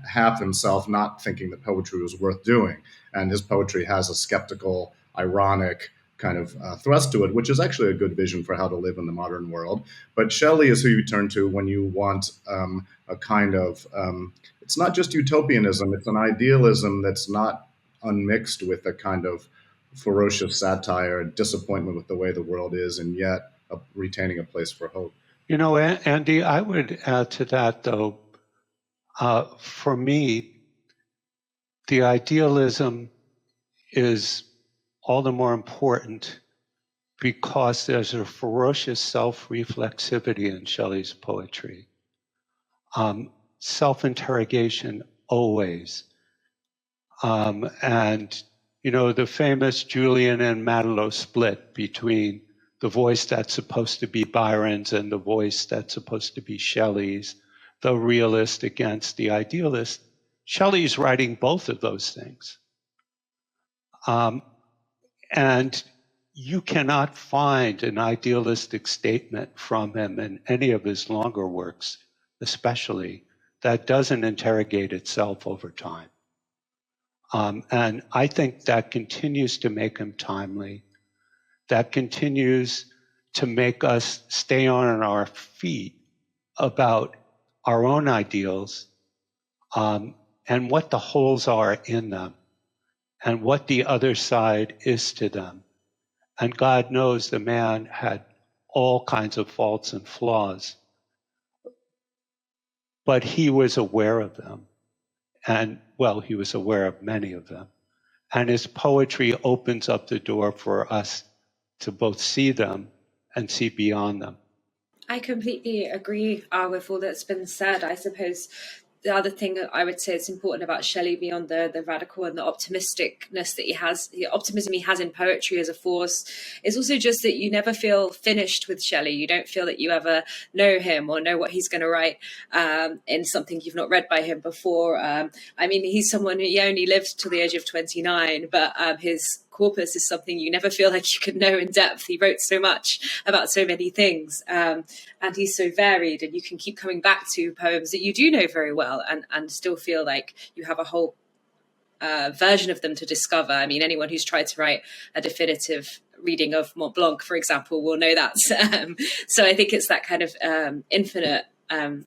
L: half himself not thinking that poetry was worth doing. And his poetry has a skeptical, ironic kind of thrust to it, which is actually a good vision for how to live in the modern world. But Shelley is who you turn to when you want a kind of, it's not just utopianism, it's an idealism that's not unmixed with a kind of ferocious satire, disappointment with the way the world is, and yet retaining a place for hope.
G: You know, Andy, I would add to that, though, for me, the idealism is all the more important because there's a ferocious self-reflexivity in Shelley's poetry. Self-interrogation always. And, you know, the famous Julian and Madelot split between the voice that's supposed to be Byron's and the voice that's supposed to be Shelley's, the realist against the idealist. Shelley's writing both of those things. And you cannot find an idealistic statement from him in any of his longer works, especially, that doesn't interrogate itself over time. And I think that continues to make him timely. That continues to make us stay on our feet about our own ideals and what the holes are in them and what the other side is to them. And God knows the man had all kinds of faults and flaws, but he was aware of them. And, well, he was aware of many of them. And his poetry opens up the door for us to both see them and see beyond them.
J: I completely agree with all that's been said. I suppose the other thing that I would say is important about Shelley, beyond the radical and the optimisticness that he has, the optimism he has in poetry as a force, is also just that you never feel finished with Shelley. You don't feel that you ever know him or know what he's going to write in something you've not read by him before. I mean, he's someone who only lived till the age of 29, but his corpus is something you never feel like you could know in depth. He wrote so much about so many things, and he's so varied, and you can keep coming back to poems that you do know very well and still feel like you have a whole version of them to discover. I mean, anyone who's tried to write a definitive reading of Mont Blanc, for example, will know that. So I think it's that kind of infinite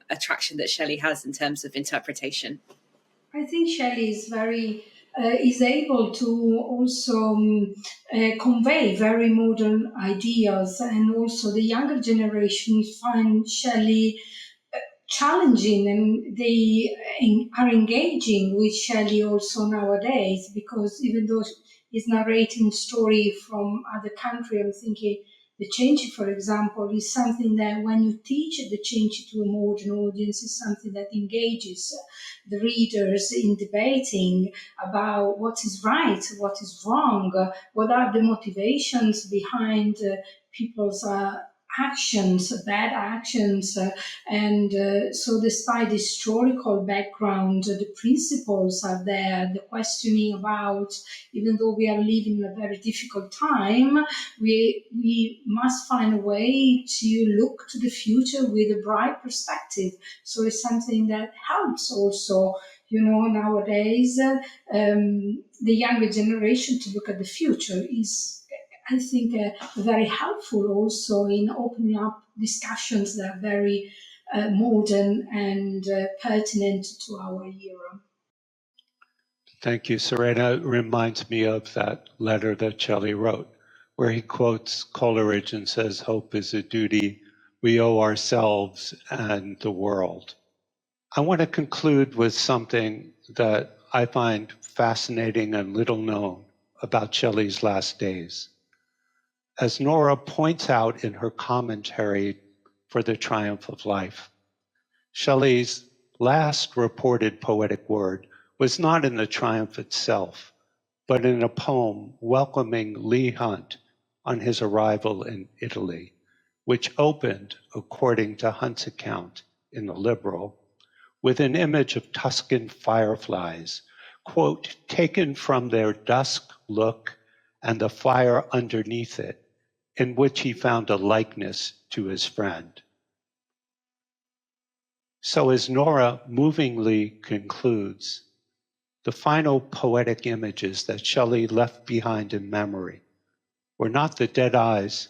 J: attraction that Shelley has in terms of interpretation.
K: I think Shelley is able to also convey very modern ideas, and also the younger generation find Shelley challenging, and they are engaging with Shelley also nowadays, because even though he's narrating story from other country, I'm thinking the Cenci, for example, is something that when you teach the Cenci to a modern audience is something that engages the readers in debating about what is right, what is wrong, what are the motivations behind people's actions, bad actions, and so despite the historical background, the principles are there, the questioning about, even though we are living in a very difficult time, we must find a way to look to the future with a bright perspective. So it's something that helps also, you know, nowadays, the younger generation to look at the future is, I think, very helpful also in opening up discussions that are very modern and pertinent to our era.
G: Thank you, Serena. It reminds me of that letter that Shelley wrote, where he quotes Coleridge and says, "Hope is a duty we owe ourselves and the world." I want to conclude with something that I find fascinating and little known about Shelley's last days. As Nora points out in her commentary for The Triumph of Life, Shelley's last reported poetic word was not in the triumph itself, but in a poem welcoming Leigh Hunt on his arrival in Italy, which opened, according to Hunt's account in the Liberal, with an image of Tuscan fireflies quote, taken from their dusk look and the fire underneath it, in which he found a likeness to his friend. So as Nora movingly concludes, the final poetic images that Shelley left behind in memory were not the dead eyes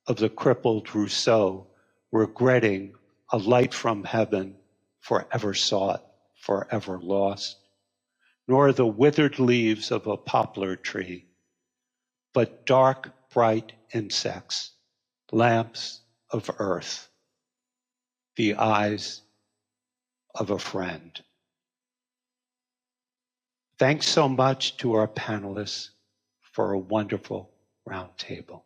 G: of the crippled Rousseau regretting a light from heaven forever sought, forever lost, nor the withered leaves of a poplar tree, but dark, bright insects, lamps of earth, the eyes of a friend. Thanks so much to our panelists for a wonderful roundtable.